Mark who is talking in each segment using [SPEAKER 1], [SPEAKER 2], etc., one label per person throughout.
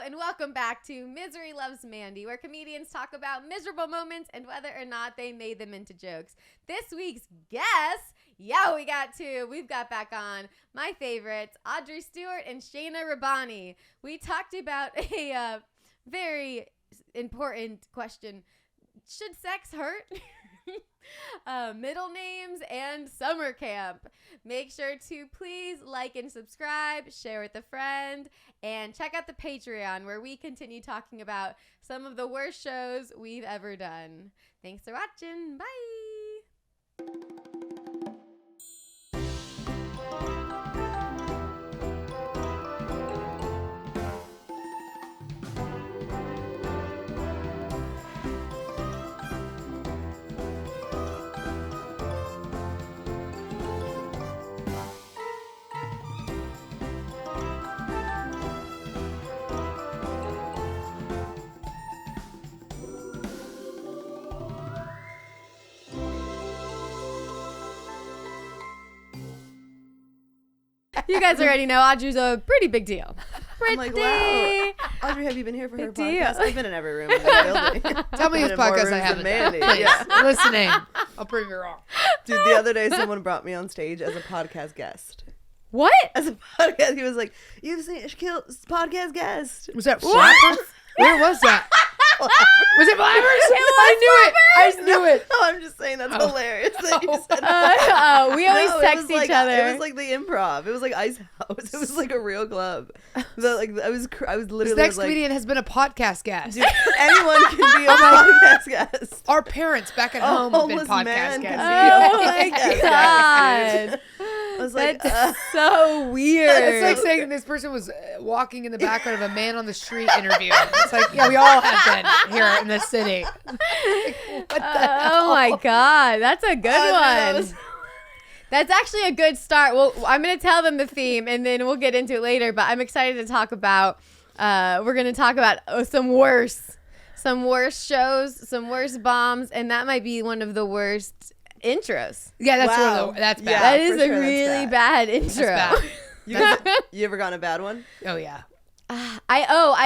[SPEAKER 1] and welcome back to Misery Loves Mandy, where comedians talk about miserable moments and whether or not they made them into jokes. This week's guests, we've got back on my favorites, Audrey Stewart and Shaena Rabbani. We talked about a very important question. Should sex hurt? Middle names and summer camp. Make sure to please like and subscribe, share with a friend, and check out the Patreon where we continue talking about some of the worst shows we've ever done. Thanks for watching. Bye. You guys already know Audrey's a pretty big deal.
[SPEAKER 2] I'm like, wow. Audrey, have you been here for her podcast? I've been in every room in the building.
[SPEAKER 3] Tell me whose podcast I haven't.
[SPEAKER 2] Mandy.
[SPEAKER 3] Yeah. Listening. I'll prove you wrong.
[SPEAKER 2] Dude, the other day someone brought me on stage as a podcast guest.
[SPEAKER 1] What?
[SPEAKER 2] As a podcast, he was like, "You've seen Shaquille's podcast guest."
[SPEAKER 3] Was that Flappers? Where was that? Was it Flappers? I knew it. I knew it.
[SPEAKER 2] No, I'm just saying that's hilarious that you said
[SPEAKER 1] we always text each other.
[SPEAKER 2] It was like the Improv. It was like Ice House. It was like a real club. I was literally.
[SPEAKER 3] This next comedian has been a podcast guest.
[SPEAKER 2] Dude, anyone can be a podcast guest.
[SPEAKER 3] Our parents back at home have been podcast guests.
[SPEAKER 1] Oh my god.
[SPEAKER 2] I was like,
[SPEAKER 1] that's so weird.
[SPEAKER 3] It's like saying this person was walking in the background of a man on the street interview. It's like, yeah, we all have been here in this city.
[SPEAKER 1] Oh my god, that's a good one. That's actually a good start. Well, I'm going to tell them the theme and then we'll get into it later, but I'm excited to talk about we're going to talk about some worse shows, some worst bombs, and that might be one of the worst intros.
[SPEAKER 3] Yeah, that's
[SPEAKER 2] wow.
[SPEAKER 3] That's bad.
[SPEAKER 1] Yeah, that is a really bad intro.
[SPEAKER 3] That's bad.
[SPEAKER 2] You ever gotten a bad one?
[SPEAKER 3] Oh yeah.
[SPEAKER 1] I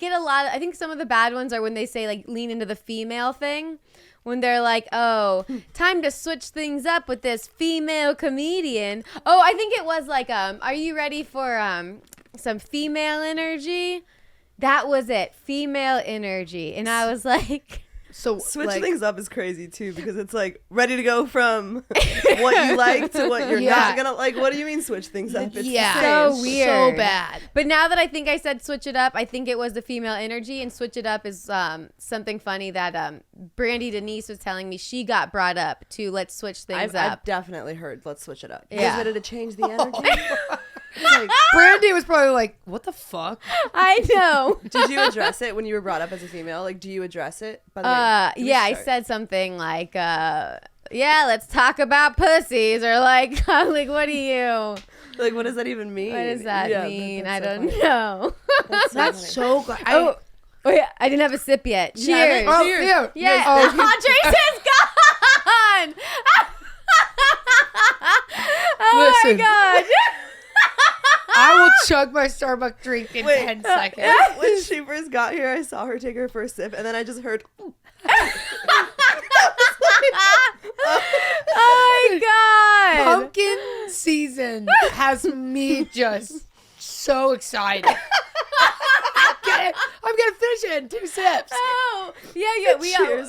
[SPEAKER 1] get a lot of, I think some of the bad ones are when they say like lean into the female thing. When they're like, oh, time to switch things up with this female comedian. Oh, I think it was like, are you ready for some female energy? That was it, female energy. And I was like...
[SPEAKER 2] So switch things up is crazy too, because it's like ready to go from what you like to what you're not gonna like. What do you mean switch things up? It's
[SPEAKER 1] so weird,
[SPEAKER 3] so bad.
[SPEAKER 1] But now that I think I said switch it up, I think it was the female energy, and switch it up is something funny that Brandy Denise was telling me. She got brought up to let's switch things up.
[SPEAKER 2] I've definitely heard let's switch it up.
[SPEAKER 1] Yeah.
[SPEAKER 2] Is ready to change the energy.
[SPEAKER 3] Like, Brandy was probably like, what the fuck?
[SPEAKER 1] I know.
[SPEAKER 2] Did you address it when you were brought up as a female? Like, do you address it? By the way,
[SPEAKER 1] yeah, I said something like, let's talk about pussies, or like what do you...
[SPEAKER 2] Like, what does that even mean?
[SPEAKER 1] What does that mean? I don't know.
[SPEAKER 3] That's so good.
[SPEAKER 1] Oh, yeah, I didn't have a sip yet. Cheers.
[SPEAKER 3] Oh,
[SPEAKER 1] cheers.
[SPEAKER 3] Yeah.
[SPEAKER 1] Yeah.
[SPEAKER 3] Oh,
[SPEAKER 1] Audrey's is gone. Oh
[SPEAKER 3] Listen.
[SPEAKER 1] my god.
[SPEAKER 3] I will chug my Starbucks drink in 10 seconds.
[SPEAKER 2] When she first got here, I saw her take her first sip, and then I just heard...
[SPEAKER 1] Oh my god.
[SPEAKER 3] Pumpkin season has me just so excited. I'm gonna finish it in 2 sips.
[SPEAKER 1] Oh, yeah.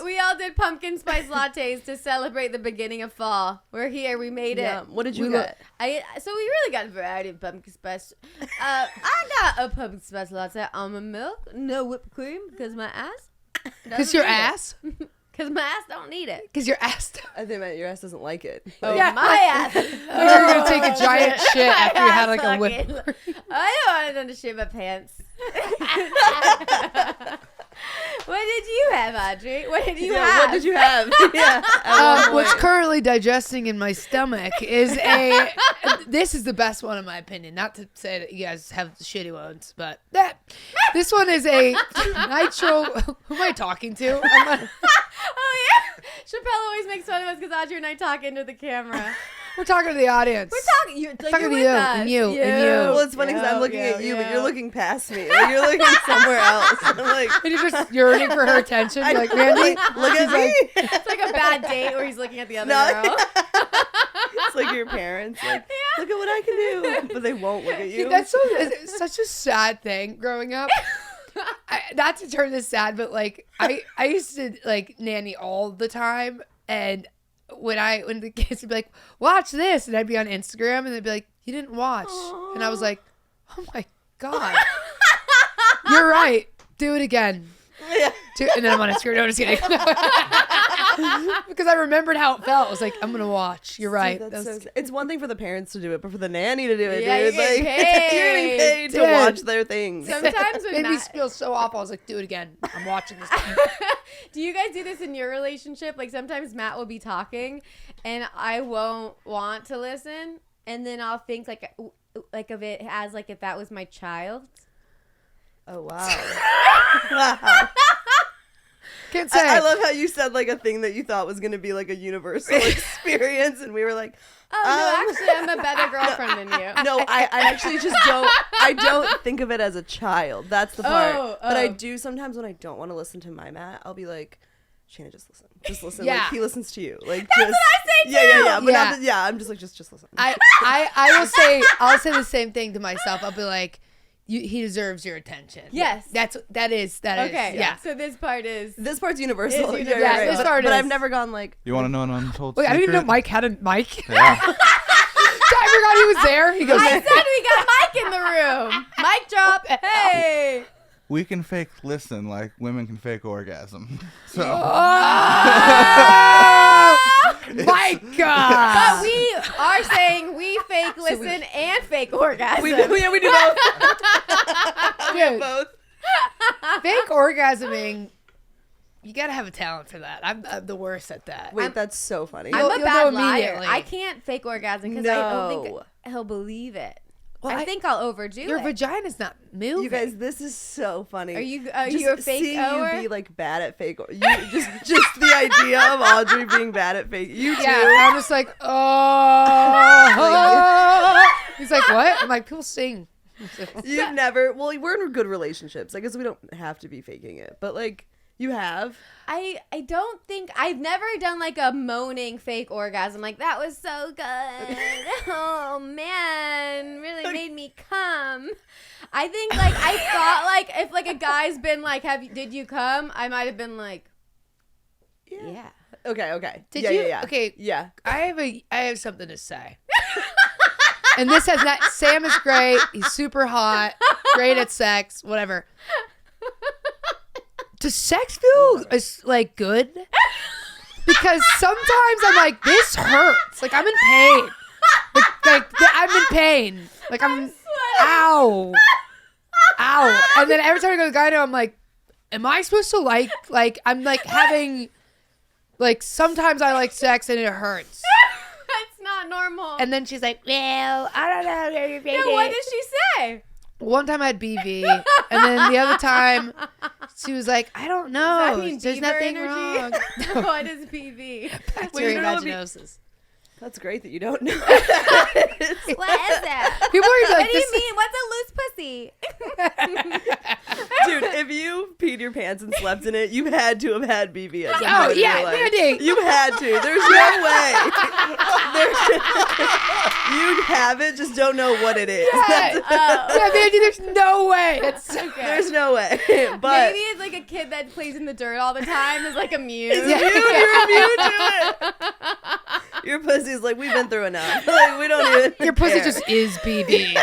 [SPEAKER 1] We all did pumpkin spice lattes to celebrate the beginning of fall. We're here. We made it.
[SPEAKER 2] What did you get?
[SPEAKER 1] So we really got a variety of pumpkin spice. I got a pumpkin spice latte, almond milk, no whipped cream because my ass.
[SPEAKER 3] Because your ass?
[SPEAKER 1] Because my ass don't need it.
[SPEAKER 3] Because your ass.
[SPEAKER 2] I think your ass doesn't like it.
[SPEAKER 1] Oh, yeah, my ass.
[SPEAKER 3] You're gonna take a giant shit after you had like a whip.
[SPEAKER 1] I don't want to shit my pants. What did you have, Audrey? What did you have?
[SPEAKER 2] What did you have?
[SPEAKER 3] What's currently digesting in my stomach is this is the best one in my opinion. Not to say that you guys have shitty ones, but this one is a nitro. Who am I talking to?
[SPEAKER 1] Oh yeah, Chappelle always makes fun of us because Audrey and I talk into the camera.
[SPEAKER 3] We're talking to the audience.
[SPEAKER 1] We're talking. You're
[SPEAKER 3] talking to
[SPEAKER 1] with
[SPEAKER 3] you
[SPEAKER 1] us.
[SPEAKER 3] and you and you.
[SPEAKER 2] Well, it's funny because I'm looking at you, but you're looking past me. Like, you're looking somewhere else. I'm like,
[SPEAKER 3] And you're just yearning for her attention. You're like, Mandy,
[SPEAKER 2] look at me.
[SPEAKER 1] It's like a bad date where he's looking at the other
[SPEAKER 2] No.
[SPEAKER 1] girl.
[SPEAKER 2] It's like your parents. Like, look at what I can do, but they won't look at you.
[SPEAKER 3] That's it's such a sad thing growing up. Not to turn this sad, but like I used to like nanny all the time, and when the kids would be like, watch this, and I'd be on Instagram and they'd be like, you didn't watch. Aww. And I was like, oh my God. You're right. Do it again.
[SPEAKER 2] Yeah.
[SPEAKER 3] And then I'm on Instagram. No, just kidding. Because I remembered how it felt. I was like, I'm going to watch. You're right.
[SPEAKER 2] It's one thing for the parents to do it, but for the nanny to do it,
[SPEAKER 1] yeah,
[SPEAKER 2] dude.
[SPEAKER 1] You're getting
[SPEAKER 2] Like,
[SPEAKER 1] paid.
[SPEAKER 2] you're getting paid to watch their things.
[SPEAKER 1] Sometimes when
[SPEAKER 3] made me feel so awful. I was like, do it again. I'm watching this.
[SPEAKER 1] Do you guys do this in your relationship? Like sometimes Matt will be talking and I won't want to listen, and then I'll think like of it as like if that was my child.
[SPEAKER 2] Oh wow. Wow.
[SPEAKER 3] Can't say.
[SPEAKER 2] I love how you said like a thing that you thought was going to be like a universal experience, and we were like,
[SPEAKER 1] oh no, actually I'm a better girlfriend than you.
[SPEAKER 2] No, I actually just don't. I don't think of it as a child. That's the part. But I do sometimes when I don't want to listen to my Matt, I'll be like, Shaena, just listen. Just listen.
[SPEAKER 3] Yeah.
[SPEAKER 2] Like he listens to you. Like
[SPEAKER 1] That's
[SPEAKER 2] just,
[SPEAKER 1] what I say too.
[SPEAKER 2] Yeah. But
[SPEAKER 3] Yeah.
[SPEAKER 2] not that, I'm just like just listen.
[SPEAKER 3] I'll say the same thing to myself. I'll be like, he deserves your attention.
[SPEAKER 1] Yes.
[SPEAKER 3] That is.
[SPEAKER 1] Okay.
[SPEAKER 3] Yeah.
[SPEAKER 1] So this part's
[SPEAKER 2] universal.
[SPEAKER 1] It's universal.
[SPEAKER 3] Yeah, this part
[SPEAKER 2] but
[SPEAKER 3] is.
[SPEAKER 2] I've never gone like.
[SPEAKER 4] You want to know an untold
[SPEAKER 3] Wait,
[SPEAKER 4] secret?
[SPEAKER 3] I didn't even know Mike had a mic.
[SPEAKER 4] Yeah.
[SPEAKER 3] I forgot he was there. He goes,
[SPEAKER 1] I said we got Mike in the room. Mic drop. Hey.
[SPEAKER 4] We can fake listen like women can fake orgasm. So
[SPEAKER 3] my
[SPEAKER 1] But
[SPEAKER 3] God.
[SPEAKER 1] we are saying we fake listen and fake orgasm.
[SPEAKER 2] We do both.
[SPEAKER 3] Dude,
[SPEAKER 2] both.
[SPEAKER 3] fake orgasming, you got to have a talent for that. I'm the worst at that.
[SPEAKER 2] Wait, that's so funny.
[SPEAKER 1] I'm
[SPEAKER 3] You'll
[SPEAKER 1] a
[SPEAKER 3] know
[SPEAKER 1] bad liar.
[SPEAKER 3] immediately.
[SPEAKER 1] I can't fake orgasm because I don't think
[SPEAKER 2] No.
[SPEAKER 1] he'll believe it.
[SPEAKER 3] Well,
[SPEAKER 1] I think I'll overdo
[SPEAKER 3] Your
[SPEAKER 1] it.
[SPEAKER 3] vagina's not moving.
[SPEAKER 2] You guys, this is so funny.
[SPEAKER 1] Are you
[SPEAKER 2] Just
[SPEAKER 1] a fake
[SPEAKER 2] seeing
[SPEAKER 1] oer?
[SPEAKER 2] you be like bad at fake. You just the idea of Audrey being bad at fake. You too.
[SPEAKER 3] Yeah, I'm just like, oh. He's like, what? I'm like, people sing.
[SPEAKER 2] You've never. Well, we're in good relationships. I guess we don't have to be faking it, but like you have.
[SPEAKER 1] I don't think I've never done like a moaning fake orgasm. Like that was so good. Oh man, really made me come. I think like I thought like if like a guy's been like, did you come? I might have been like, yeah.
[SPEAKER 2] Okay.
[SPEAKER 3] Did
[SPEAKER 2] yeah,
[SPEAKER 3] you?
[SPEAKER 2] Yeah.
[SPEAKER 3] Okay.
[SPEAKER 2] Yeah.
[SPEAKER 3] I have something to say. And this has not. Sam is great. He's super hot. Great at sex. Whatever. Does sex feel like good? Because sometimes I'm like, this hurts. Like I'm in pain. Like I'm in pain. Like I'm ow. And then every time I go to the gyno, I'm like, am I supposed to like I'm like having like sometimes I like sex and it hurts.
[SPEAKER 1] That's not normal.
[SPEAKER 3] And then she's like, well, I don't know.
[SPEAKER 1] No, what did she say?
[SPEAKER 3] One time I had BV, and then the other time she was like, I don't know.
[SPEAKER 1] Does that mean
[SPEAKER 3] There's
[SPEAKER 1] beaver
[SPEAKER 3] nothing
[SPEAKER 1] energy?
[SPEAKER 3] wrong.
[SPEAKER 1] What is PV?
[SPEAKER 3] Bacterial
[SPEAKER 2] know what
[SPEAKER 3] vaginosis.
[SPEAKER 2] That's great that you don't know.
[SPEAKER 1] What is that?
[SPEAKER 3] People are like,
[SPEAKER 1] What do you mean? What's a loose pussy?
[SPEAKER 2] Dude, if you peed your pants and slept in it, you had to have had BV at some
[SPEAKER 3] Oh,
[SPEAKER 2] point in
[SPEAKER 3] yeah,
[SPEAKER 2] your life.
[SPEAKER 3] Mandy.
[SPEAKER 2] You had to. There's no way. You'd have it, just don't know what it is.
[SPEAKER 3] Yeah, Mandy, there's no way.
[SPEAKER 2] There's no way. But
[SPEAKER 1] Maybe it's like a kid that plays in the dirt all the time is like immune.
[SPEAKER 2] you're immune to it. Your pussy's like, we've been through enough. Like, we don't even
[SPEAKER 3] Your pussy
[SPEAKER 2] care.
[SPEAKER 3] just is BV.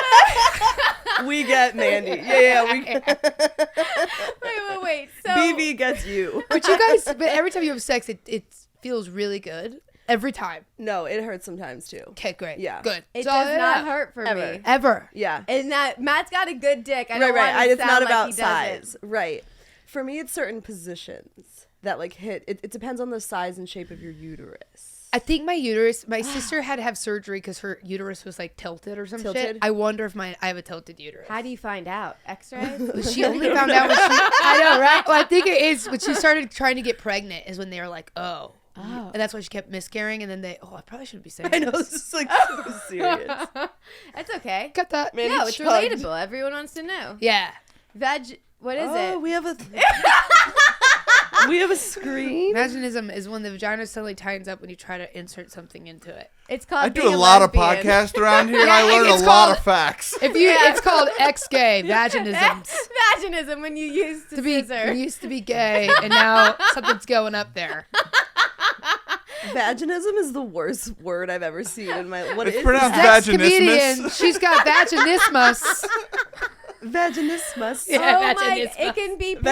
[SPEAKER 2] We get Mandy. Yeah.
[SPEAKER 1] Wait. So
[SPEAKER 2] BV gets you.
[SPEAKER 3] But you guys, but every time you have sex, it feels really good. Every time.
[SPEAKER 2] No, it hurts sometimes too.
[SPEAKER 3] Okay, great.
[SPEAKER 2] Yeah.
[SPEAKER 3] Good.
[SPEAKER 1] it
[SPEAKER 3] So,
[SPEAKER 1] does not hurt for
[SPEAKER 2] Ever.
[SPEAKER 1] me.
[SPEAKER 3] Ever.
[SPEAKER 2] Yeah.
[SPEAKER 1] And that Matt's got a good dick. I don't
[SPEAKER 2] Right.
[SPEAKER 1] want to
[SPEAKER 2] It's
[SPEAKER 1] sound
[SPEAKER 2] not
[SPEAKER 1] like
[SPEAKER 2] about
[SPEAKER 1] he
[SPEAKER 2] size.
[SPEAKER 1] doesn't.
[SPEAKER 2] Right. For me, it's certain positions that like hit. It depends on the size and shape of your uterus.
[SPEAKER 3] I think my sister had to have surgery because her uterus was like tilted or some
[SPEAKER 2] Tilted?
[SPEAKER 3] shit. I wonder if I have a tilted uterus.
[SPEAKER 1] How do you find out? X-rays?
[SPEAKER 3] She only found out when I know, right? Well, I think it is when she started trying to get pregnant is when they were like, oh. And that's why she kept miscarrying. And then I probably shouldn't be saying
[SPEAKER 2] I know,
[SPEAKER 3] this.
[SPEAKER 2] this is like so serious.
[SPEAKER 1] That's okay.
[SPEAKER 3] Got that?
[SPEAKER 2] Man,
[SPEAKER 1] No,
[SPEAKER 2] he
[SPEAKER 1] it's
[SPEAKER 2] chugged.
[SPEAKER 1] relatable. Everyone wants to know.
[SPEAKER 3] Yeah.
[SPEAKER 1] What is
[SPEAKER 2] Oh,
[SPEAKER 1] it?
[SPEAKER 2] we have a we have a screen.
[SPEAKER 3] Vaginism is when the vagina suddenly tightens up when you try to insert something into it.
[SPEAKER 1] It's called
[SPEAKER 4] I do
[SPEAKER 1] being
[SPEAKER 4] a lot of
[SPEAKER 1] lesbian.
[SPEAKER 4] podcasts around here, and I
[SPEAKER 3] Yeah,
[SPEAKER 4] learn
[SPEAKER 3] it's
[SPEAKER 4] a lot
[SPEAKER 3] called-
[SPEAKER 4] of facts.
[SPEAKER 3] It's called ex-gay vaginisms.
[SPEAKER 1] Vaginism when you used to
[SPEAKER 3] You
[SPEAKER 1] scissor.
[SPEAKER 3] used to be gay, and now something's going up there.
[SPEAKER 2] Vaginism is the worst word I've ever seen in my. What
[SPEAKER 4] It's
[SPEAKER 2] is
[SPEAKER 4] pronounced
[SPEAKER 2] that?
[SPEAKER 3] Ex-comedian, she's got vaginismus.
[SPEAKER 2] Vaginismus.
[SPEAKER 3] Yeah.
[SPEAKER 1] Oh my!
[SPEAKER 3] vaginismus.
[SPEAKER 1] It can be painful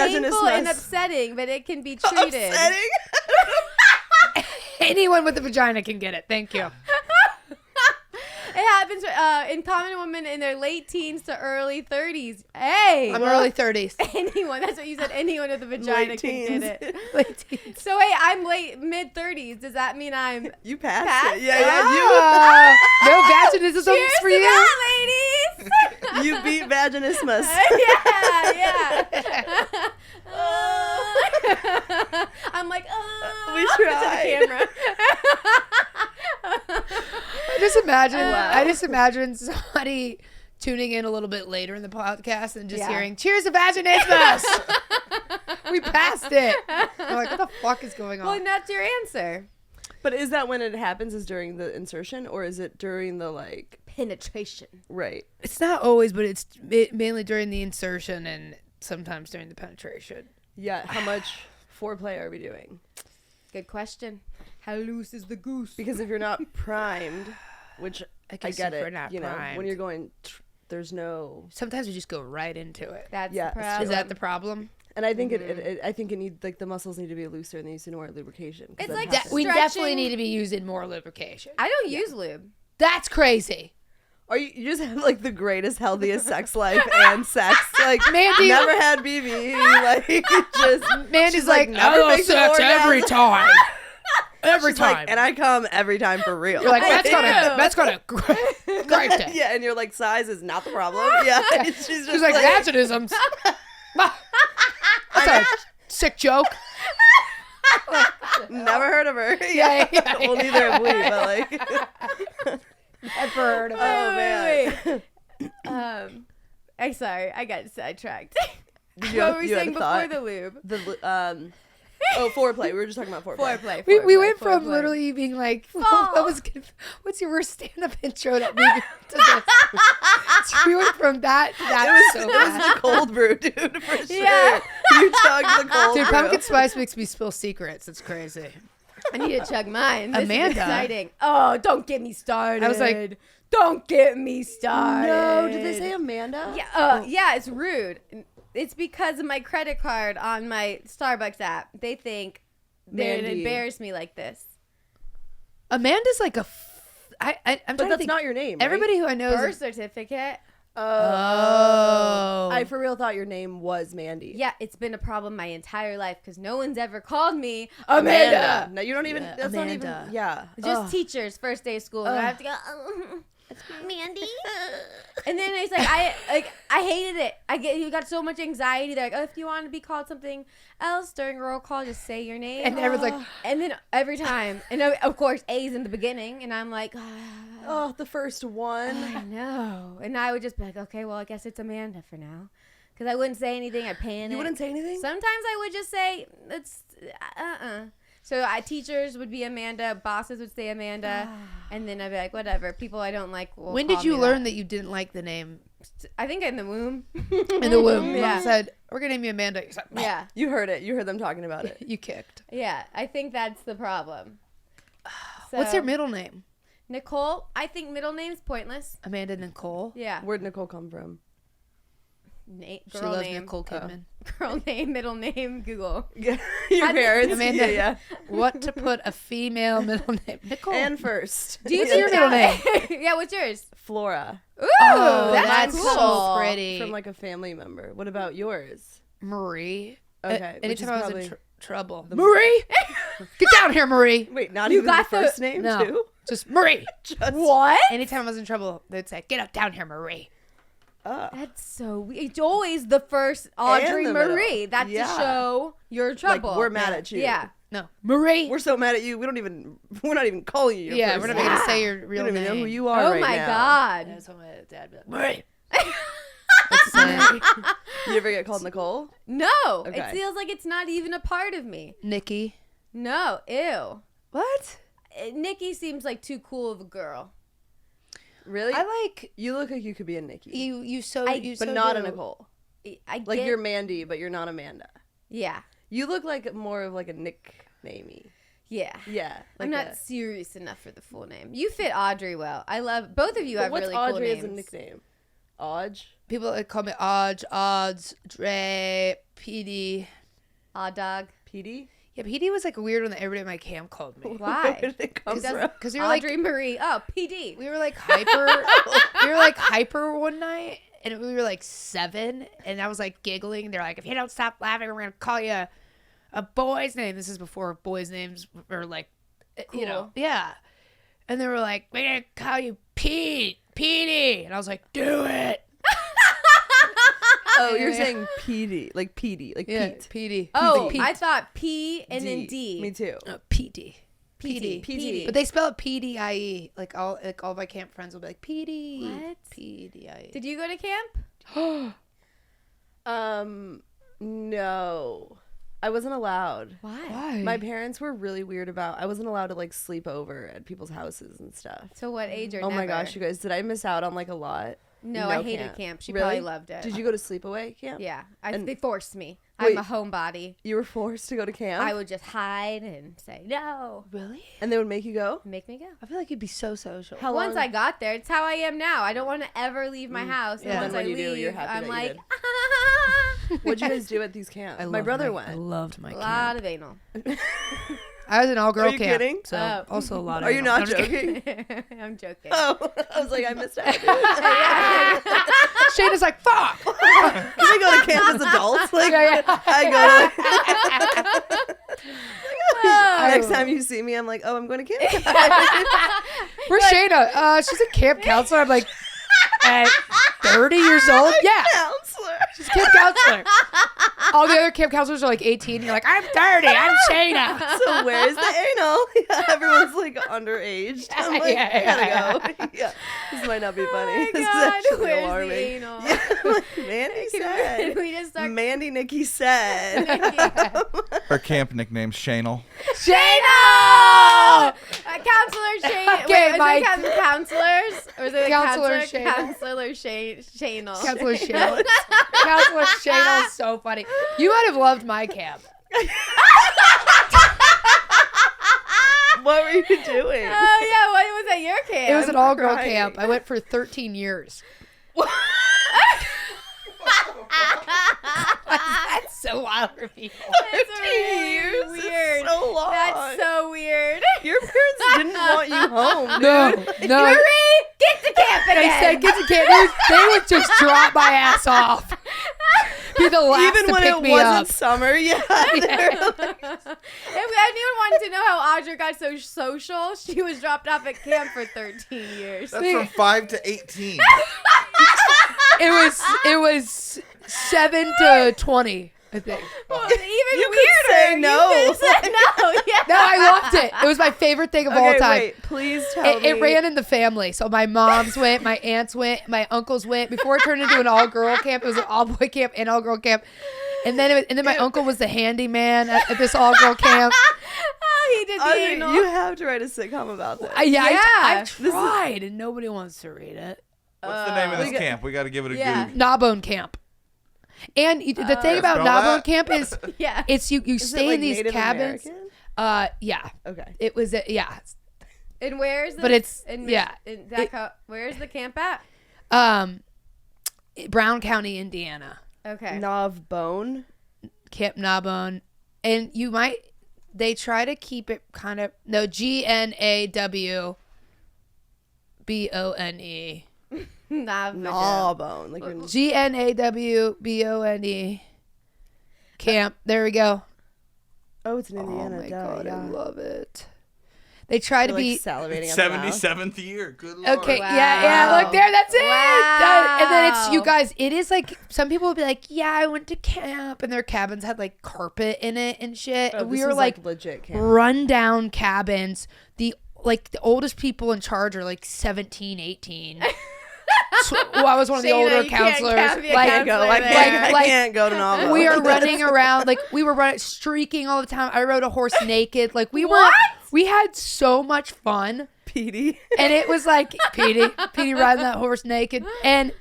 [SPEAKER 2] Vaginismus.
[SPEAKER 1] and upsetting, but it can be treated.
[SPEAKER 2] Upsetting.
[SPEAKER 3] Anyone with a vagina can get it. Thank you.
[SPEAKER 1] It happens in common women in their late teens to early 30s. Hey,
[SPEAKER 3] I'm early 30s.
[SPEAKER 1] anyone. That's what you said. Anyone with a vagina
[SPEAKER 2] Late
[SPEAKER 1] can
[SPEAKER 2] teens.
[SPEAKER 1] get it.
[SPEAKER 3] Late teens.
[SPEAKER 1] So wait, I'm mid 30s. Does that mean I'm?
[SPEAKER 2] You passed
[SPEAKER 1] Passed?
[SPEAKER 2] it. Yeah,
[SPEAKER 3] No vaginism
[SPEAKER 1] Cheers
[SPEAKER 3] for
[SPEAKER 1] to
[SPEAKER 3] you.
[SPEAKER 1] that, ladies.
[SPEAKER 2] you beat vaginismus.
[SPEAKER 1] yeah. I'm like,
[SPEAKER 2] We
[SPEAKER 1] to
[SPEAKER 2] tried.
[SPEAKER 1] the camera.
[SPEAKER 3] I just imagine somebody tuning in a little bit later in the podcast and just
[SPEAKER 1] Yeah.
[SPEAKER 3] hearing "Cheers to vaginismus." We passed it. I'm like, what the fuck is going on?
[SPEAKER 1] Well, that's your answer.
[SPEAKER 2] But is that when it happens? Is during the insertion, or is it during the
[SPEAKER 1] Penetration.
[SPEAKER 2] right?
[SPEAKER 3] It's not always, but it's mainly during the insertion and sometimes during the penetration.
[SPEAKER 2] Yeah. How much foreplay are we doing?
[SPEAKER 1] Good question. How loose is the goose?
[SPEAKER 2] Because if you're not primed, which I
[SPEAKER 3] guess
[SPEAKER 2] get
[SPEAKER 3] if
[SPEAKER 2] it,
[SPEAKER 3] we're not
[SPEAKER 2] when
[SPEAKER 3] primed.
[SPEAKER 2] you're going, there's no.
[SPEAKER 3] Sometimes we just go right into it.
[SPEAKER 1] That's
[SPEAKER 2] Yeah,
[SPEAKER 1] the
[SPEAKER 2] it's
[SPEAKER 1] problem.
[SPEAKER 3] Is that the problem?
[SPEAKER 2] And I think I think it needs the muscles need to be looser and they need to more lubrication. 'Cause
[SPEAKER 1] It's
[SPEAKER 2] that
[SPEAKER 1] like
[SPEAKER 2] happens.
[SPEAKER 3] We
[SPEAKER 1] Stretching.
[SPEAKER 3] definitely need to be using more lubrication.
[SPEAKER 1] I don't use lube.
[SPEAKER 3] That's crazy.
[SPEAKER 2] Or you just have the greatest, healthiest sex life and sex.
[SPEAKER 3] Mandy-
[SPEAKER 2] never had BB. Just
[SPEAKER 3] Mandy's
[SPEAKER 2] she's
[SPEAKER 3] like,
[SPEAKER 2] never
[SPEAKER 3] hello,
[SPEAKER 2] faked an
[SPEAKER 3] sex every
[SPEAKER 2] orgasm."
[SPEAKER 3] time. Every
[SPEAKER 2] She's
[SPEAKER 3] time.
[SPEAKER 2] like, and I come every time for real.
[SPEAKER 3] You're like,
[SPEAKER 1] I
[SPEAKER 3] that's
[SPEAKER 1] do.
[SPEAKER 3] got a great day.
[SPEAKER 2] Yeah, and you're like, size is not the problem. Yeah, she's just
[SPEAKER 3] She's like, vaginisms. That's a sick joke.
[SPEAKER 2] never heard of her.
[SPEAKER 3] Yeah.
[SPEAKER 2] Well, neither have we, but
[SPEAKER 3] Never heard of it.
[SPEAKER 2] oh man.
[SPEAKER 1] I'm sorry, I got sidetracked.
[SPEAKER 2] Did you
[SPEAKER 1] What
[SPEAKER 2] have-
[SPEAKER 1] were we
[SPEAKER 2] you had
[SPEAKER 1] saying
[SPEAKER 2] a
[SPEAKER 1] before
[SPEAKER 2] thought?
[SPEAKER 1] the lube?
[SPEAKER 2] Foreplay. We were just talking about foreplay.
[SPEAKER 1] Foreplay.
[SPEAKER 3] We went from
[SPEAKER 1] foreplay.
[SPEAKER 3] literally being like,
[SPEAKER 1] Fall.
[SPEAKER 3] what's your worst stand-up intro that we to this? So we went from that to that.
[SPEAKER 2] It was,
[SPEAKER 3] so
[SPEAKER 2] it was
[SPEAKER 3] bad.
[SPEAKER 2] the cold brew, dude, for sure.
[SPEAKER 1] Yeah.
[SPEAKER 2] You chugged the cold
[SPEAKER 3] Dude,
[SPEAKER 2] brew.
[SPEAKER 3] pumpkin spice makes me spill secrets. It's crazy.
[SPEAKER 1] I need to chug mine. This
[SPEAKER 3] Amanda.
[SPEAKER 1] is exciting. Oh, don't get me started.
[SPEAKER 3] I was like,
[SPEAKER 1] don't get me started.
[SPEAKER 2] No, did they say Amanda?
[SPEAKER 1] Yeah, yeah, it's rude. It's because of my credit card on my Starbucks app. They think they're gonna
[SPEAKER 2] Mandy.
[SPEAKER 1] embarrass me like this.
[SPEAKER 3] Amanda's like I'm
[SPEAKER 2] But
[SPEAKER 3] trying to
[SPEAKER 2] that's
[SPEAKER 3] think.
[SPEAKER 2] not your name, right?
[SPEAKER 3] Everybody who I know
[SPEAKER 1] Birth
[SPEAKER 3] is.
[SPEAKER 1] certificate.
[SPEAKER 3] Oh.
[SPEAKER 2] I for real thought your name was Mandy.
[SPEAKER 1] Yeah, it's been a problem my entire life because no one's ever called me Amanda.
[SPEAKER 2] No, you don't even.
[SPEAKER 3] Yeah,
[SPEAKER 2] That's
[SPEAKER 3] Amanda.
[SPEAKER 2] not even. Yeah.
[SPEAKER 1] Just
[SPEAKER 2] Ugh.
[SPEAKER 1] teachers, first day of school, and I
[SPEAKER 2] Ugh.
[SPEAKER 1] have to go. It's Mandy. And then it's like I hated it. You got so much anxiety. They're like, oh, if you want to be called something else during roll call, just say your name.
[SPEAKER 3] And everyone's like,
[SPEAKER 1] And then every time, and of course A's in the beginning, and I'm like,
[SPEAKER 2] Oh, the first
[SPEAKER 1] I
[SPEAKER 2] one.
[SPEAKER 1] know. And I would just be like, okay, well, I guess it's Amanda for now, because I wouldn't say anything. I'd panic.
[SPEAKER 2] You wouldn't say anything.
[SPEAKER 1] Sometimes I would just say it's So teachers would be Amanda, bosses would say Amanda, and then I'd be like, whatever. People I don't like will
[SPEAKER 3] when
[SPEAKER 1] call
[SPEAKER 3] did you
[SPEAKER 1] me
[SPEAKER 3] learn that you didn't like the name?
[SPEAKER 1] I think in the womb.
[SPEAKER 3] In the womb.
[SPEAKER 1] Yeah.
[SPEAKER 3] Mom said, we're going to name you Amanda. You said,
[SPEAKER 1] Yeah.
[SPEAKER 2] You heard it. You heard them talking about it.
[SPEAKER 3] You kicked.
[SPEAKER 1] Yeah. I think that's the problem.
[SPEAKER 3] What's
[SPEAKER 1] So,
[SPEAKER 3] your middle name?
[SPEAKER 1] Nicole. I think middle name's pointless.
[SPEAKER 3] Amanda Nicole.
[SPEAKER 1] Yeah.
[SPEAKER 2] Where'd Nicole come from?
[SPEAKER 3] She
[SPEAKER 1] Girl
[SPEAKER 3] loves
[SPEAKER 1] name.
[SPEAKER 3] Nicole Kidman.
[SPEAKER 1] Girl name, middle name, Google.
[SPEAKER 2] Your
[SPEAKER 1] I-
[SPEAKER 2] parents.
[SPEAKER 3] Amanda.
[SPEAKER 2] Yeah.
[SPEAKER 3] What to put a female middle name? Nicole.
[SPEAKER 2] And first.
[SPEAKER 1] Do you
[SPEAKER 3] What's your middle name?
[SPEAKER 1] Yeah, what's yours?
[SPEAKER 2] Flora.
[SPEAKER 1] Ooh,
[SPEAKER 3] Oh,
[SPEAKER 1] that's,
[SPEAKER 3] that's
[SPEAKER 1] cool.
[SPEAKER 3] so pretty.
[SPEAKER 2] From like a family member. What about yours?
[SPEAKER 3] Marie.
[SPEAKER 2] Okay, which
[SPEAKER 3] Anytime
[SPEAKER 2] is
[SPEAKER 3] I was
[SPEAKER 2] probably
[SPEAKER 3] in trouble. Marie! Get down here, Marie.
[SPEAKER 2] Wait, not
[SPEAKER 1] You
[SPEAKER 2] even the
[SPEAKER 1] got the-
[SPEAKER 2] first name
[SPEAKER 3] No.
[SPEAKER 2] too?
[SPEAKER 3] Just Marie.
[SPEAKER 2] Just
[SPEAKER 1] What?
[SPEAKER 3] Anytime I was in trouble, they'd say, get up down here, Marie.
[SPEAKER 1] That's so weird. It's always the first Audrey
[SPEAKER 2] the middle.
[SPEAKER 1] Marie. That's
[SPEAKER 2] Yeah.
[SPEAKER 1] to show your
[SPEAKER 2] like
[SPEAKER 1] trouble.
[SPEAKER 2] we're mad at you.
[SPEAKER 1] Yeah.
[SPEAKER 3] No, Marie.
[SPEAKER 2] We're so mad at you. We're not even calling you.
[SPEAKER 3] Yeah, we're not even gonna say your
[SPEAKER 2] We
[SPEAKER 3] real
[SPEAKER 2] don't even
[SPEAKER 3] name.
[SPEAKER 2] know who you are.
[SPEAKER 1] Oh
[SPEAKER 2] right
[SPEAKER 1] my
[SPEAKER 2] now.
[SPEAKER 1] God.
[SPEAKER 3] That's what my dad be like, Marie. That's
[SPEAKER 2] You ever get called Nicole?
[SPEAKER 1] No,
[SPEAKER 2] Okay.
[SPEAKER 1] it feels like it's not even a part of me.
[SPEAKER 3] Nikki.
[SPEAKER 1] No, ew.
[SPEAKER 3] What?
[SPEAKER 1] Nikki seems like too cool of a girl.
[SPEAKER 2] Really?
[SPEAKER 3] I like
[SPEAKER 2] You look like you could be a Nikki,
[SPEAKER 3] you so
[SPEAKER 1] I-
[SPEAKER 2] but
[SPEAKER 3] so
[SPEAKER 2] not
[SPEAKER 3] do.
[SPEAKER 2] a Nicole.
[SPEAKER 1] I
[SPEAKER 2] Like
[SPEAKER 1] get,
[SPEAKER 2] you're Mandy, but you're not Amanda.
[SPEAKER 1] yeah,
[SPEAKER 2] You look like more of like a nicknamey.
[SPEAKER 1] yeah.
[SPEAKER 2] Yeah.
[SPEAKER 1] I'm not serious enough for the full name. You fit Audrey well. I love both of you.
[SPEAKER 2] But
[SPEAKER 1] Have
[SPEAKER 2] what's
[SPEAKER 1] really
[SPEAKER 2] Audrey
[SPEAKER 1] cool
[SPEAKER 2] as a
[SPEAKER 1] names.
[SPEAKER 2] nickname? Audge?
[SPEAKER 3] People that call me Odds, Dre, PD.
[SPEAKER 1] Odd dog.
[SPEAKER 2] PD?
[SPEAKER 3] Yeah, PD was like a weird one that everybody at my camp called me.
[SPEAKER 1] Why?
[SPEAKER 2] Where did it come
[SPEAKER 1] It doesn't-
[SPEAKER 2] from?
[SPEAKER 3] Because we were like
[SPEAKER 1] Audrey Marie. Oh, PD.
[SPEAKER 3] we were like hyper. We were like hyper one night, and we were like 7, and I was like giggling. And they're like, "If you don't stop laughing, we're gonna call you a boy's name." This is before boys' names were like, you know,
[SPEAKER 1] Cool.
[SPEAKER 3] yeah. And they were like, "We're gonna call you Petey," and I was like, "Do it."
[SPEAKER 2] Oh, you're saying PD, like PD, like
[SPEAKER 3] Yeah,
[SPEAKER 2] Pete.
[SPEAKER 3] Petey.
[SPEAKER 1] Oh,
[SPEAKER 3] Pete.
[SPEAKER 1] I thought P and then D.
[SPEAKER 2] Me too.
[SPEAKER 3] Petey.
[SPEAKER 1] PD.
[SPEAKER 2] PD.
[SPEAKER 3] But they spell it PDIE. Like all my camp friends will be like PD.
[SPEAKER 1] What?
[SPEAKER 3] PDIE.
[SPEAKER 1] Did you go to camp?
[SPEAKER 2] No. I wasn't allowed.
[SPEAKER 1] Why?
[SPEAKER 3] Why?
[SPEAKER 2] My parents were really weird about I wasn't allowed to like sleep over at people's houses and stuff.
[SPEAKER 1] So what age or
[SPEAKER 2] Oh my
[SPEAKER 1] never?
[SPEAKER 2] gosh, you guys, did I miss out on like a lot?
[SPEAKER 1] No, I hated camp. She
[SPEAKER 2] Really?
[SPEAKER 1] probably loved it.
[SPEAKER 2] Did you go to sleepaway camp?
[SPEAKER 1] Yeah,
[SPEAKER 2] And-
[SPEAKER 1] they forced me.
[SPEAKER 2] Wait.
[SPEAKER 1] I'm a homebody.
[SPEAKER 2] You were forced to go to camp?
[SPEAKER 1] I would just hide and say no.
[SPEAKER 3] Really?
[SPEAKER 2] And they would make you go?
[SPEAKER 1] Make me go.
[SPEAKER 3] I feel like you'd be so social.
[SPEAKER 2] How
[SPEAKER 1] Once
[SPEAKER 2] long?
[SPEAKER 1] I got there, it's how I am now. I don't want to ever leave my house.
[SPEAKER 3] Yeah.
[SPEAKER 1] And once
[SPEAKER 2] Then
[SPEAKER 1] I
[SPEAKER 2] when you do,
[SPEAKER 1] leave,
[SPEAKER 2] you're happy
[SPEAKER 1] I'm
[SPEAKER 2] that you
[SPEAKER 1] like,
[SPEAKER 2] did. What'd you guys do at these camps? My brother
[SPEAKER 3] I
[SPEAKER 2] went.
[SPEAKER 3] loved my
[SPEAKER 1] a
[SPEAKER 3] camp.
[SPEAKER 1] lot of anal.
[SPEAKER 3] I was an all-girl
[SPEAKER 2] Are you
[SPEAKER 3] camp.
[SPEAKER 2] kidding?
[SPEAKER 3] So
[SPEAKER 1] Oh.
[SPEAKER 3] also a lot of
[SPEAKER 2] Are you
[SPEAKER 3] anal.
[SPEAKER 2] not
[SPEAKER 3] I'm just kidding.
[SPEAKER 2] joking?
[SPEAKER 1] I'm joking.
[SPEAKER 2] Oh, I was like, I missed out.
[SPEAKER 3] Shayna's like, fuck.
[SPEAKER 2] Can we go to camp as adults? Like,
[SPEAKER 3] Yeah, yeah.
[SPEAKER 2] I go.
[SPEAKER 1] Oh.
[SPEAKER 2] Next time you see me, I'm like, oh, I'm going to camp.
[SPEAKER 3] Where's Shayna? She's a camp counselor. I'm like, at 30 years old? Yeah.
[SPEAKER 2] Counselor.
[SPEAKER 3] She's a camp counselor. All the other camp counselors are like 18. You're like, I'm 30. I'm Shayna.
[SPEAKER 2] So where's the anal? Yeah, everyone's like underage. I'm like,
[SPEAKER 3] Yeah,
[SPEAKER 2] I gotta go. Yeah, this might not be
[SPEAKER 1] Oh
[SPEAKER 2] funny.
[SPEAKER 1] my
[SPEAKER 2] This is
[SPEAKER 1] God,
[SPEAKER 2] actually
[SPEAKER 1] where's
[SPEAKER 2] alarming.
[SPEAKER 1] the anal?
[SPEAKER 2] Yeah, I'm like, Mandy
[SPEAKER 1] Can
[SPEAKER 2] said.
[SPEAKER 1] we just start?
[SPEAKER 2] Mandy Nikki said.
[SPEAKER 4] Her camp nickname Shanel.
[SPEAKER 3] Shayna!
[SPEAKER 1] Counselor Shane.
[SPEAKER 3] Okay,
[SPEAKER 1] Wait,
[SPEAKER 3] Mike.
[SPEAKER 1] was it counselors? Or was it
[SPEAKER 3] Counselor
[SPEAKER 1] counselor?
[SPEAKER 3] Shane.
[SPEAKER 1] Counselor Shane. Shanel.
[SPEAKER 3] Counselor Shayna. Counselor Shayna is so funny. You might have loved my camp.
[SPEAKER 2] What were you doing?
[SPEAKER 1] Oh yeah, what was at your camp?
[SPEAKER 3] It was an all-girl
[SPEAKER 2] crying.
[SPEAKER 3] camp. I went for 13 years. That's so wild for people.
[SPEAKER 1] That's
[SPEAKER 2] 15
[SPEAKER 1] really
[SPEAKER 2] years is
[SPEAKER 1] weird.
[SPEAKER 2] so long.
[SPEAKER 1] That's so weird.
[SPEAKER 2] Your parents didn't want you home.
[SPEAKER 3] No, no.
[SPEAKER 1] Marie, get to camp again.
[SPEAKER 3] They said get to camp. They would just drop my ass off. Be the last
[SPEAKER 2] Even
[SPEAKER 3] to
[SPEAKER 2] when
[SPEAKER 3] pick
[SPEAKER 2] it
[SPEAKER 3] me
[SPEAKER 2] wasn't
[SPEAKER 3] up.
[SPEAKER 2] summer, yeah.
[SPEAKER 1] If anyone wanted to know how Audrey got so social, she was dropped off at camp for 13 years.
[SPEAKER 4] That's from 5 to 18.
[SPEAKER 3] It was 7 to 20, I think.
[SPEAKER 1] Well, even
[SPEAKER 2] You could
[SPEAKER 1] weirder.
[SPEAKER 2] say
[SPEAKER 1] You
[SPEAKER 2] no.
[SPEAKER 1] could have said no. Yeah.
[SPEAKER 3] No, I loved it. It was my favorite thing of all
[SPEAKER 2] Okay,
[SPEAKER 3] time.
[SPEAKER 2] wait, please tell me.
[SPEAKER 3] It ran in the family. So my moms went, my aunts went, my uncles went. Before it turned into an all-girl camp, it was an all-boy camp and all-girl camp. And then my uncle was the handyman at this all-girl camp.
[SPEAKER 1] Oh, he did the
[SPEAKER 2] Audrey,
[SPEAKER 1] anal.
[SPEAKER 2] you have to write a sitcom about this.
[SPEAKER 3] I
[SPEAKER 1] This
[SPEAKER 3] tried, and nobody wants to read it.
[SPEAKER 4] What's the name of
[SPEAKER 2] we
[SPEAKER 4] this
[SPEAKER 2] got-
[SPEAKER 4] camp? We got to give it a
[SPEAKER 1] Yeah.
[SPEAKER 4] goog.
[SPEAKER 3] Gnawbone camp. And the thing about
[SPEAKER 4] Spell
[SPEAKER 3] Gnawbone
[SPEAKER 4] that.
[SPEAKER 3] camp is
[SPEAKER 1] Yeah.
[SPEAKER 3] it's you
[SPEAKER 2] Is it,
[SPEAKER 3] stay
[SPEAKER 2] like,
[SPEAKER 3] in these
[SPEAKER 2] Native
[SPEAKER 3] cabins.
[SPEAKER 2] American?
[SPEAKER 3] Yeah.
[SPEAKER 2] Okay.
[SPEAKER 3] It was yeah.
[SPEAKER 1] And where's the?
[SPEAKER 3] But it's-
[SPEAKER 1] in,
[SPEAKER 3] yeah.
[SPEAKER 1] In that where's the camp at?
[SPEAKER 3] Brown County, Indiana.
[SPEAKER 1] Okay.
[SPEAKER 2] Nav Bone.
[SPEAKER 3] Camp Gnawbone. And they try to keep it kind of GNAWBONE.
[SPEAKER 2] Gnawbone. Like you're
[SPEAKER 3] GNAWBONE. Camp. There we go.
[SPEAKER 2] Oh, it's in
[SPEAKER 3] Oh
[SPEAKER 2] Indiana.
[SPEAKER 3] my
[SPEAKER 2] duh,
[SPEAKER 3] god,
[SPEAKER 2] yeah.
[SPEAKER 3] I love it. They try to
[SPEAKER 2] You're,
[SPEAKER 3] be
[SPEAKER 2] like, salivating at the mouth.
[SPEAKER 4] 77th year. Good lord.
[SPEAKER 3] okay.
[SPEAKER 1] Wow.
[SPEAKER 3] Yeah. Look there. That's it. And then it's you
[SPEAKER 1] Wow.
[SPEAKER 3] guys. It is like some people will be like, yeah, I went to camp, and their cabins had like carpet in it and shit.
[SPEAKER 2] Oh,
[SPEAKER 3] we
[SPEAKER 2] this
[SPEAKER 3] were
[SPEAKER 2] was,
[SPEAKER 3] like
[SPEAKER 2] legit camp.
[SPEAKER 3] run down cabins. The oldest people in charge are like 17, 18. So, I was one of the
[SPEAKER 1] Shayna,
[SPEAKER 3] older
[SPEAKER 1] you can't
[SPEAKER 3] counselors.
[SPEAKER 1] be a
[SPEAKER 3] Like,
[SPEAKER 1] counselor
[SPEAKER 2] I
[SPEAKER 1] there.
[SPEAKER 2] can't,
[SPEAKER 3] Like-
[SPEAKER 2] I can't go to Novo.
[SPEAKER 3] we are running around, like we were running, streaking all the time. I rode a horse naked. Like we had so much fun.
[SPEAKER 2] Petey.
[SPEAKER 3] And it was like Petey riding that horse naked. And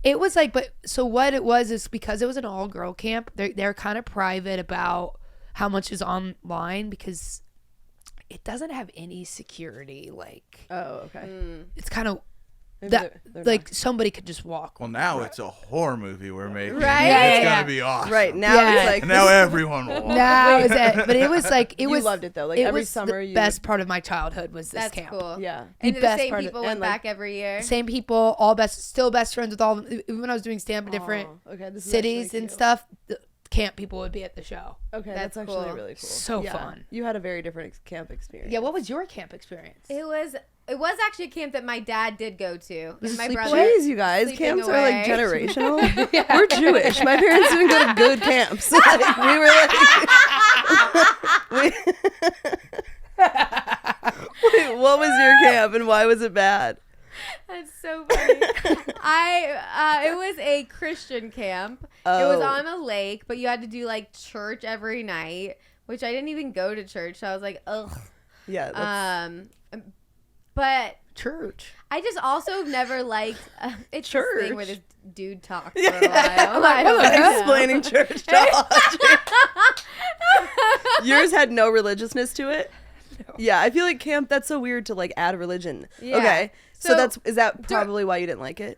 [SPEAKER 3] it was like, but so what it was is because it was an all girl camp, they're kind of private about how much is online because it doesn't have any security. Like
[SPEAKER 2] Oh, okay.
[SPEAKER 3] it's kind of
[SPEAKER 2] Maybe
[SPEAKER 3] that
[SPEAKER 2] they're
[SPEAKER 3] like
[SPEAKER 2] not.
[SPEAKER 3] somebody could just walk.
[SPEAKER 4] Well, now it's a horror movie we're making.
[SPEAKER 1] Right?
[SPEAKER 4] It's
[SPEAKER 3] Yeah.
[SPEAKER 4] gonna be awesome.
[SPEAKER 2] Right now
[SPEAKER 3] Yeah.
[SPEAKER 2] it's like
[SPEAKER 4] And now everyone will. Walk.
[SPEAKER 3] Now is it? But it was like it
[SPEAKER 2] You
[SPEAKER 3] was.
[SPEAKER 2] loved it, though. Like,
[SPEAKER 3] it
[SPEAKER 2] every
[SPEAKER 3] was
[SPEAKER 2] summer
[SPEAKER 3] the
[SPEAKER 2] you
[SPEAKER 3] best part of my childhood was this
[SPEAKER 1] That's
[SPEAKER 3] camp.
[SPEAKER 1] cool.
[SPEAKER 2] yeah.
[SPEAKER 1] And
[SPEAKER 3] The
[SPEAKER 1] the
[SPEAKER 3] best
[SPEAKER 1] same
[SPEAKER 3] part of-
[SPEAKER 1] people
[SPEAKER 2] and,
[SPEAKER 1] went
[SPEAKER 2] like,
[SPEAKER 1] back every year.
[SPEAKER 3] Same people, all still best friends with all. Even when I was doing stand-up in different
[SPEAKER 2] Aw, okay, this is
[SPEAKER 3] cities
[SPEAKER 2] actually
[SPEAKER 3] and
[SPEAKER 2] cute.
[SPEAKER 3] stuff, the camp people would be at the show.
[SPEAKER 2] Okay,
[SPEAKER 1] That's
[SPEAKER 2] that's actually
[SPEAKER 1] cool.
[SPEAKER 2] really cool.
[SPEAKER 3] So
[SPEAKER 2] Yeah.
[SPEAKER 3] fun.
[SPEAKER 2] You had a very different camp experience.
[SPEAKER 3] Yeah, what was your camp experience?
[SPEAKER 1] It was actually a camp that my dad did go to.
[SPEAKER 3] Was
[SPEAKER 1] And
[SPEAKER 3] it
[SPEAKER 1] my
[SPEAKER 3] sleepaway?
[SPEAKER 1] brother.
[SPEAKER 2] Jeez, you guys,
[SPEAKER 1] Sleeping
[SPEAKER 2] camps
[SPEAKER 1] away.
[SPEAKER 2] are like generational. We're Jewish. My parents didn't go to good camps. Like, we were like, Wait, what was your camp and why was it bad?
[SPEAKER 1] That's so funny. It was a Christian camp. It was
[SPEAKER 2] Oh.
[SPEAKER 1] on a lake, but you had to do like church every night, which I didn't even go to church. So I was like, ugh.
[SPEAKER 2] Yeah. That's,
[SPEAKER 1] But
[SPEAKER 3] Church.
[SPEAKER 1] I just also never liked it's this thing
[SPEAKER 2] Church.
[SPEAKER 1] where this dude talks for a while. I don't
[SPEAKER 3] what the
[SPEAKER 1] know.
[SPEAKER 2] explaining church to Audrey. Yours had no religiousness to it? Yeah, I feel like camp, that's so weird to like add religion.
[SPEAKER 1] Yeah.
[SPEAKER 2] Okay. So
[SPEAKER 1] So,
[SPEAKER 2] is that probably why you didn't like it?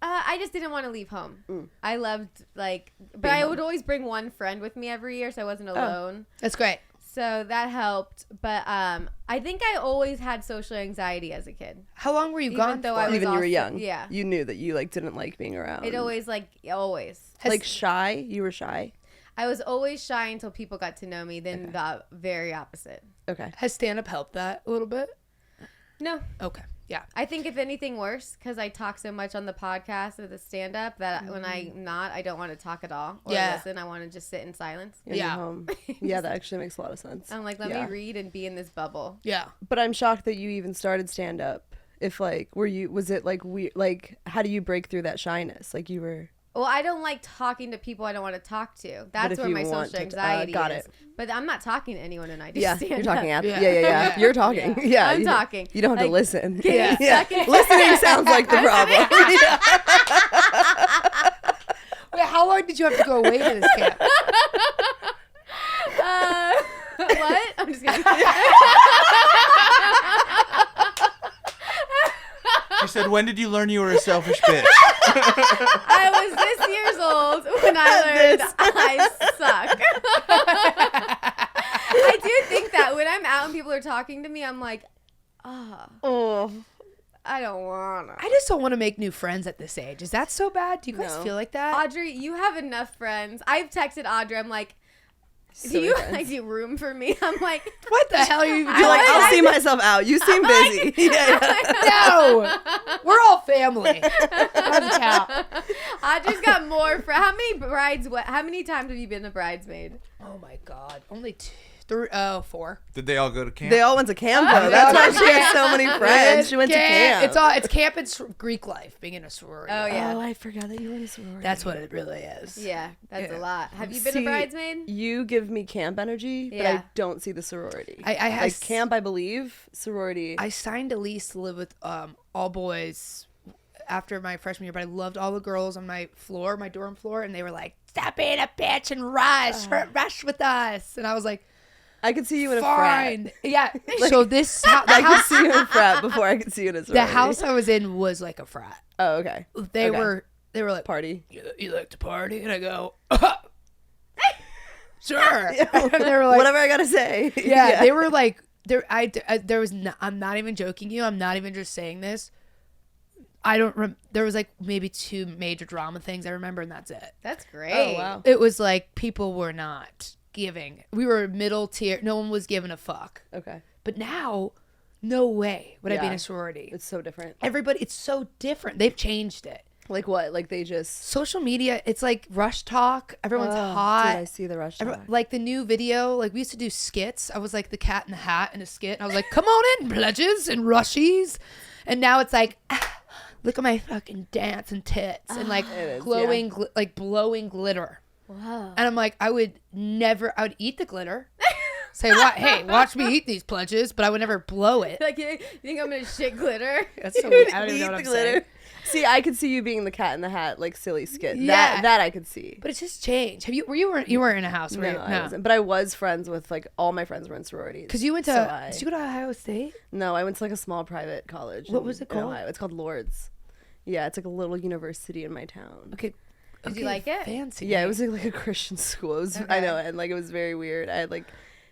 [SPEAKER 1] I just didn't want to leave home. I loved but
[SPEAKER 2] Being
[SPEAKER 1] I
[SPEAKER 2] home.
[SPEAKER 1] would always bring one friend with me every year, so I wasn't alone.
[SPEAKER 3] That's great.
[SPEAKER 1] So that helped. But I think I always had social anxiety as a kid.
[SPEAKER 3] How long were you
[SPEAKER 1] Even
[SPEAKER 3] gone
[SPEAKER 1] though
[SPEAKER 3] for?
[SPEAKER 1] I was
[SPEAKER 2] Even you were
[SPEAKER 1] also-
[SPEAKER 2] young.
[SPEAKER 1] yeah.
[SPEAKER 2] You knew that you like didn't like being around.
[SPEAKER 1] It always always.
[SPEAKER 2] like shy? You were shy?
[SPEAKER 1] I was always shy until people got to know me. Then the very opposite.
[SPEAKER 2] Okay.
[SPEAKER 3] Has stand-up helped that a little bit?
[SPEAKER 1] No,
[SPEAKER 3] Okay. Yeah.
[SPEAKER 1] I think if anything worse, because I talk so much on the podcast or the stand up that when I'm not, I don't want to talk at all or
[SPEAKER 3] Yeah.
[SPEAKER 1] listen. I want to just sit in silence.
[SPEAKER 2] In your
[SPEAKER 3] Yeah.
[SPEAKER 2] home. Yeah, that actually makes a lot of sense.
[SPEAKER 1] I'm like, let
[SPEAKER 2] Yeah.
[SPEAKER 1] me read and be in this bubble.
[SPEAKER 3] Yeah.
[SPEAKER 2] But I'm shocked that you even started stand up. If like was it like like how do you break through that shyness? Like you were
[SPEAKER 1] Well, I don't like talking to people I don't want to talk to. That's
[SPEAKER 2] if
[SPEAKER 1] where
[SPEAKER 2] you
[SPEAKER 1] my
[SPEAKER 2] want
[SPEAKER 1] social
[SPEAKER 2] to-
[SPEAKER 1] anxiety
[SPEAKER 2] got
[SPEAKER 1] is.
[SPEAKER 2] it.
[SPEAKER 1] But I'm not talking to anyone when I do
[SPEAKER 2] yeah,
[SPEAKER 1] stand
[SPEAKER 2] you're talking
[SPEAKER 1] up.
[SPEAKER 2] at
[SPEAKER 3] Yeah.
[SPEAKER 2] yeah. You're talking. Yeah,
[SPEAKER 1] I'm
[SPEAKER 2] you,
[SPEAKER 1] talking.
[SPEAKER 2] You don't have to
[SPEAKER 1] Like,
[SPEAKER 2] listen.
[SPEAKER 1] getting
[SPEAKER 2] Yeah.
[SPEAKER 1] stuck in-
[SPEAKER 2] Listening sounds like the problem.
[SPEAKER 3] Wait, how long did you have to go away to this camp?
[SPEAKER 1] What? I'm just kidding.
[SPEAKER 4] She said, "When did you learn you were a selfish bitch?"
[SPEAKER 1] I was this years old when I learned I suck. I do think that when I'm out and people are talking to me, I'm like,
[SPEAKER 2] Oh.
[SPEAKER 1] I don't wanna.
[SPEAKER 3] I just don't want to make new friends at this age. Is that so bad? Do you guys
[SPEAKER 2] No.
[SPEAKER 3] feel like that?
[SPEAKER 1] Audrey, you have enough friends. I've texted Audrey. I'm like, do
[SPEAKER 2] Silly
[SPEAKER 1] you
[SPEAKER 2] friends.
[SPEAKER 1] like do room for me? I'm like,
[SPEAKER 3] What the hell are you
[SPEAKER 2] You're like,
[SPEAKER 3] doing?
[SPEAKER 2] I'll see myself out. You seem busy. yeah.
[SPEAKER 3] No, we're all family. Doesn't count.
[SPEAKER 1] Audrey's got more. How many brides? How many times have you been a bridesmaid?
[SPEAKER 3] Oh my God, only 4.
[SPEAKER 4] Did they all go to camp?
[SPEAKER 2] They all went to camp though. That's why she has so many friends. She went to camp.
[SPEAKER 3] It's camp and Greek life, being in a sorority.
[SPEAKER 1] Oh yeah,
[SPEAKER 2] Oh, I forgot that you were in a sorority.
[SPEAKER 3] That's what it really is.
[SPEAKER 1] yeah. That's
[SPEAKER 3] Yeah.
[SPEAKER 1] a lot. Have you been
[SPEAKER 2] See,
[SPEAKER 1] a bridesmaid?
[SPEAKER 2] You give me camp energy, but
[SPEAKER 1] Yeah.
[SPEAKER 2] I don't see the sorority.
[SPEAKER 3] I
[SPEAKER 2] like camp, I believe. Sorority.
[SPEAKER 3] I signed a lease to live with all boys after my freshman year, but I loved all the girls on my floor, my dorm floor, and they were like, "Stop being a bitch and rush with us." And I was like,
[SPEAKER 2] I could see you in a frat.
[SPEAKER 3] "Fine, yeah." So this the
[SPEAKER 2] I could
[SPEAKER 3] house,
[SPEAKER 2] see you in a frat before I could see you in a sorority.
[SPEAKER 3] the house I was in was like a frat.
[SPEAKER 2] Oh, okay.
[SPEAKER 3] They
[SPEAKER 2] Okay.
[SPEAKER 3] were like,
[SPEAKER 2] Party.
[SPEAKER 3] You like to party? And I go, sure. And they were like,
[SPEAKER 2] Whatever I gotta say.
[SPEAKER 3] yeah, they were like, there was I'm not even joking you. I'm not even just saying this. There was like maybe 2 major drama things I remember, and that's it.
[SPEAKER 1] That's great.
[SPEAKER 2] Oh wow.
[SPEAKER 3] It was like people were not giving. We were middle tier. No one was giving a fuck.
[SPEAKER 2] Okay.
[SPEAKER 3] But now no way would I be in
[SPEAKER 2] Yeah.
[SPEAKER 3] a sorority.
[SPEAKER 2] It's so different.
[SPEAKER 3] Everybody, it's so different. They've changed it.
[SPEAKER 2] Like what? Like they just
[SPEAKER 3] Social media, it's like rush talk. Everyone's
[SPEAKER 2] Dude,
[SPEAKER 3] hot.
[SPEAKER 2] I see the rush talk.
[SPEAKER 3] Like the new video, like we used to do skits. I was like the cat in the hat in a skit. And I was like, come on in, pledges and rushies. And now it's like, look at my fucking dance and tits and like glowing, like blowing glitter.
[SPEAKER 1] Wow.
[SPEAKER 3] And I'm like, I would eat the glitter. Say what? Hey, watch me eat these pledges, but I would never blow it.
[SPEAKER 1] Like, you think I'm gonna shit glitter?
[SPEAKER 3] That's so weird. I don't even know what I'm saying.
[SPEAKER 2] See, I could see you being the cat in the hat, like silly skit.
[SPEAKER 3] Yeah.
[SPEAKER 2] That I could see.
[SPEAKER 3] But it's just changed. You weren't in a house, were you?
[SPEAKER 2] No, I wasn't. But I was friends with like all my friends were in sororities.
[SPEAKER 3] Because you went to did you go to Ohio State?
[SPEAKER 2] No, I went to like a small private college.
[SPEAKER 3] What was it
[SPEAKER 2] in
[SPEAKER 3] called?
[SPEAKER 2] Ohio. It's called Lords. Yeah, it's like a little university in my town.
[SPEAKER 3] Okay.
[SPEAKER 1] Did you like it?
[SPEAKER 3] Fancy.
[SPEAKER 2] Yeah, it was like a Christian school. It was I
[SPEAKER 1] Okay.
[SPEAKER 2] know, and like it was very weird. I had like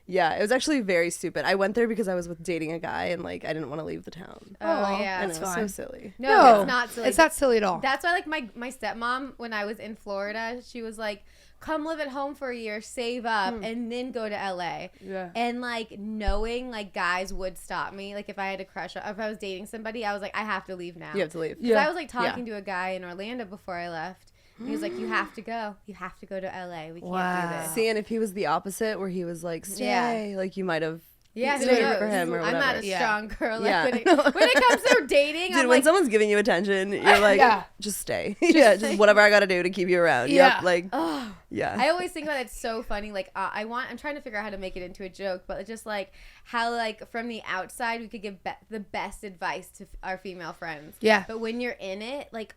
[SPEAKER 2] yeah, it was actually very stupid. I went there because I was dating a guy and like I didn't want to leave the town.
[SPEAKER 1] Oh,
[SPEAKER 3] Oh,
[SPEAKER 1] yeah.
[SPEAKER 2] I know,
[SPEAKER 3] that's
[SPEAKER 2] it's so
[SPEAKER 3] fine.
[SPEAKER 2] silly.
[SPEAKER 1] No, it's not silly.
[SPEAKER 3] It's not silly at all.
[SPEAKER 1] That's why, like, my stepmom, when I was in Florida, she was like, come live at home for a year, save up, and then go to LA.
[SPEAKER 3] Yeah.
[SPEAKER 1] And, like, knowing, like, guys would stop me. Like, if I had a crush, if I was dating somebody, I was like, I have to leave now.
[SPEAKER 2] You have to leave.
[SPEAKER 1] Because I was, like, talking to a guy in Orlando before I left. He was like, you have to go. You have to go to LA. We can't
[SPEAKER 3] Wow.
[SPEAKER 1] do this.
[SPEAKER 2] See, and if he was the opposite, where he was like, stay, like you might have.
[SPEAKER 1] Yeah,
[SPEAKER 2] It's
[SPEAKER 1] who
[SPEAKER 2] good
[SPEAKER 1] knows?
[SPEAKER 2] for him or
[SPEAKER 1] I'm not a
[SPEAKER 2] whatever.
[SPEAKER 3] Yeah.
[SPEAKER 1] strong girl. Like,
[SPEAKER 2] Yeah.
[SPEAKER 1] when it comes to dating,
[SPEAKER 2] Dude,
[SPEAKER 1] I'm
[SPEAKER 2] when
[SPEAKER 1] like,
[SPEAKER 2] someone's giving you attention, you're like,
[SPEAKER 3] Yeah.
[SPEAKER 2] just stay. Just whatever I got to do to keep you around.
[SPEAKER 3] Yeah.
[SPEAKER 2] Yep, like,
[SPEAKER 1] oh.
[SPEAKER 2] yeah.
[SPEAKER 1] I always think about it. It's so funny. Like, I'm trying to figure out how to make it into a joke, but it's just like how, like, from the outside, we could give the best advice to our female friends.
[SPEAKER 3] Yeah.
[SPEAKER 1] But when you're in it, like,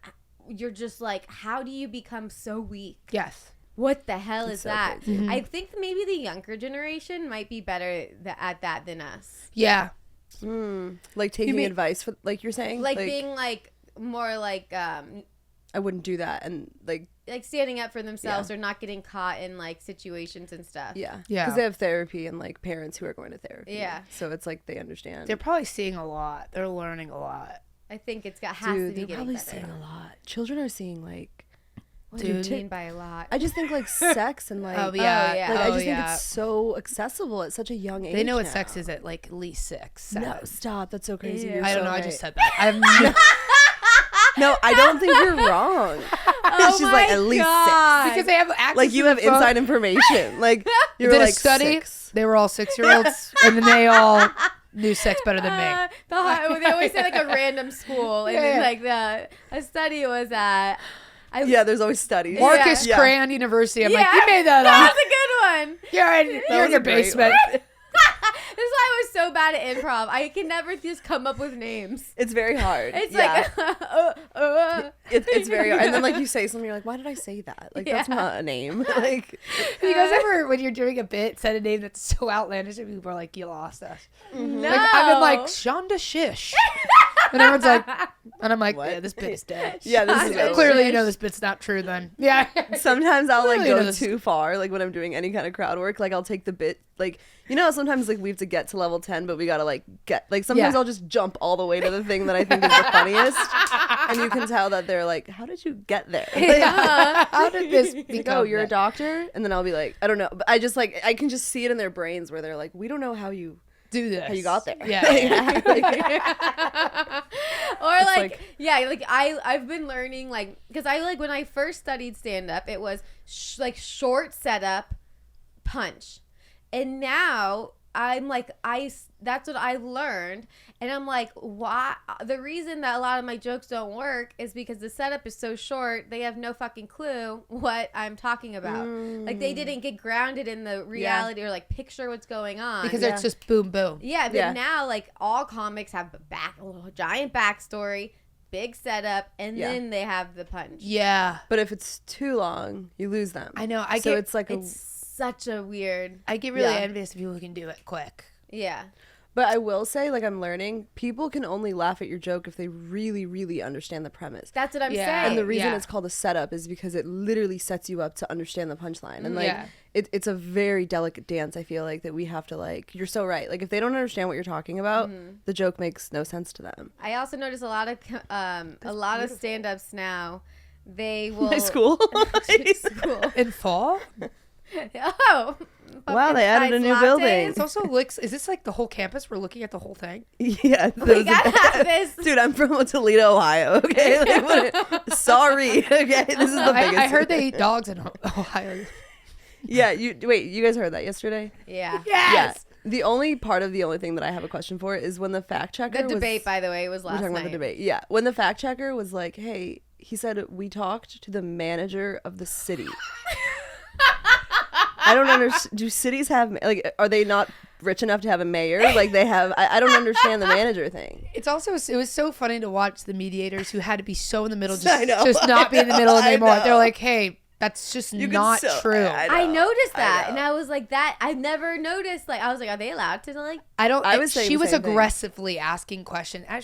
[SPEAKER 1] you're just like, how do you become so weak?
[SPEAKER 3] Yes.
[SPEAKER 1] What the hell is
[SPEAKER 2] so
[SPEAKER 1] that?
[SPEAKER 2] crazy.
[SPEAKER 1] I think maybe the younger generation might be better at that than us.
[SPEAKER 3] Yeah.
[SPEAKER 2] Like taking
[SPEAKER 3] mean-
[SPEAKER 2] advice, for, like you're saying?
[SPEAKER 1] Like being, like, more like,
[SPEAKER 2] I wouldn't do that. And like,
[SPEAKER 1] standing up for themselves or not getting caught in, like, situations and stuff.
[SPEAKER 2] yeah.
[SPEAKER 3] Yeah.
[SPEAKER 2] Because they have therapy and like parents who are going to therapy.
[SPEAKER 1] Yeah.
[SPEAKER 2] So it's like they understand.
[SPEAKER 3] They're probably seeing a lot. They're learning a lot.
[SPEAKER 1] I think has to
[SPEAKER 2] Dude,
[SPEAKER 1] be
[SPEAKER 2] they're
[SPEAKER 1] getting
[SPEAKER 2] probably
[SPEAKER 1] better.
[SPEAKER 2] seeing a lot. Children are seeing like,
[SPEAKER 1] What do
[SPEAKER 3] Dude.
[SPEAKER 1] you mean by a lot?
[SPEAKER 2] I just think like sex and like,
[SPEAKER 3] Oh yeah.
[SPEAKER 1] yeah.
[SPEAKER 2] like, I
[SPEAKER 3] Oh,
[SPEAKER 2] just
[SPEAKER 3] yeah.
[SPEAKER 2] think it's so accessible at such a young age.
[SPEAKER 3] They know what
[SPEAKER 2] now.
[SPEAKER 3] sex is at like at least 6, 7.
[SPEAKER 2] No, stop. That's so crazy.
[SPEAKER 1] Ew.
[SPEAKER 2] You're
[SPEAKER 3] I don't
[SPEAKER 2] so
[SPEAKER 3] know. I
[SPEAKER 2] right.
[SPEAKER 3] just said that. I have no,
[SPEAKER 2] No, I don't think you're wrong. She's like at least
[SPEAKER 3] because they have access
[SPEAKER 2] 6. Like you
[SPEAKER 3] to
[SPEAKER 2] have
[SPEAKER 3] the phone.
[SPEAKER 2] inside information. Like you're
[SPEAKER 3] Did
[SPEAKER 2] like
[SPEAKER 3] a study.
[SPEAKER 2] 6.
[SPEAKER 3] They were all 6-year-olds, and then they all knew sex better than me.
[SPEAKER 1] They always say like a random school, and then
[SPEAKER 3] Yeah.
[SPEAKER 1] like a study was at.
[SPEAKER 2] Yeah, there's always studies.
[SPEAKER 3] Marcus
[SPEAKER 2] Yeah.
[SPEAKER 3] Crayon University. I'm like,
[SPEAKER 1] Yeah.
[SPEAKER 3] you made that
[SPEAKER 1] That
[SPEAKER 3] up.
[SPEAKER 1] was a good one.
[SPEAKER 3] You're
[SPEAKER 2] was
[SPEAKER 3] in your
[SPEAKER 2] a great
[SPEAKER 3] basement.
[SPEAKER 1] This is why I was so bad at improv. I can never just come up with names.
[SPEAKER 2] It's very hard.
[SPEAKER 1] It's
[SPEAKER 2] yeah.
[SPEAKER 1] like
[SPEAKER 2] It's very hard. And then like you say something, you're like, why did I say that? Like that's
[SPEAKER 1] Yeah.
[SPEAKER 2] not a name. Like
[SPEAKER 3] You guys ever, when you're doing a bit, said a name that's so outlandish and people are like, you lost us.
[SPEAKER 1] no.
[SPEAKER 3] Like, I've been like, Shonda Shish. And everyone's like, and I'm like,
[SPEAKER 2] What?
[SPEAKER 3] yeah, this bit is dead.
[SPEAKER 2] yeah, this is
[SPEAKER 1] Shonda
[SPEAKER 2] over.
[SPEAKER 3] Clearly, you know this bit's not true then. Yeah.
[SPEAKER 2] Sometimes I'll like
[SPEAKER 3] Clearly it
[SPEAKER 2] go
[SPEAKER 3] is.
[SPEAKER 2] too far, like when I'm doing any kind of crowd work. Like I'll take the bit, like you know, how sometimes like we have to get to level 10, but we gotta like get like sometimes
[SPEAKER 3] Yeah.
[SPEAKER 2] I'll just jump all the way to the thing that I think is the funniest, and you can tell that they're like, how did you get there?
[SPEAKER 3] How did this
[SPEAKER 2] Like,
[SPEAKER 3] become
[SPEAKER 2] oh, you're a
[SPEAKER 3] that?
[SPEAKER 2] doctor, and then I'll be like, I don't know, but I just like I can just see it in their brains where they're like, we don't know how you
[SPEAKER 3] Do this.
[SPEAKER 2] how you got there.
[SPEAKER 3] Yeah.
[SPEAKER 1] Or like,
[SPEAKER 2] like-
[SPEAKER 1] yeah, like I've been learning like because I like when I first studied stand up it was like short setup punch, and now I'm like that's what I learned, and I'm like, why the reason that a lot of my jokes don't work is because the setup is so short. They have no fucking clue what I'm talking about. Like they didn't get grounded in the reality or like picture what's going on
[SPEAKER 3] Because
[SPEAKER 2] Yeah.
[SPEAKER 3] it's just boom, boom.
[SPEAKER 1] yeah, but
[SPEAKER 2] Yeah.
[SPEAKER 1] now like all comics have a giant backstory, big setup, and
[SPEAKER 2] Yeah.
[SPEAKER 1] then they have the punch.
[SPEAKER 3] Yeah.
[SPEAKER 2] But if it's too long, you lose them.
[SPEAKER 3] I know.
[SPEAKER 2] So it's like
[SPEAKER 1] It's such a weird,
[SPEAKER 3] I get really
[SPEAKER 2] Yeah.
[SPEAKER 3] envious of people who can do it quick.
[SPEAKER 1] yeah.
[SPEAKER 2] But I will say, like, I'm learning, people can only laugh at your joke if they really, really understand the premise.
[SPEAKER 1] That's what I'm
[SPEAKER 3] Yeah.
[SPEAKER 1] saying.
[SPEAKER 2] And the reason
[SPEAKER 3] Yeah.
[SPEAKER 2] it's called a setup is because it literally sets you up to understand the punchline. And, like,
[SPEAKER 3] Yeah.
[SPEAKER 2] it's a very delicate dance, I feel like, that we have to, like, you're so right. Like, if they don't understand what you're talking about, the joke makes no sense to them.
[SPEAKER 1] I also notice a lot of stand-ups now. They will
[SPEAKER 2] My school.
[SPEAKER 1] School.
[SPEAKER 3] In fall?
[SPEAKER 1] Oh,
[SPEAKER 2] Wow, they added a new
[SPEAKER 1] lattes.
[SPEAKER 2] building.
[SPEAKER 3] It's also looks. Is this like the whole campus? We're looking at the whole thing.
[SPEAKER 2] Yeah,
[SPEAKER 1] We gotta have this.
[SPEAKER 2] dude. I'm from Toledo, Ohio. Okay, sorry. Okay, this is the biggest.
[SPEAKER 3] I heard they eat dogs in Ohio.
[SPEAKER 2] Yeah, you guys heard that yesterday?
[SPEAKER 1] Yeah.
[SPEAKER 3] Yes.
[SPEAKER 2] Yeah. The only thing that I have a question for is when the fact checker
[SPEAKER 1] The debate, by the way, was last
[SPEAKER 2] we're talking
[SPEAKER 1] night.
[SPEAKER 2] about the debate. Yeah, when the fact checker was like, "Hey," he said, "We talked to the manager of the city." I don't understand. Do cities have are they not rich enough to have a mayor? Like they have. I don't understand the manager thing.
[SPEAKER 3] It was so funny to watch the mediators who had to be so in the middle,
[SPEAKER 2] I know.
[SPEAKER 3] just not be in the middle
[SPEAKER 2] I
[SPEAKER 3] anymore.
[SPEAKER 2] know.
[SPEAKER 3] They're like, hey, that's just not true.
[SPEAKER 1] I noticed that,
[SPEAKER 2] know.
[SPEAKER 1] and I was like, that I never noticed. Like, I was like, are they allowed to like?
[SPEAKER 2] I was saying
[SPEAKER 3] She
[SPEAKER 2] the
[SPEAKER 3] was
[SPEAKER 2] same thing.
[SPEAKER 3] aggressively asking questions. I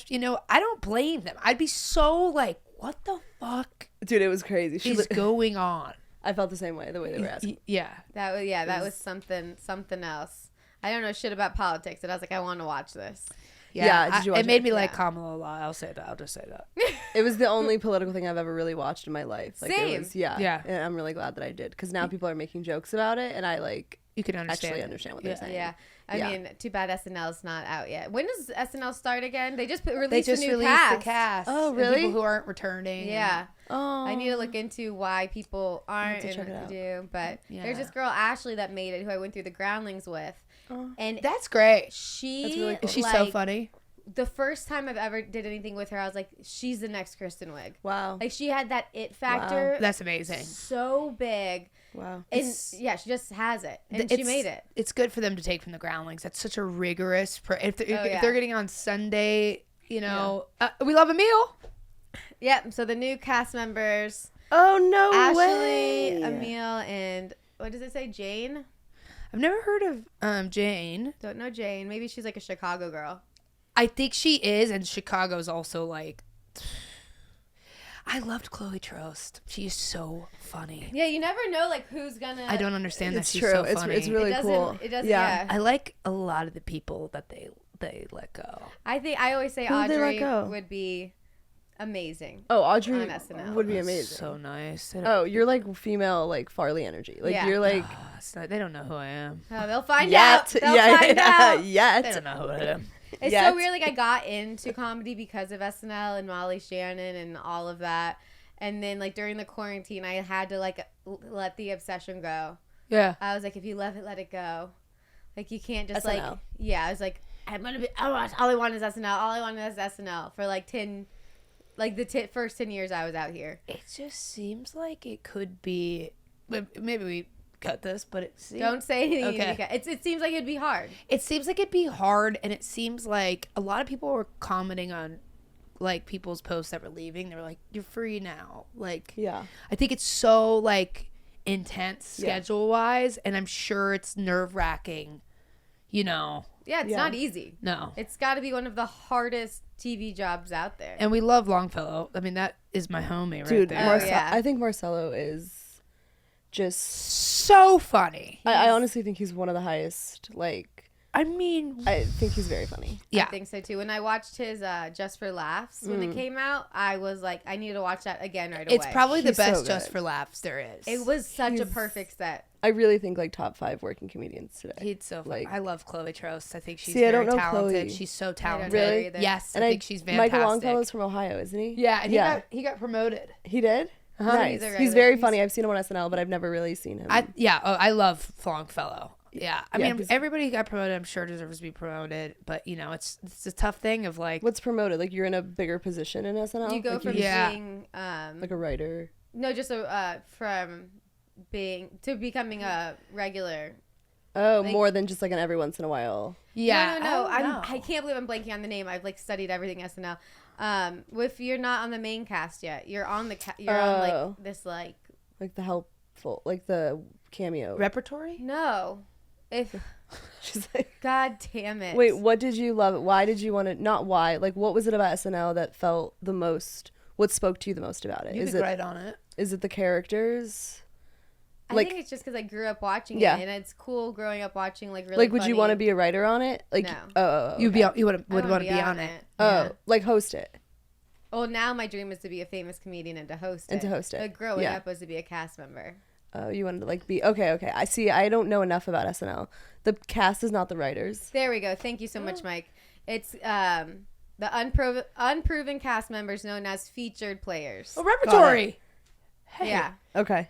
[SPEAKER 3] don't blame them. I'd be so like, what the fuck
[SPEAKER 2] Dude, it was crazy.
[SPEAKER 3] is going on?
[SPEAKER 2] I felt the same way the way they were asking.
[SPEAKER 3] Yeah.
[SPEAKER 1] That was something else. I don't know shit about politics, and I was like, I want to watch this.
[SPEAKER 2] Yeah, did you watch
[SPEAKER 3] it made
[SPEAKER 2] it?
[SPEAKER 3] me like
[SPEAKER 1] Yeah.
[SPEAKER 3] Kamala a lot. I'll say that. I'll just say that.
[SPEAKER 2] It was the only political thing I've ever really watched in my life. Like,
[SPEAKER 1] Same.
[SPEAKER 2] It was, yeah.
[SPEAKER 3] Yeah.
[SPEAKER 2] And I'm really glad that I did because now people are making jokes about it, and I
[SPEAKER 3] You can understand.
[SPEAKER 2] actually understand what they're saying.
[SPEAKER 1] Yeah. I
[SPEAKER 2] Yeah.
[SPEAKER 1] mean, too bad SNL's not out yet. When does SNL start again? They just
[SPEAKER 3] They
[SPEAKER 1] released
[SPEAKER 3] just
[SPEAKER 1] a new
[SPEAKER 3] released
[SPEAKER 1] cast.
[SPEAKER 3] the cast.
[SPEAKER 2] Oh,
[SPEAKER 3] and
[SPEAKER 2] really?
[SPEAKER 3] people who aren't returning.
[SPEAKER 1] Yeah.
[SPEAKER 2] Oh,
[SPEAKER 1] I need to look into why people aren't
[SPEAKER 2] to
[SPEAKER 1] and
[SPEAKER 2] check it out.
[SPEAKER 1] do. But
[SPEAKER 3] Yeah.
[SPEAKER 1] there's this girl Ashley that made it, who I went through the Groundlings with,
[SPEAKER 2] Oh.
[SPEAKER 1] and
[SPEAKER 3] That's great.
[SPEAKER 1] she
[SPEAKER 2] That's really cool.
[SPEAKER 3] She's so
[SPEAKER 1] like,
[SPEAKER 3] funny.
[SPEAKER 1] The first time I've ever did anything with her, I was like, she's the next Kristen Wiig.
[SPEAKER 2] Wow.
[SPEAKER 1] Like she had that it factor.
[SPEAKER 3] That's amazing.
[SPEAKER 1] So big.
[SPEAKER 2] Wow.
[SPEAKER 1] And yeah, she just has it, and she made it.
[SPEAKER 3] It's good for them to take from the Groundlings. That's such a rigorous. If
[SPEAKER 1] yeah.
[SPEAKER 3] they're getting on Sunday, we love Emil.
[SPEAKER 1] Yep. So the new cast members:
[SPEAKER 2] Oh, no
[SPEAKER 1] Ashley,
[SPEAKER 2] way.
[SPEAKER 1] Emil, and what does it say? Jane.
[SPEAKER 3] I've never heard of Jane.
[SPEAKER 1] Don't know Jane. Maybe she's like a Chicago girl.
[SPEAKER 3] I think she is, and Chicago's also like. I loved Chloe Trost. She is so funny.
[SPEAKER 1] Yeah, you never know like who's gonna.
[SPEAKER 3] I don't understand that
[SPEAKER 2] It's
[SPEAKER 3] she's
[SPEAKER 2] true.
[SPEAKER 3] so funny.
[SPEAKER 2] It's really
[SPEAKER 1] It doesn't.
[SPEAKER 2] cool.
[SPEAKER 1] It doesn't.
[SPEAKER 2] Yeah.
[SPEAKER 1] Yeah.
[SPEAKER 3] I like a lot of the people that they let go.
[SPEAKER 1] I always say
[SPEAKER 2] Who'd they let
[SPEAKER 1] Audrey
[SPEAKER 2] go?
[SPEAKER 1] would be amazing.
[SPEAKER 2] Oh, Audrey
[SPEAKER 1] On SNL.
[SPEAKER 2] would be
[SPEAKER 3] That's
[SPEAKER 2] amazing.
[SPEAKER 3] So nice.
[SPEAKER 2] Oh, you're like female, like Farley energy. Like
[SPEAKER 1] Yeah.
[SPEAKER 2] you're like
[SPEAKER 3] They don't know who I am.
[SPEAKER 1] Oh, they'll find
[SPEAKER 2] yet.
[SPEAKER 1] out. They'll find out.
[SPEAKER 3] They
[SPEAKER 2] Yet.
[SPEAKER 3] don't know who I am.
[SPEAKER 1] It's
[SPEAKER 2] Yet.
[SPEAKER 1] so weird. Like I got into comedy because of SNL and Molly Shannon and all of that. And then like during the quarantine, I had to like let the obsession go.
[SPEAKER 3] Yeah.
[SPEAKER 1] I was like, if you love it, let it go. Like you can't just like,
[SPEAKER 2] SNL.
[SPEAKER 1] yeah. I was like, I'm gonna be. All I want is SNL. All I want is SNL for like 10, like the first 10 years I was out here.
[SPEAKER 3] It just seems like it could be. Maybe we cut this, but it seems.
[SPEAKER 1] Don't say anything.
[SPEAKER 3] Okay.
[SPEAKER 1] Okay. It seems like it'd be hard.
[SPEAKER 3] It seems like it'd be hard, and it seems like a lot of people were commenting on, like people's posts that were leaving. They were like, "You're free now." Like,
[SPEAKER 2] Yeah.
[SPEAKER 3] I think it's so like intense
[SPEAKER 2] Yeah.
[SPEAKER 3] schedule wise, and I'm sure it's nerve wracking.
[SPEAKER 1] Yeah, it's
[SPEAKER 2] Yeah.
[SPEAKER 1] not easy.
[SPEAKER 3] No.
[SPEAKER 1] It's got to be one of the hardest TV jobs out there.
[SPEAKER 3] And we love Longfellow. I mean, that is my homie right
[SPEAKER 2] Dude,
[SPEAKER 3] there.
[SPEAKER 1] yeah.
[SPEAKER 2] I think Marcelo is just
[SPEAKER 3] So funny.
[SPEAKER 2] I honestly think he's one of the highest, like
[SPEAKER 3] I mean,
[SPEAKER 2] I think he's very funny.
[SPEAKER 3] yeah.
[SPEAKER 1] I think so too. When I watched his Just for Laughs when it came out, I was like, I need to watch that again right away.
[SPEAKER 3] It's probably the
[SPEAKER 2] He's so
[SPEAKER 3] best
[SPEAKER 2] good.
[SPEAKER 3] Just for Laughs there is.
[SPEAKER 1] It was such a
[SPEAKER 2] He's-
[SPEAKER 1] perfect set.
[SPEAKER 2] I really think like top 5 working comedians today.
[SPEAKER 3] He's so funny.
[SPEAKER 2] Like-
[SPEAKER 3] I love Chloe Trost. I think she's
[SPEAKER 2] See, I
[SPEAKER 3] very
[SPEAKER 2] don't know
[SPEAKER 3] talented.
[SPEAKER 2] Chloe.
[SPEAKER 3] She's so
[SPEAKER 1] I don't
[SPEAKER 3] talented.
[SPEAKER 1] know
[SPEAKER 2] Really?
[SPEAKER 1] either.
[SPEAKER 3] Yes,
[SPEAKER 2] and
[SPEAKER 3] I think she's fantastic.
[SPEAKER 2] Michael Longfellow's from Ohio, isn't he?
[SPEAKER 3] Yeah, and
[SPEAKER 2] Yeah.
[SPEAKER 3] he got promoted.
[SPEAKER 2] He did?
[SPEAKER 3] Uh-huh.
[SPEAKER 2] Nice.
[SPEAKER 1] He's a
[SPEAKER 2] He's
[SPEAKER 1] regular.
[SPEAKER 2] very funny. I've seen him on SNL, but I've never really seen him.
[SPEAKER 3] I love Longfellow. Yeah, I
[SPEAKER 2] Yeah,
[SPEAKER 3] mean,
[SPEAKER 2] 'cause-
[SPEAKER 3] everybody who got promoted, I'm sure deserves to be promoted. But it's a tough thing of like,
[SPEAKER 2] What's promoted? Like you're in a bigger position in SNL?
[SPEAKER 1] You go
[SPEAKER 2] like
[SPEAKER 1] from
[SPEAKER 3] Yeah.
[SPEAKER 1] being
[SPEAKER 2] like a writer.
[SPEAKER 1] no, just from being to becoming a regular.
[SPEAKER 2] Oh,
[SPEAKER 1] Like-
[SPEAKER 2] more than just like an every once in a while.
[SPEAKER 3] yeah,
[SPEAKER 1] No.
[SPEAKER 3] I don't know.
[SPEAKER 1] I can't believe I'm blanking on the name. I've like studied everything SNL. If you're not on the main cast yet, you're on the you're on
[SPEAKER 2] Oh.
[SPEAKER 1] like this like
[SPEAKER 2] Like the helpful, like the cameo.
[SPEAKER 3] repertory.
[SPEAKER 1] no. If
[SPEAKER 2] She's like,
[SPEAKER 1] God damn it.
[SPEAKER 2] wait, what did you love? Why did you want to? Not why. Like, what was it about SNL that felt the most? What spoke to you the most about it?
[SPEAKER 3] You
[SPEAKER 2] Is
[SPEAKER 3] could
[SPEAKER 2] it
[SPEAKER 3] write on it.
[SPEAKER 2] is it the characters?
[SPEAKER 1] I
[SPEAKER 2] like-
[SPEAKER 1] think it's just because I grew up watching
[SPEAKER 2] Yeah.
[SPEAKER 1] it, and it's cool growing up watching like really.
[SPEAKER 2] Like, would you want to
[SPEAKER 1] funny-
[SPEAKER 2] be a writer on it? Like,
[SPEAKER 1] No.
[SPEAKER 2] oh,
[SPEAKER 3] You'd be you would
[SPEAKER 1] I
[SPEAKER 3] want
[SPEAKER 1] wanna
[SPEAKER 3] to be on it.
[SPEAKER 2] oh,
[SPEAKER 1] Yeah.
[SPEAKER 2] like host it.
[SPEAKER 1] Well, now my dream is to be a famous comedian and to host it.
[SPEAKER 2] And to host it.
[SPEAKER 1] But growing
[SPEAKER 2] Yeah.
[SPEAKER 1] up was to be a cast member.
[SPEAKER 2] Oh, you wanted to like be okay. I see. I don't know enough about SNL. The cast is not the writers.
[SPEAKER 1] There we go. Thank you so much, Mike. It's the unproven cast members known as featured players.
[SPEAKER 3] Oh, repertory. Hey.
[SPEAKER 1] Yeah.
[SPEAKER 2] Okay.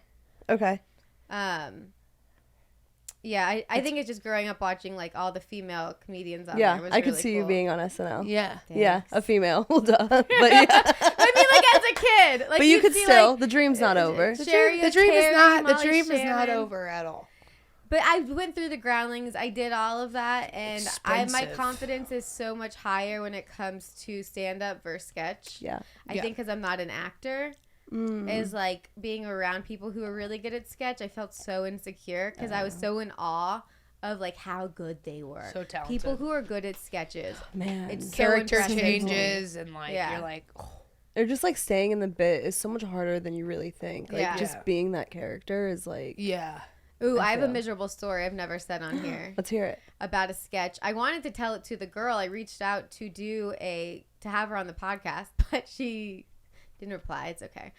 [SPEAKER 1] Yeah, I think it's just growing up watching like all the female comedians on
[SPEAKER 2] Yeah,
[SPEAKER 1] there. Was
[SPEAKER 2] I could
[SPEAKER 1] really
[SPEAKER 2] see
[SPEAKER 1] cool.
[SPEAKER 2] you being on SNL.
[SPEAKER 3] Yeah.
[SPEAKER 2] Yeah,
[SPEAKER 1] Thanks.
[SPEAKER 2] a female. Well, duh. But yeah.
[SPEAKER 1] I mean, like as a kid, like
[SPEAKER 2] But you
[SPEAKER 1] you'd
[SPEAKER 2] could
[SPEAKER 1] see,
[SPEAKER 2] still.
[SPEAKER 1] like,
[SPEAKER 2] The dream's not over.
[SPEAKER 3] The
[SPEAKER 1] Sherry
[SPEAKER 3] dream is
[SPEAKER 1] Terry,
[SPEAKER 3] not. The
[SPEAKER 1] Molly
[SPEAKER 3] dream is not
[SPEAKER 1] Shannon.
[SPEAKER 3] over at all.
[SPEAKER 1] But I went through the groundlings. I did all of that, and my
[SPEAKER 3] Expensive.
[SPEAKER 1] confidence is so much higher when it comes to stand up versus sketch.
[SPEAKER 2] Yeah.
[SPEAKER 1] I
[SPEAKER 3] Yeah.
[SPEAKER 1] think because I'm not an actor. Is like being around people who are really good at sketch. I felt so insecure because I was so in awe of like how good they were.
[SPEAKER 3] So talented.
[SPEAKER 1] People who are good at sketches.
[SPEAKER 2] Man.
[SPEAKER 1] It's so
[SPEAKER 3] Character
[SPEAKER 1] impressive.
[SPEAKER 3] changes and like
[SPEAKER 1] Yeah.
[SPEAKER 3] you're like, oh,
[SPEAKER 2] They're just like staying in the bit is so much harder than you really think. Like
[SPEAKER 1] Yeah.
[SPEAKER 2] just being that character is like.
[SPEAKER 3] yeah.
[SPEAKER 1] Ooh, I have a
[SPEAKER 2] feel.
[SPEAKER 1] miserable story I've never said on here
[SPEAKER 2] Let's hear it.
[SPEAKER 1] about a sketch. I wanted to tell it to the girl. I reached out to have her on the podcast, but she didn't reply. It's okay.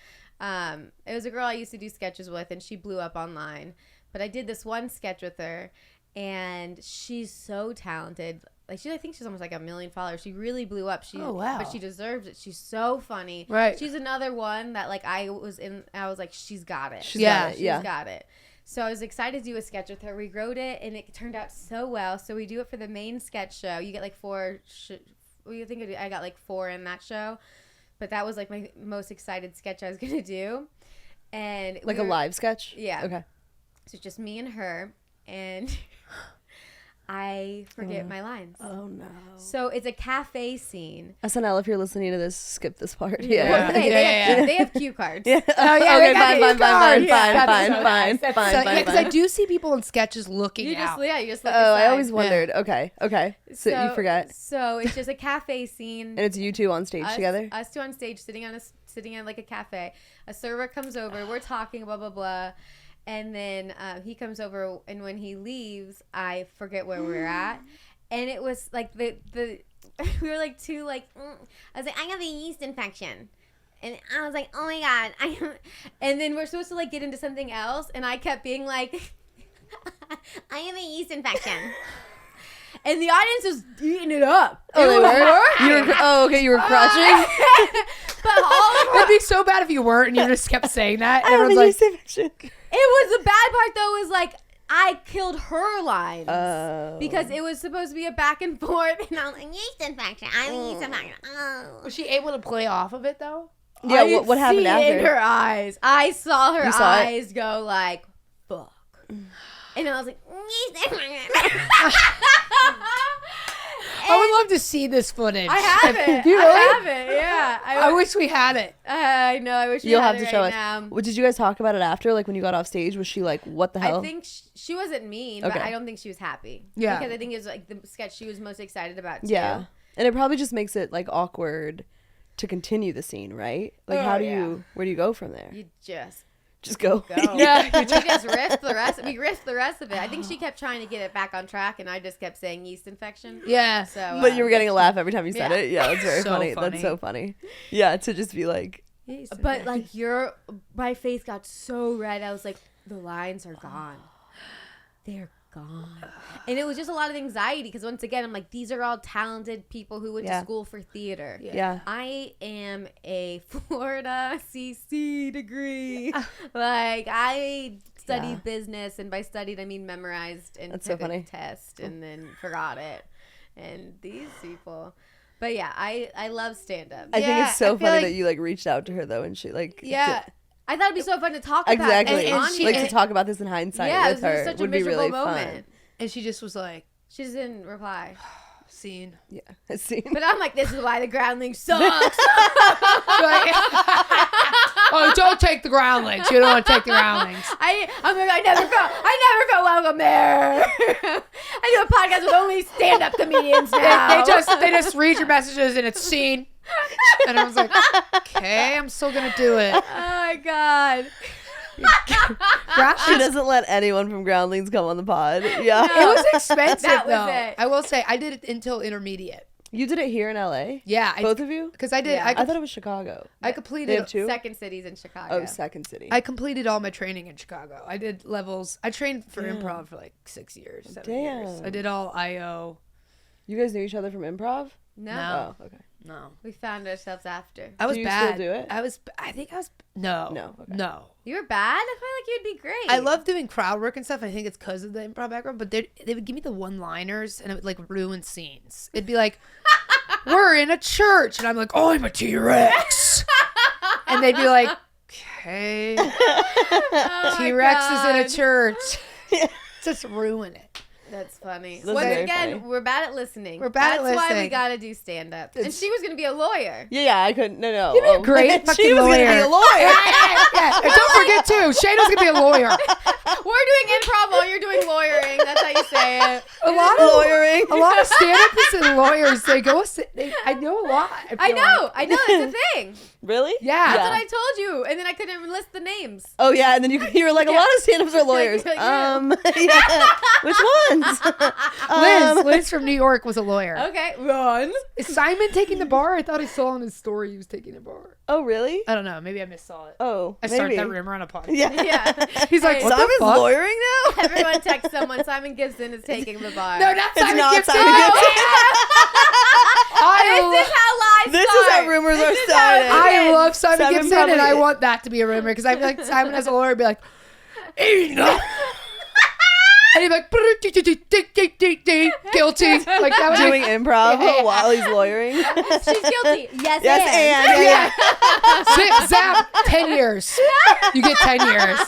[SPEAKER 1] It was a girl I used to do sketches with, and she blew up online. But I did this one sketch with her, and she's so talented. Like I think she's almost like 1 million followers. She really blew up.
[SPEAKER 3] Oh, wow.
[SPEAKER 1] But she deserves it. She's so funny.
[SPEAKER 3] Right.
[SPEAKER 1] She's another one that like I was like, she's got it.
[SPEAKER 2] She's
[SPEAKER 3] Yeah.
[SPEAKER 2] got it.
[SPEAKER 1] She's
[SPEAKER 2] Yeah.
[SPEAKER 1] got it. So I was excited to do a sketch with her. We wrote it, and it turned out so well. So we do it for the main sketch show. You get like 4. I think I got like 4 in that show, but that was like my most excited sketch I was gonna do. And
[SPEAKER 2] Like a live sketch?
[SPEAKER 1] Yeah.
[SPEAKER 2] Okay.
[SPEAKER 1] So it's just me and her, and I forget my lines.
[SPEAKER 2] Oh no.
[SPEAKER 1] So it's a cafe scene.
[SPEAKER 2] SNL, if you're listening to this, skip this part.
[SPEAKER 1] Well,
[SPEAKER 2] Yeah.
[SPEAKER 1] hey,
[SPEAKER 3] Yeah.
[SPEAKER 1] they have cue cards.
[SPEAKER 2] Yeah.
[SPEAKER 3] Oh, yeah,
[SPEAKER 2] Okay,
[SPEAKER 3] they got
[SPEAKER 2] fine,
[SPEAKER 3] these
[SPEAKER 2] fine,
[SPEAKER 3] cards.
[SPEAKER 2] fine,
[SPEAKER 3] Yeah,
[SPEAKER 2] fine,
[SPEAKER 3] that's
[SPEAKER 2] fine,
[SPEAKER 3] so
[SPEAKER 2] fine,
[SPEAKER 3] So,
[SPEAKER 2] fine,
[SPEAKER 3] because I
[SPEAKER 2] fine.
[SPEAKER 3] do see people in sketches looking
[SPEAKER 1] You just
[SPEAKER 3] out.
[SPEAKER 1] you just look
[SPEAKER 2] Oh, I
[SPEAKER 1] aside.
[SPEAKER 2] always wondered. Okay. So you forgot.
[SPEAKER 1] So it's just a cafe scene.
[SPEAKER 2] And it's you two on stage together?
[SPEAKER 1] Us two on stage, sitting at like a cafe. A server comes over. We're talking, blah blah blah, and then he comes over. And when he leaves, I forget where we're at. And it was like the we were like two like I was like, I have a yeast infection. And I was like, oh my God. And then we're supposed to like get into something else. And I kept being like, I have a yeast infection. And the audience was eating it up.
[SPEAKER 2] Oh, they
[SPEAKER 1] It was
[SPEAKER 2] were?
[SPEAKER 1] working.
[SPEAKER 2] Okay, you were crushing?
[SPEAKER 1] But all of
[SPEAKER 3] It'd be so bad if you weren't and you just kept saying that. And everyone's like,
[SPEAKER 1] it was the bad part though was like I killed her lines.
[SPEAKER 2] Oh.
[SPEAKER 1] Because it was supposed to be a back and forth. And I was like, yeast infection. I have a yeast infection. Oh.
[SPEAKER 3] was she able to play off of it though?
[SPEAKER 2] Yeah,
[SPEAKER 1] I
[SPEAKER 2] what happened
[SPEAKER 1] see it in
[SPEAKER 2] after?
[SPEAKER 1] her eyes. I saw her
[SPEAKER 2] You saw it?
[SPEAKER 1] eyes go like, fuck. And I was like, yeast infection.
[SPEAKER 3] I would love to see this footage.
[SPEAKER 1] I have it.
[SPEAKER 3] Do you
[SPEAKER 1] I
[SPEAKER 3] really?
[SPEAKER 1] have it. Yeah.
[SPEAKER 3] I wish we had it.
[SPEAKER 1] I know. I wish we
[SPEAKER 2] You'll
[SPEAKER 1] had
[SPEAKER 2] have to
[SPEAKER 1] it
[SPEAKER 2] show
[SPEAKER 1] right
[SPEAKER 2] us.
[SPEAKER 1] now.
[SPEAKER 2] What, did you guys talk about it after? Like when you got off stage, was she like, what the hell?
[SPEAKER 1] I think she wasn't mean, but
[SPEAKER 2] Okay.
[SPEAKER 1] I don't think she was happy.
[SPEAKER 3] Yeah.
[SPEAKER 1] Because I think it was like the sketch she was most excited about too.
[SPEAKER 2] Yeah. And it probably just makes it like awkward to continue the scene, right? Like
[SPEAKER 1] Oh,
[SPEAKER 2] how do
[SPEAKER 1] yeah.
[SPEAKER 2] you, where do you go from there?
[SPEAKER 1] You just
[SPEAKER 2] Just go.
[SPEAKER 1] go.
[SPEAKER 3] Yeah.
[SPEAKER 1] We just riffed the rest. We riffed the rest of it. I think she kept trying to get it back on track, and I just kept saying yeast infection.
[SPEAKER 3] Yeah.
[SPEAKER 1] So,
[SPEAKER 2] But you were getting a laugh every time you said
[SPEAKER 1] yeah.
[SPEAKER 2] it. Yeah, that's very
[SPEAKER 3] So
[SPEAKER 2] funny.
[SPEAKER 3] funny.
[SPEAKER 2] That's so funny. Yeah, to just be like,
[SPEAKER 1] But like my face got so red. I was like, the lines are gone. They're gone. And it was just a lot of anxiety because once again, I'm like, these are all talented people who went
[SPEAKER 2] Yeah.
[SPEAKER 1] to school for theater.
[SPEAKER 2] yeah.
[SPEAKER 1] I am a Florida CC degree. Like I studied
[SPEAKER 2] Yeah.
[SPEAKER 1] business, and by studied I mean memorized and
[SPEAKER 2] That's so
[SPEAKER 1] took a
[SPEAKER 2] funny.
[SPEAKER 1] test and then forgot it. And these people. But yeah, I love stand up.
[SPEAKER 2] I think
[SPEAKER 3] Yeah,
[SPEAKER 2] it's so
[SPEAKER 3] I feel
[SPEAKER 2] funny
[SPEAKER 3] like-
[SPEAKER 2] that you like reached out to her though and she like
[SPEAKER 3] Yeah.
[SPEAKER 1] I thought it'd be so fun to talk about.
[SPEAKER 2] exactly
[SPEAKER 1] And on
[SPEAKER 2] like
[SPEAKER 1] here.
[SPEAKER 2] to talk about this in hindsight
[SPEAKER 1] Yeah, it
[SPEAKER 2] with
[SPEAKER 1] was
[SPEAKER 2] her
[SPEAKER 1] such a
[SPEAKER 2] would be
[SPEAKER 1] miserable
[SPEAKER 2] really
[SPEAKER 1] moment.
[SPEAKER 2] fun.
[SPEAKER 3] And she just was like,
[SPEAKER 1] She just didn't reply.
[SPEAKER 3] scene.
[SPEAKER 2] Yeah, I see.
[SPEAKER 1] But I'm like, this is why the groundling sucks.
[SPEAKER 3] Like, oh, don't take the groundlings. You don't want to take the groundlings.
[SPEAKER 1] I'm like, I never felt welcome there. I do a podcast with only stand-up comedians now.
[SPEAKER 3] They just read your messages and it's scene. And I was like, okay, I'm still gonna do it.
[SPEAKER 1] Oh my god.
[SPEAKER 2] She doesn't let anyone from Groundlings come on the pod. Yeah.
[SPEAKER 3] It was expensive
[SPEAKER 1] That was
[SPEAKER 3] though.
[SPEAKER 1] it.
[SPEAKER 3] I will say I did it until intermediate.
[SPEAKER 2] You did it here in LA?
[SPEAKER 3] Yeah.
[SPEAKER 2] Both of you?
[SPEAKER 3] Because I did.
[SPEAKER 1] Yeah.
[SPEAKER 3] I
[SPEAKER 2] I thought it was Chicago. They
[SPEAKER 3] completed.
[SPEAKER 2] have two?
[SPEAKER 1] Second cities in Chicago.
[SPEAKER 2] Oh, second city.
[SPEAKER 3] I completed all my training in Chicago. I did levels. I trained for
[SPEAKER 2] Damn.
[SPEAKER 3] improv for like 6 years, 7
[SPEAKER 2] Damn.
[SPEAKER 3] years. I did all IO.
[SPEAKER 2] You guys knew each other from improv?
[SPEAKER 1] No.
[SPEAKER 2] Oh, okay.
[SPEAKER 3] No.
[SPEAKER 1] We found ourselves after.
[SPEAKER 3] I was
[SPEAKER 2] Do you
[SPEAKER 3] bad.
[SPEAKER 2] still do it?
[SPEAKER 3] I think I was. No.
[SPEAKER 2] No, okay.
[SPEAKER 3] No.
[SPEAKER 1] You were bad? I feel like you'd be great.
[SPEAKER 3] I love doing crowd work and stuff. I think it's because of the improv background, but they would give me the one-liners and it would like ruin scenes. It'd be like, we're in a church. And I'm like, oh, I'm a T-Rex. And they'd be like, okay.
[SPEAKER 1] Oh my
[SPEAKER 3] T-Rex is in a
[SPEAKER 1] God.
[SPEAKER 3] church. Just ruin it.
[SPEAKER 1] That's funny.
[SPEAKER 2] That's
[SPEAKER 1] Once
[SPEAKER 2] very
[SPEAKER 1] again,
[SPEAKER 2] funny.
[SPEAKER 1] we're bad at listening.
[SPEAKER 3] We're bad at
[SPEAKER 1] That's why we
[SPEAKER 3] listening.
[SPEAKER 1] gotta do stand up. And she was gonna be a lawyer.
[SPEAKER 2] Yeah, I couldn't. No.
[SPEAKER 3] You'd be a great
[SPEAKER 2] She
[SPEAKER 3] fucking
[SPEAKER 2] was going to be
[SPEAKER 3] lawyer.
[SPEAKER 2] a lawyer.
[SPEAKER 3] Yeah. And don't forget too, Shayna's gonna be a lawyer.
[SPEAKER 1] We're doing improv while you're doing lawyering. That's how you say it.
[SPEAKER 3] A lot of
[SPEAKER 2] Lawyering.
[SPEAKER 3] A lot of stand-ups and lawyers, I know a lot.
[SPEAKER 1] I know. It's a thing.
[SPEAKER 2] Really?
[SPEAKER 3] Yeah.
[SPEAKER 1] That's what I told you. And then I couldn't even list the names.
[SPEAKER 2] Oh, yeah. And then you were like, a lot of stand-ups are lawyers.
[SPEAKER 1] Like, yeah.
[SPEAKER 2] Yeah. Which ones?
[SPEAKER 3] Liz from New York was a lawyer.
[SPEAKER 1] Okay, run.
[SPEAKER 3] Is Simon taking the bar? I thought I saw in his story he was taking the bar.
[SPEAKER 2] Oh, really?
[SPEAKER 3] I don't know. Maybe I missaw it.
[SPEAKER 2] Oh,
[SPEAKER 3] I
[SPEAKER 2] maybe.
[SPEAKER 3] started that rumor on a podcast.
[SPEAKER 2] Yeah.
[SPEAKER 1] Yeah.
[SPEAKER 3] He's like,
[SPEAKER 1] Hey,
[SPEAKER 3] what the
[SPEAKER 2] Simon's
[SPEAKER 3] fuck?
[SPEAKER 2] lawyering now?
[SPEAKER 1] Everyone text someone. Simon Gibson is taking the bar.
[SPEAKER 3] No, not Simon
[SPEAKER 2] not
[SPEAKER 3] Gibson.
[SPEAKER 2] Simon Gibson.
[SPEAKER 1] This is how lies
[SPEAKER 2] This
[SPEAKER 1] start.
[SPEAKER 2] is how rumors are
[SPEAKER 1] This is how it
[SPEAKER 2] started.
[SPEAKER 3] I love Simon
[SPEAKER 2] Simon
[SPEAKER 3] Gibson, and I
[SPEAKER 2] probably-
[SPEAKER 3] want that to be a rumor because I feel like Simon as a lawyer would be like, enough. And he'd be like, guilty. Like that was
[SPEAKER 2] Doing improv
[SPEAKER 3] Yeah.
[SPEAKER 2] while he's lawyering.
[SPEAKER 1] She's guilty. Yes,
[SPEAKER 2] Yes, and.
[SPEAKER 3] Zip, zap, 10 years. You get 10 years.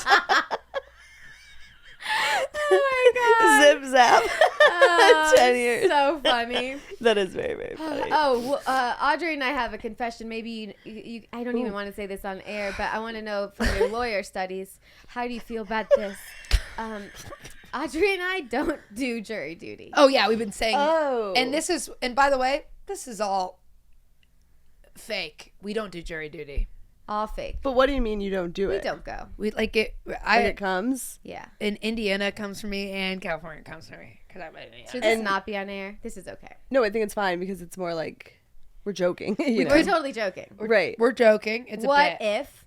[SPEAKER 1] Oh my god.
[SPEAKER 2] Zip zap.
[SPEAKER 1] Oh,
[SPEAKER 2] 10 years.
[SPEAKER 1] So funny.
[SPEAKER 2] That is very, very funny.
[SPEAKER 1] Oh, well, Audrey and I have a confession. Maybe you I don't even want to say this on air, but I want to know from your lawyer studies, how do you feel about this? Audrey and I don't do jury duty.
[SPEAKER 3] Oh, yeah, we've been saying.
[SPEAKER 2] Oh.
[SPEAKER 3] And by the way, this is all fake. We don't do jury duty.
[SPEAKER 1] All fake.
[SPEAKER 2] But what do you mean you don't do
[SPEAKER 1] We
[SPEAKER 2] it?
[SPEAKER 1] don't go.
[SPEAKER 3] We like it.
[SPEAKER 2] Like it comes?
[SPEAKER 1] Yeah.
[SPEAKER 3] In Indiana comes from me and California comes from me because I'm in Indiana.
[SPEAKER 1] Should this
[SPEAKER 2] And-
[SPEAKER 1] not be on air? This is okay.
[SPEAKER 2] No, I think it's fine because it's more like we're joking. You know?
[SPEAKER 1] We're totally joking.
[SPEAKER 2] Right.
[SPEAKER 3] We're joking. It's
[SPEAKER 1] What
[SPEAKER 3] a bit.
[SPEAKER 1] if?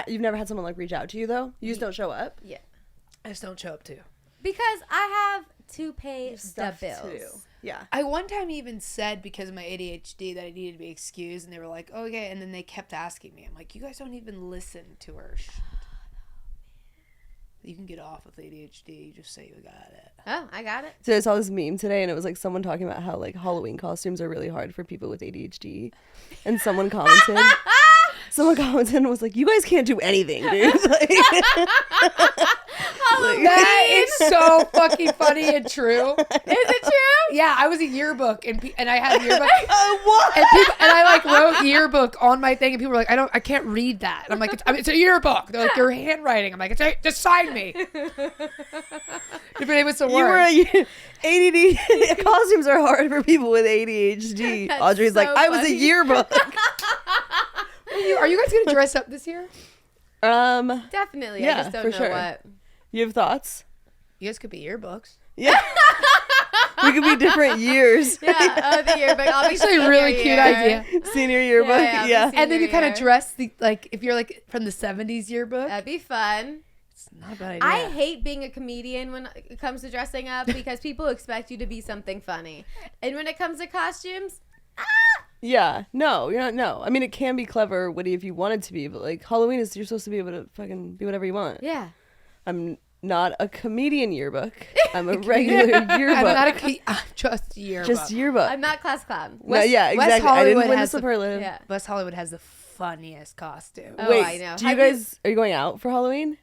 [SPEAKER 2] You've never had someone like reach out to you though? You just don't show up?
[SPEAKER 1] Yeah.
[SPEAKER 3] I just don't show up to.
[SPEAKER 1] Because I have to pay the
[SPEAKER 2] Stuff
[SPEAKER 1] bills.
[SPEAKER 2] to do. Yeah.
[SPEAKER 3] I one time even said because of my ADHD that I needed to be excused, and they were like, oh, okay. And then they kept asking me. I'm like, you guys don't even listen to her shit. You can get off with ADHD. You just say you got it.
[SPEAKER 1] Oh, I got it.
[SPEAKER 2] So I saw this meme today and it was like someone talking about how like Halloween costumes are really hard for people with ADHD. And someone commented and was like, you guys can't do anything, dude.
[SPEAKER 3] That is so fucking funny and true.
[SPEAKER 1] Is it true?
[SPEAKER 3] Yeah, I was a yearbook and I had a yearbook.
[SPEAKER 2] What?
[SPEAKER 3] And I like wrote yearbook on my thing, and people were like, I can't read that. And I'm like, it's a yearbook. They're like, your handwriting. I'm like, just sign me. But it was the
[SPEAKER 2] You were
[SPEAKER 3] worst.
[SPEAKER 2] ADD. Costumes are hard for people with ADHD.
[SPEAKER 1] That's
[SPEAKER 2] Audrey's like,
[SPEAKER 1] so
[SPEAKER 2] I was a
[SPEAKER 1] funny.
[SPEAKER 2] yearbook.
[SPEAKER 3] Are you guys gonna dress up this year?
[SPEAKER 1] Definitely. I
[SPEAKER 2] Yeah,
[SPEAKER 1] just don't
[SPEAKER 2] for
[SPEAKER 1] know
[SPEAKER 2] sure.
[SPEAKER 1] what.
[SPEAKER 2] You have thoughts?
[SPEAKER 3] You guys could be yearbooks.
[SPEAKER 2] Yeah. We could be different years.
[SPEAKER 1] Yeah, the yearbook. I'll be
[SPEAKER 3] Actually, a
[SPEAKER 1] senior
[SPEAKER 3] really cute
[SPEAKER 1] year.
[SPEAKER 3] idea.
[SPEAKER 2] Senior yearbook.
[SPEAKER 1] Yeah,
[SPEAKER 2] Yeah.
[SPEAKER 1] Senior
[SPEAKER 3] And then you kind of
[SPEAKER 1] year.
[SPEAKER 3] dress like if you're like from the 70s yearbook.
[SPEAKER 1] That'd be fun.
[SPEAKER 3] It's not a bad idea.
[SPEAKER 1] I hate being a comedian when it comes to dressing up because people expect you to be something funny. And when it comes to costumes,
[SPEAKER 2] Yeah. No, you're not. No. I mean, it can be clever, witty if you want it to be, but like Halloween is, you're supposed to be able to fucking be whatever you want.
[SPEAKER 1] yeah.
[SPEAKER 2] I'm not a comedian yearbook. I'm a regular yearbook.
[SPEAKER 3] I'm not I'm just a yearbook.
[SPEAKER 2] Just yearbook.
[SPEAKER 1] I'm not class clown.
[SPEAKER 2] No, yeah,
[SPEAKER 3] West
[SPEAKER 2] exactly. I
[SPEAKER 3] Hollywood
[SPEAKER 2] didn't win the
[SPEAKER 3] has the-
[SPEAKER 2] superlative.
[SPEAKER 1] Yeah.
[SPEAKER 3] West Hollywood has the funniest costume.
[SPEAKER 1] Oh,
[SPEAKER 2] Wait,
[SPEAKER 1] I know.
[SPEAKER 2] do you
[SPEAKER 1] Have
[SPEAKER 2] guys, are you going out for Halloween?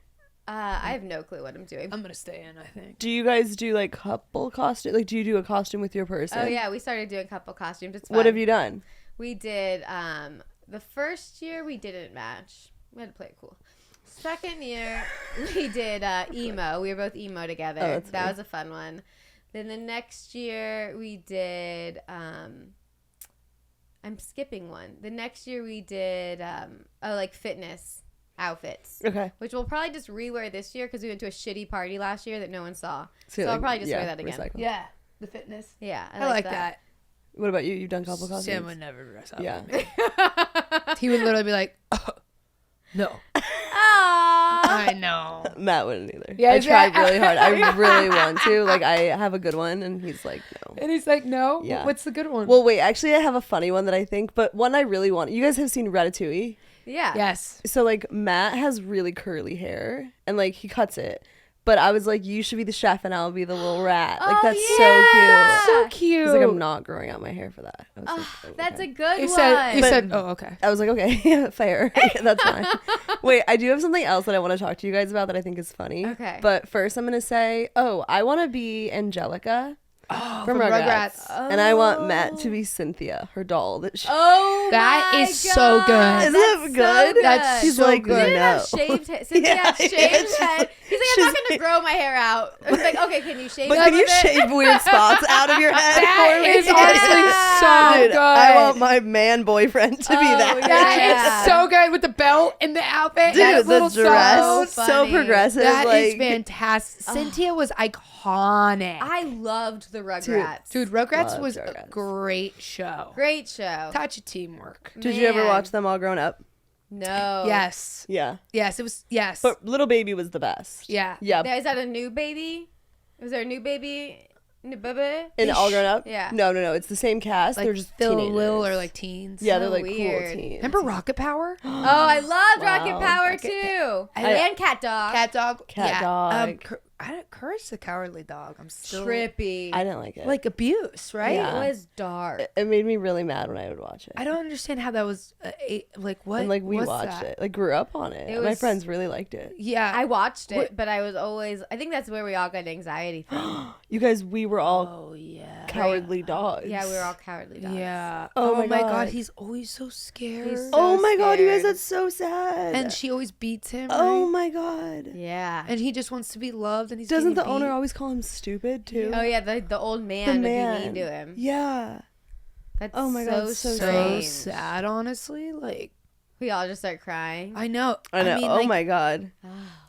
[SPEAKER 1] I have no clue what I'm doing.
[SPEAKER 3] I'm gonna stay in, I think.
[SPEAKER 2] Do you guys do like couple costume? Like, do you do a costume with your person?
[SPEAKER 1] Oh, yeah. We started doing couple costumes. It's fun.
[SPEAKER 2] What have you done?
[SPEAKER 1] We did, the first year we didn't match. We had to play it cool. Second year we did emo. We were both emo together.
[SPEAKER 2] Oh, that's
[SPEAKER 1] that
[SPEAKER 2] fun.
[SPEAKER 1] was a fun one. Then the next year we did, I'm skipping one. The next year we did, like fitness outfits.
[SPEAKER 2] Okay.
[SPEAKER 1] Which we'll probably just rewear this year because we went to a shitty party last year that no one saw.
[SPEAKER 2] So,
[SPEAKER 1] So I'll
[SPEAKER 2] like,
[SPEAKER 1] probably just
[SPEAKER 2] yeah,
[SPEAKER 1] wear that again.
[SPEAKER 2] recycle.
[SPEAKER 3] Yeah, the fitness.
[SPEAKER 1] Yeah,
[SPEAKER 3] I like that.
[SPEAKER 2] What about you? You've done couple costumes?
[SPEAKER 3] Sam would never dress up.
[SPEAKER 2] Yeah.
[SPEAKER 3] He would literally be like, oh, no.
[SPEAKER 1] Aww.
[SPEAKER 3] I know.
[SPEAKER 2] Matt wouldn't either.
[SPEAKER 3] Yeah,
[SPEAKER 2] I tried
[SPEAKER 3] exactly.
[SPEAKER 2] really hard. I really want to. Like, I have a good one, and he's like, no.
[SPEAKER 3] And he's like, no?
[SPEAKER 2] Yeah.
[SPEAKER 3] What's the good one?
[SPEAKER 2] Well, wait. Actually, I have a funny one that I think, but one I really want. You guys have seen Ratatouille?
[SPEAKER 1] Yeah.
[SPEAKER 3] yes.
[SPEAKER 2] So, like, Matt has really curly hair, and, like, he cuts it. But I was like, you should be the chef, and I'll be the little rat. Like,
[SPEAKER 1] Oh,
[SPEAKER 2] that's
[SPEAKER 1] yeah.
[SPEAKER 2] so
[SPEAKER 3] So
[SPEAKER 2] cute.
[SPEAKER 3] cute.
[SPEAKER 2] He's like, I'm not growing out my hair for that. I was like, oh,
[SPEAKER 1] That's
[SPEAKER 2] okay.
[SPEAKER 1] a good
[SPEAKER 3] He
[SPEAKER 1] one.
[SPEAKER 3] said, he
[SPEAKER 2] But-
[SPEAKER 3] said, oh, okay.
[SPEAKER 2] I was like, okay, yeah, fair. That's fine. Wait, I do have something else that I want to talk to you guys about that I think is funny.
[SPEAKER 1] Okay.
[SPEAKER 2] But first, I'm going to say, I want to be Angelica
[SPEAKER 3] Oh,
[SPEAKER 2] from Rugrats. And I want Matt to be Cynthia, her doll. That she,
[SPEAKER 1] Oh,
[SPEAKER 3] That
[SPEAKER 1] my
[SPEAKER 3] is so good.
[SPEAKER 1] God.
[SPEAKER 2] Isn't
[SPEAKER 1] That's
[SPEAKER 2] that
[SPEAKER 1] so
[SPEAKER 2] good?
[SPEAKER 3] That's
[SPEAKER 2] She's
[SPEAKER 3] so
[SPEAKER 2] like,
[SPEAKER 3] good.
[SPEAKER 1] She didn't have
[SPEAKER 2] no.
[SPEAKER 1] shaved head. Cynthia had
[SPEAKER 2] Yeah,
[SPEAKER 1] shaved
[SPEAKER 2] she's-
[SPEAKER 1] head. He's like, I'm not going to grow my hair out. I was like, okay, can you shave
[SPEAKER 2] But
[SPEAKER 1] some
[SPEAKER 2] can you
[SPEAKER 1] of it?
[SPEAKER 2] shave weird spots out of your head
[SPEAKER 3] That
[SPEAKER 2] for me?
[SPEAKER 3] is honestly so
[SPEAKER 2] Dude,
[SPEAKER 3] good.
[SPEAKER 2] I want my man boyfriend to be
[SPEAKER 1] Oh,
[SPEAKER 2] that.
[SPEAKER 1] yeah.
[SPEAKER 3] That is so good with the belt and the outfit.
[SPEAKER 2] Dude,
[SPEAKER 3] that
[SPEAKER 2] the
[SPEAKER 3] little
[SPEAKER 2] dress,
[SPEAKER 3] song.
[SPEAKER 1] So
[SPEAKER 2] so
[SPEAKER 1] funny.
[SPEAKER 2] progressive.
[SPEAKER 3] That is
[SPEAKER 2] like,
[SPEAKER 3] fantastic. Cynthia was iconic.
[SPEAKER 1] I loved the Rugrats.
[SPEAKER 3] Dude, Rugrats
[SPEAKER 2] Loved
[SPEAKER 3] was a
[SPEAKER 2] Rugrats.
[SPEAKER 3] great show.
[SPEAKER 1] Great show.
[SPEAKER 3] Touch of teamwork.
[SPEAKER 2] Did you ever
[SPEAKER 1] Man.
[SPEAKER 2] watch them all grown up?
[SPEAKER 1] No.
[SPEAKER 3] Yes.
[SPEAKER 2] Yeah.
[SPEAKER 3] Yes, it was. Yes.
[SPEAKER 2] But Little Baby was the best.
[SPEAKER 3] yeah.
[SPEAKER 2] Yeah.
[SPEAKER 1] Is that a new baby? Was there a new baby? New baby?
[SPEAKER 2] And all grown up?
[SPEAKER 1] Yeah.
[SPEAKER 2] No. It's the same cast.
[SPEAKER 3] Like
[SPEAKER 2] they're just
[SPEAKER 3] Phil
[SPEAKER 2] teenagers.
[SPEAKER 3] Lil or like teens.
[SPEAKER 2] Yeah,
[SPEAKER 1] So
[SPEAKER 2] they're like
[SPEAKER 1] weird.
[SPEAKER 2] cool teens.
[SPEAKER 3] Remember Rocket Power?
[SPEAKER 1] Oh, I loved Rocket
[SPEAKER 2] Wow.
[SPEAKER 1] Power
[SPEAKER 3] Rocket-
[SPEAKER 1] too.
[SPEAKER 3] I-
[SPEAKER 1] And Cat Dog.
[SPEAKER 3] Cat Dog.
[SPEAKER 2] Cat
[SPEAKER 3] yeah.
[SPEAKER 2] Dog.
[SPEAKER 3] Courage the Cowardly Dog. I'm still
[SPEAKER 1] Trippy.
[SPEAKER 2] I didn't like it.
[SPEAKER 3] like abuse, right?
[SPEAKER 2] Yeah.
[SPEAKER 1] It was dark.
[SPEAKER 2] It made me really mad when I would watch it.
[SPEAKER 3] I don't understand how that was like what.
[SPEAKER 2] And like we
[SPEAKER 3] was
[SPEAKER 2] watched
[SPEAKER 3] that?
[SPEAKER 2] it, like grew up on it.
[SPEAKER 1] It
[SPEAKER 2] And my
[SPEAKER 1] was-
[SPEAKER 2] friends really liked it.
[SPEAKER 3] Yeah.
[SPEAKER 1] I watched it,
[SPEAKER 3] What-
[SPEAKER 1] but I was always. I think that's where we all got anxiety from.
[SPEAKER 2] You guys, we were all
[SPEAKER 3] Oh yeah.
[SPEAKER 2] cowardly dogs.
[SPEAKER 1] Yeah, we were all cowardly dogs.
[SPEAKER 3] Yeah.
[SPEAKER 2] Oh
[SPEAKER 3] Oh,
[SPEAKER 2] my
[SPEAKER 3] my god.
[SPEAKER 2] God.
[SPEAKER 3] He's always so scared.
[SPEAKER 1] He's so
[SPEAKER 2] Oh my god, you guys,
[SPEAKER 1] scared.
[SPEAKER 2] that's so sad.
[SPEAKER 3] and she always beats him.
[SPEAKER 2] Oh
[SPEAKER 3] right?
[SPEAKER 2] my god.
[SPEAKER 1] Yeah.
[SPEAKER 3] And he just wants to be loved, and he's
[SPEAKER 2] Doesn't the
[SPEAKER 3] getting
[SPEAKER 2] owner
[SPEAKER 3] beat.
[SPEAKER 2] always call him stupid too?
[SPEAKER 1] Oh yeah, the old man
[SPEAKER 2] The
[SPEAKER 1] would
[SPEAKER 2] man.
[SPEAKER 1] be mean to him.
[SPEAKER 2] Yeah.
[SPEAKER 1] That's
[SPEAKER 2] Oh my God,
[SPEAKER 1] so
[SPEAKER 2] so
[SPEAKER 3] so
[SPEAKER 1] strange.
[SPEAKER 3] sad? Honestly, like
[SPEAKER 1] We all just start crying.
[SPEAKER 3] I know.
[SPEAKER 2] I know.
[SPEAKER 3] mean,
[SPEAKER 2] Oh
[SPEAKER 3] like,
[SPEAKER 2] my god.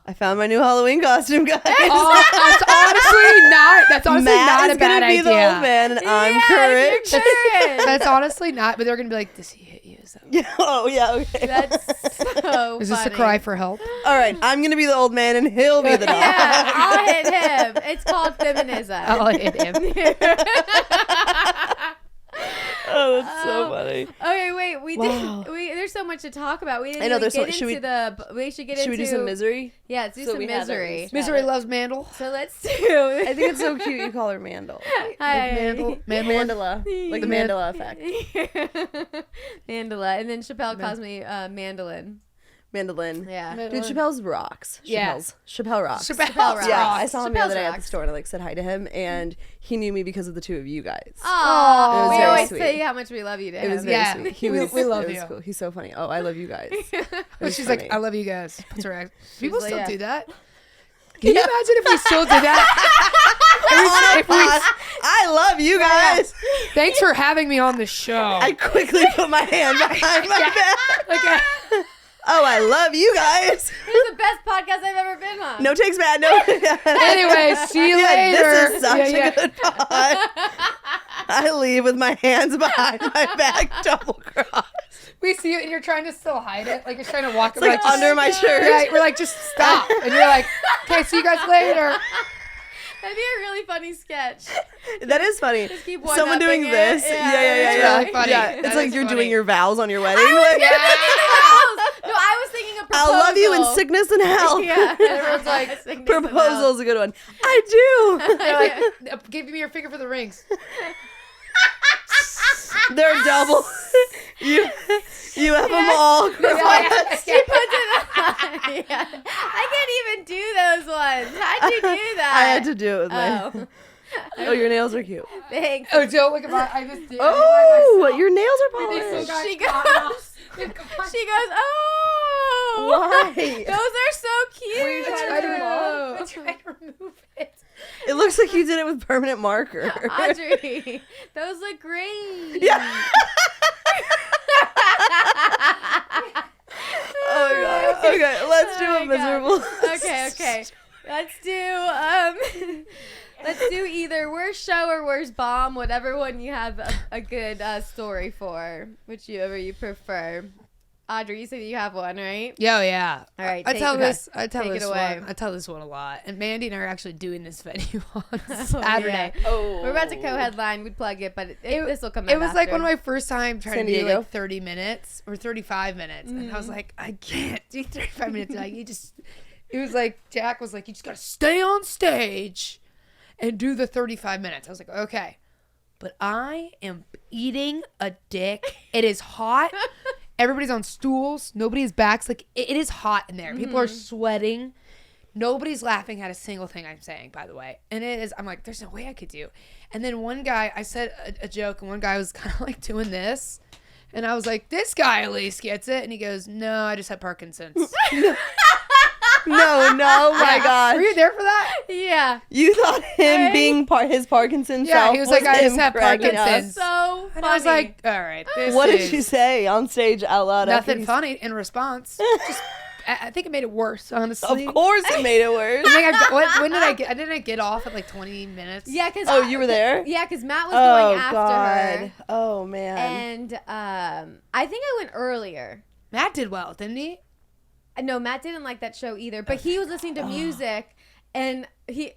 [SPEAKER 2] I found my new Halloween costume, guys.
[SPEAKER 3] Oh, that's honestly not. That's honestly
[SPEAKER 2] Matt
[SPEAKER 3] not
[SPEAKER 2] is
[SPEAKER 3] a bad
[SPEAKER 2] gonna be
[SPEAKER 3] idea.
[SPEAKER 2] the old man, and I'm
[SPEAKER 1] Yeah,
[SPEAKER 2] Courage.
[SPEAKER 1] you're Courage.
[SPEAKER 3] That's honestly not. But they're gonna be like, "Does he hit you?" Is that?
[SPEAKER 2] Yeah. Oh yeah. Okay.
[SPEAKER 1] That's so
[SPEAKER 3] Is this a
[SPEAKER 1] funny.
[SPEAKER 3] cry for help?
[SPEAKER 2] All right. I'm gonna be the old man, and he'll be the dog.
[SPEAKER 1] Yeah, I'll hit him. It's called feminism.
[SPEAKER 3] I'll hit him.
[SPEAKER 2] Oh, that's so funny.
[SPEAKER 1] Okay, wait. We
[SPEAKER 2] Wow.
[SPEAKER 1] did. There's so much to talk about. We didn't
[SPEAKER 2] I know,
[SPEAKER 1] even
[SPEAKER 2] there's so
[SPEAKER 1] get
[SPEAKER 2] much. Should
[SPEAKER 1] into the. We should get
[SPEAKER 2] Should
[SPEAKER 1] into.
[SPEAKER 2] we do some misery?
[SPEAKER 1] Yeah, let's do
[SPEAKER 2] So
[SPEAKER 1] some
[SPEAKER 2] we have it.
[SPEAKER 1] misery.
[SPEAKER 3] Misery loves Mandel.
[SPEAKER 1] So let's do.
[SPEAKER 2] I think it's so cute you call her Mandel.
[SPEAKER 1] Hi.
[SPEAKER 2] Mandela. Like the Mandela effect.
[SPEAKER 1] Mandela, and then Chappelle calls me mandolin.
[SPEAKER 2] Mandolin.
[SPEAKER 1] Yeah.
[SPEAKER 2] Dude, Chappelle's rocks.
[SPEAKER 3] Yeah.
[SPEAKER 2] Chappelle rocks.
[SPEAKER 3] Chappelle
[SPEAKER 1] rocks.
[SPEAKER 2] Yeah, I saw him the
[SPEAKER 1] Chappelle's
[SPEAKER 2] other day at the
[SPEAKER 1] rocks.
[SPEAKER 2] store and I like said hi to him, and he knew me because of the two of you guys.
[SPEAKER 1] Aw,
[SPEAKER 2] It was
[SPEAKER 1] we
[SPEAKER 2] very
[SPEAKER 1] always
[SPEAKER 2] sweet.
[SPEAKER 1] say how much we love you to
[SPEAKER 2] It was
[SPEAKER 1] him.
[SPEAKER 2] very
[SPEAKER 3] Yeah.
[SPEAKER 2] sweet. He
[SPEAKER 3] We-
[SPEAKER 2] was,
[SPEAKER 3] we love
[SPEAKER 2] it was
[SPEAKER 3] you.
[SPEAKER 2] cool. He's so funny. Oh, I love you guys. It was
[SPEAKER 3] She's
[SPEAKER 2] funny.
[SPEAKER 3] like, "I love you guys." Puts her act. People
[SPEAKER 1] like,
[SPEAKER 3] still
[SPEAKER 1] yeah.
[SPEAKER 3] do that. Can you imagine if we still did that? If we-
[SPEAKER 2] I love you guys.
[SPEAKER 3] thanks for having me on the show.
[SPEAKER 2] I quickly put my hand behind my back.
[SPEAKER 3] Like,
[SPEAKER 2] Oh, I love you guys.
[SPEAKER 1] This is the best podcast I've ever been on.
[SPEAKER 2] No takes bad. No.
[SPEAKER 3] anyway, see you
[SPEAKER 2] Yeah,
[SPEAKER 3] later.
[SPEAKER 2] this is such
[SPEAKER 3] Yeah,
[SPEAKER 2] a good pod. I leave with my hands behind my back, double cross.
[SPEAKER 3] We see you, and you're trying to still hide it. Like you're trying to walk.
[SPEAKER 2] It's like under my shirt.
[SPEAKER 3] Right, we're like, just stop. And you're like, okay, see you guys later.
[SPEAKER 1] That'd be a really funny sketch.
[SPEAKER 2] That is funny.
[SPEAKER 1] Just keep
[SPEAKER 2] Someone doing
[SPEAKER 1] one-upping it.
[SPEAKER 2] this.
[SPEAKER 1] Yeah,
[SPEAKER 2] Yeah.
[SPEAKER 3] it's really funny.
[SPEAKER 2] Yeah.
[SPEAKER 3] That
[SPEAKER 2] It's like
[SPEAKER 3] is
[SPEAKER 2] you're
[SPEAKER 3] funny.
[SPEAKER 2] doing your vows on your wedding. Like,
[SPEAKER 3] Yeah.
[SPEAKER 1] No, I was thinking of
[SPEAKER 2] I'll
[SPEAKER 1] proposal.
[SPEAKER 2] love you in sickness and health.
[SPEAKER 1] Yeah.
[SPEAKER 3] Everyone's like,
[SPEAKER 2] Proposal's a good one. I do.
[SPEAKER 3] They're like, give me your finger for the rings.
[SPEAKER 2] They're double. You have them all.
[SPEAKER 1] She puts it on. Yeah. I can't even do those ones. How'd you do that?
[SPEAKER 2] I had to do it with my.
[SPEAKER 1] Oh,
[SPEAKER 2] Oh, your nails are cute.
[SPEAKER 1] thanks.
[SPEAKER 3] Oh, Joe, look at my. I just did.
[SPEAKER 2] Oh, your nails are
[SPEAKER 3] They still
[SPEAKER 2] polished.
[SPEAKER 3] got
[SPEAKER 1] She
[SPEAKER 3] cotton.
[SPEAKER 1] goes. She goes. Oh.
[SPEAKER 2] Why?
[SPEAKER 1] Those are so cute.
[SPEAKER 3] Were you trying to remove? I tried to remove it.
[SPEAKER 2] It looks like you did it with permanent marker.
[SPEAKER 1] Audrey, those look great.
[SPEAKER 2] Yeah. Oh my god. Okay, let's do
[SPEAKER 1] Oh
[SPEAKER 2] a
[SPEAKER 1] my
[SPEAKER 2] miserable.
[SPEAKER 1] God. Okay. Let's do Let's do either worst show or worst bomb, whatever one you have a good story for, whichever you prefer. Audrey, you said you have one, right?
[SPEAKER 3] Yeah.
[SPEAKER 1] All right.
[SPEAKER 3] I tell this
[SPEAKER 1] it away.
[SPEAKER 3] one. I tell this one a lot. And Mandy and I are actually doing this venue on Saturday.
[SPEAKER 1] Yeah. We're about to co-headline. We'd plug it, but this will come out
[SPEAKER 3] It was like
[SPEAKER 1] after.
[SPEAKER 3] one of my first time trying
[SPEAKER 2] San
[SPEAKER 3] to do
[SPEAKER 2] Diego?
[SPEAKER 3] like 30 minutes or 35 minutes. And I was like, I can't do 35 minutes. Like, it was like, Jack was like, you just got to stay on stage and do the 35 minutes. I was like, okay. But I am eating a dick. It is hot. Everybody's on stools. Nobody's backs. Like, it is hot in there. People are sweating. Nobody's laughing at a single thing I'm saying, by the way. And it is, I'm like, there's no way I could do. And then one guy, I said a joke, and one guy was kind of like doing this. And I was like, this guy at least gets it. And he goes, no, I just had Parkinson's.
[SPEAKER 2] No, my gosh.
[SPEAKER 3] Were you there for that?
[SPEAKER 1] Yeah.
[SPEAKER 2] You thought him being his Parkinson's
[SPEAKER 3] Yeah,
[SPEAKER 2] self
[SPEAKER 3] he was like, I just
[SPEAKER 2] him
[SPEAKER 3] have
[SPEAKER 2] cracking up?
[SPEAKER 3] Parkinson's.
[SPEAKER 1] So funny.
[SPEAKER 3] And I was like, all right.
[SPEAKER 2] What did you say on stage out loud? after
[SPEAKER 3] Nothing
[SPEAKER 2] he-
[SPEAKER 3] funny in response. Just, I think it made it worse, honestly.
[SPEAKER 2] Of course it made it worse.
[SPEAKER 3] When did I get? Didn't I get off at like 20 minutes?
[SPEAKER 1] Yeah, because
[SPEAKER 2] Oh, you were there?
[SPEAKER 1] Yeah, because Matt was going after
[SPEAKER 2] God.
[SPEAKER 1] her,
[SPEAKER 2] Oh, man.
[SPEAKER 1] and I think I went earlier.
[SPEAKER 3] Matt did well, didn't he?
[SPEAKER 1] No, Matt didn't like that show either, but he was listening to music, and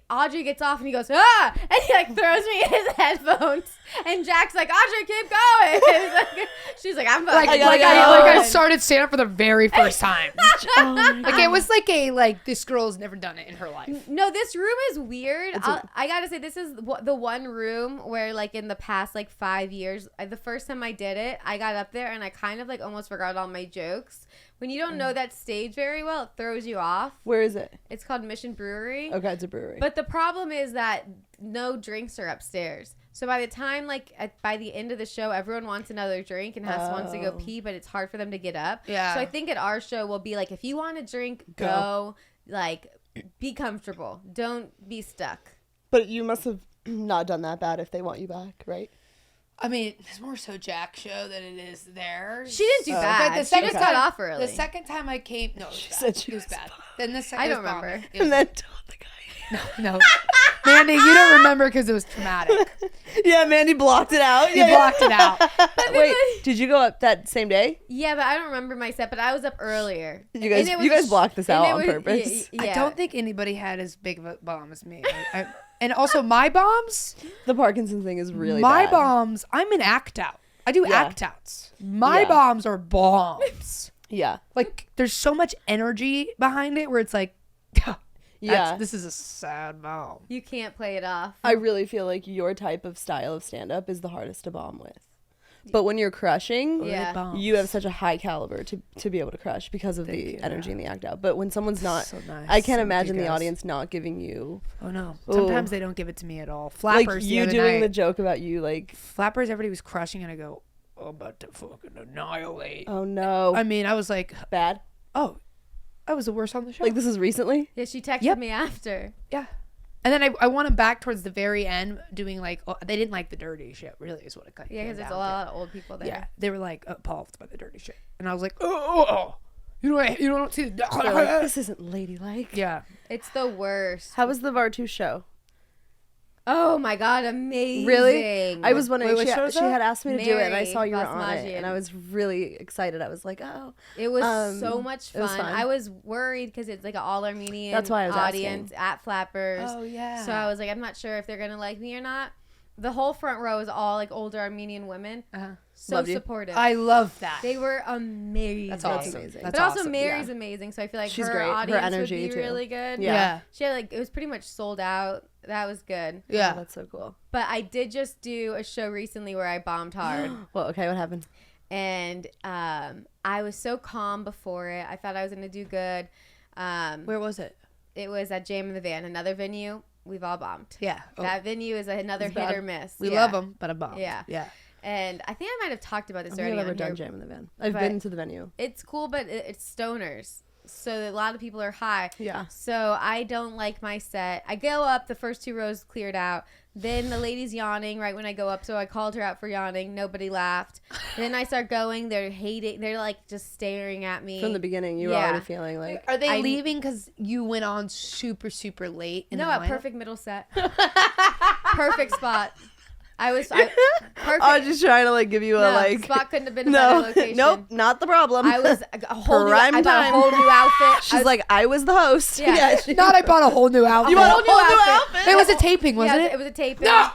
[SPEAKER 1] Audrey gets off and he goes, ah, and he like throws me his headphones, and Jack's like, Audrey, keep going. She's like, I'm fucking
[SPEAKER 3] I started stand up for the very first time.
[SPEAKER 2] Oh,
[SPEAKER 3] Like it was like this girl's never done it in her life.
[SPEAKER 1] No, this room is weird. I gotta say, this is the one room where, like, in the past, like, 5 years, the first time I did it, I got up there and I kind of, like, almost forgot all my jokes. When you don't know that stage very well, it throws you off.
[SPEAKER 2] Where is it?
[SPEAKER 1] It's called Mission Brewery.
[SPEAKER 2] Okay, it's a brewery.
[SPEAKER 1] But the problem is that no drinks are upstairs. So by the time, like, by the end of the show, everyone wants another drink and wants to go pee, but it's hard for them to get up.
[SPEAKER 3] Yeah.
[SPEAKER 1] So I think at our show, we'll be like, if you want a drink, go. Like, be comfortable. Don't be stuck.
[SPEAKER 2] But you must have not done that bad if they want you back, right?
[SPEAKER 3] I mean, it's more so Jack's show than it is theirs.
[SPEAKER 1] She didn't do bad.
[SPEAKER 3] But the
[SPEAKER 1] She
[SPEAKER 3] second
[SPEAKER 1] just got
[SPEAKER 3] time-
[SPEAKER 1] off early.
[SPEAKER 3] The second time I came, no, it was bad.
[SPEAKER 2] said she
[SPEAKER 3] It was
[SPEAKER 2] was
[SPEAKER 3] bad. Then the second,
[SPEAKER 1] I
[SPEAKER 3] it
[SPEAKER 1] don't
[SPEAKER 3] was bomb.
[SPEAKER 1] remember.
[SPEAKER 3] It was
[SPEAKER 2] And then told the guy.
[SPEAKER 3] No, Mandy, you don't remember because it was traumatic.
[SPEAKER 2] Yeah, Mandy blocked it out.
[SPEAKER 3] You blocked it out.
[SPEAKER 2] Wait, did you go up that same day?
[SPEAKER 1] Yeah, but I don't remember my set, but I was up earlier.
[SPEAKER 2] You guys,
[SPEAKER 1] And it was
[SPEAKER 2] you
[SPEAKER 1] a
[SPEAKER 2] guys blocked this
[SPEAKER 1] and
[SPEAKER 2] out
[SPEAKER 1] it
[SPEAKER 2] on
[SPEAKER 1] was-
[SPEAKER 2] purpose.
[SPEAKER 1] Yeah.
[SPEAKER 3] I don't think anybody had as big of a bomb as me. And also my bombs,
[SPEAKER 2] The Parkinson thing is really
[SPEAKER 3] my
[SPEAKER 2] bad.
[SPEAKER 3] bombs, I'm an act out. I do
[SPEAKER 2] Yeah.
[SPEAKER 3] act outs. My
[SPEAKER 2] Yeah.
[SPEAKER 3] bombs are bombs.
[SPEAKER 2] Yeah.
[SPEAKER 3] Like there's so much energy behind it where it's like,
[SPEAKER 2] Yeah.
[SPEAKER 3] this is a sad bomb.
[SPEAKER 1] You can't play it off.
[SPEAKER 2] I really feel like your type of style of stand-up is the hardest to bomb with. But when you're crushing,
[SPEAKER 1] Yeah.
[SPEAKER 3] Bombs.
[SPEAKER 2] you have such a high caliber to be able to crush because of the energy in the act out. But when someone's not,
[SPEAKER 3] So nice.
[SPEAKER 2] I can't
[SPEAKER 3] Thank you,
[SPEAKER 2] imagine the
[SPEAKER 3] guys.
[SPEAKER 2] audience not giving you,
[SPEAKER 3] Oh no.
[SPEAKER 2] Ooh.
[SPEAKER 3] Sometimes they don't give it to me at all.
[SPEAKER 2] like,
[SPEAKER 3] Flappers the
[SPEAKER 2] you
[SPEAKER 3] other
[SPEAKER 2] doing the
[SPEAKER 3] night.
[SPEAKER 2] joke about you, like,
[SPEAKER 3] Flappers, everybody was crushing and I go, I'm about to fucking annihilate.
[SPEAKER 2] oh no,
[SPEAKER 3] I mean, I was like,
[SPEAKER 2] bad.
[SPEAKER 3] oh, I was the worst on the show.
[SPEAKER 2] Like, this is recently?
[SPEAKER 1] Yeah, she texted
[SPEAKER 3] Yep.
[SPEAKER 1] me after.
[SPEAKER 3] Yeah. And then I want them back towards the very end doing like, oh, they didn't like the dirty shit, really, is what it kind of
[SPEAKER 1] Yeah, because there's a lot of old people there.
[SPEAKER 3] Yeah. They were like appalled by the dirty shit. And I was like, oh. You don't see
[SPEAKER 2] They're like, this isn't ladylike.
[SPEAKER 3] Yeah.
[SPEAKER 1] It's the worst.
[SPEAKER 2] How was the Vartu show?
[SPEAKER 1] Oh my God, amazing.
[SPEAKER 2] Really? I was wondering,
[SPEAKER 3] Wait, what show is
[SPEAKER 2] she
[SPEAKER 3] that?
[SPEAKER 2] had asked me to do it, and I
[SPEAKER 1] Mary
[SPEAKER 2] saw you were on it,
[SPEAKER 1] Basmagian.
[SPEAKER 2] and I was really excited. I was like, oh.
[SPEAKER 1] It was so much
[SPEAKER 2] it was
[SPEAKER 1] fun.
[SPEAKER 2] fun.
[SPEAKER 1] I was worried because it's like an all Armenian
[SPEAKER 2] That's why I was
[SPEAKER 1] audience
[SPEAKER 2] asking.
[SPEAKER 1] at Flappers.
[SPEAKER 3] Oh, yeah.
[SPEAKER 1] So I was like, I'm not sure if they're gonna like me or not. The whole front row is all like older Armenian women.
[SPEAKER 3] Uh-huh.
[SPEAKER 1] So
[SPEAKER 2] Loved you.
[SPEAKER 1] supportive.
[SPEAKER 3] I love that.
[SPEAKER 1] They were amazing.
[SPEAKER 3] That's
[SPEAKER 2] That's
[SPEAKER 3] awesome.
[SPEAKER 2] amazing.
[SPEAKER 3] That's
[SPEAKER 1] But also
[SPEAKER 3] awesome.
[SPEAKER 1] Mary's
[SPEAKER 2] yeah.
[SPEAKER 1] amazing, so I feel like
[SPEAKER 2] She's
[SPEAKER 1] her
[SPEAKER 2] great. Her
[SPEAKER 1] audience
[SPEAKER 2] energy,
[SPEAKER 1] would be
[SPEAKER 2] too.
[SPEAKER 1] really good.
[SPEAKER 3] Yeah.
[SPEAKER 1] She had like, it was pretty much sold out. That was good.
[SPEAKER 3] Yeah.
[SPEAKER 2] Oh, that's so cool.
[SPEAKER 1] But I did just do a show recently where I bombed hard.
[SPEAKER 2] Well, okay, what happened?
[SPEAKER 1] And I was so calm before it. I thought I was going to do good.
[SPEAKER 3] Where was it?
[SPEAKER 1] It was at Jam in the Van, another venue. We've all bombed.
[SPEAKER 3] Yeah. Oh,
[SPEAKER 1] That venue is another
[SPEAKER 2] It's
[SPEAKER 1] hit
[SPEAKER 2] bad.
[SPEAKER 1] or miss.
[SPEAKER 3] we
[SPEAKER 1] Yeah.
[SPEAKER 3] love them, but a bomb.
[SPEAKER 1] Yeah.
[SPEAKER 3] Yeah.
[SPEAKER 1] And I think I might have talked about this
[SPEAKER 2] I've
[SPEAKER 1] already.
[SPEAKER 2] never
[SPEAKER 1] on
[SPEAKER 2] done
[SPEAKER 1] here.
[SPEAKER 2] Jam in the Van. I've
[SPEAKER 1] But-
[SPEAKER 2] been to the venue.
[SPEAKER 1] It's cool, but it's stoners. so a lot of people are high.
[SPEAKER 2] Yeah.
[SPEAKER 1] So I don't like my set. I go up, the first 2 rows cleared out. Then the lady's yawning right when I go up, so I called her out for yawning. Nobody laughed. Then I start going. They're like just staring at me.
[SPEAKER 2] From the beginning, you were already feeling like.
[SPEAKER 3] Are they leaving because you went on super, super late?
[SPEAKER 1] No, a perfect middle set. Perfect spot. I was perfect.
[SPEAKER 2] I was just trying to like give you a like.
[SPEAKER 1] Spot couldn't have been a better location.
[SPEAKER 2] Nope, not the problem.
[SPEAKER 1] I was a whole new.
[SPEAKER 2] Prime
[SPEAKER 1] I bought a
[SPEAKER 2] time.
[SPEAKER 1] whole new outfit.
[SPEAKER 2] She's I was the host.
[SPEAKER 1] Yeah.
[SPEAKER 3] Not I bought a whole new outfit.
[SPEAKER 2] You bought a whole new outfit?
[SPEAKER 3] It was a taping, wasn't it?
[SPEAKER 1] It was a taping.
[SPEAKER 3] No!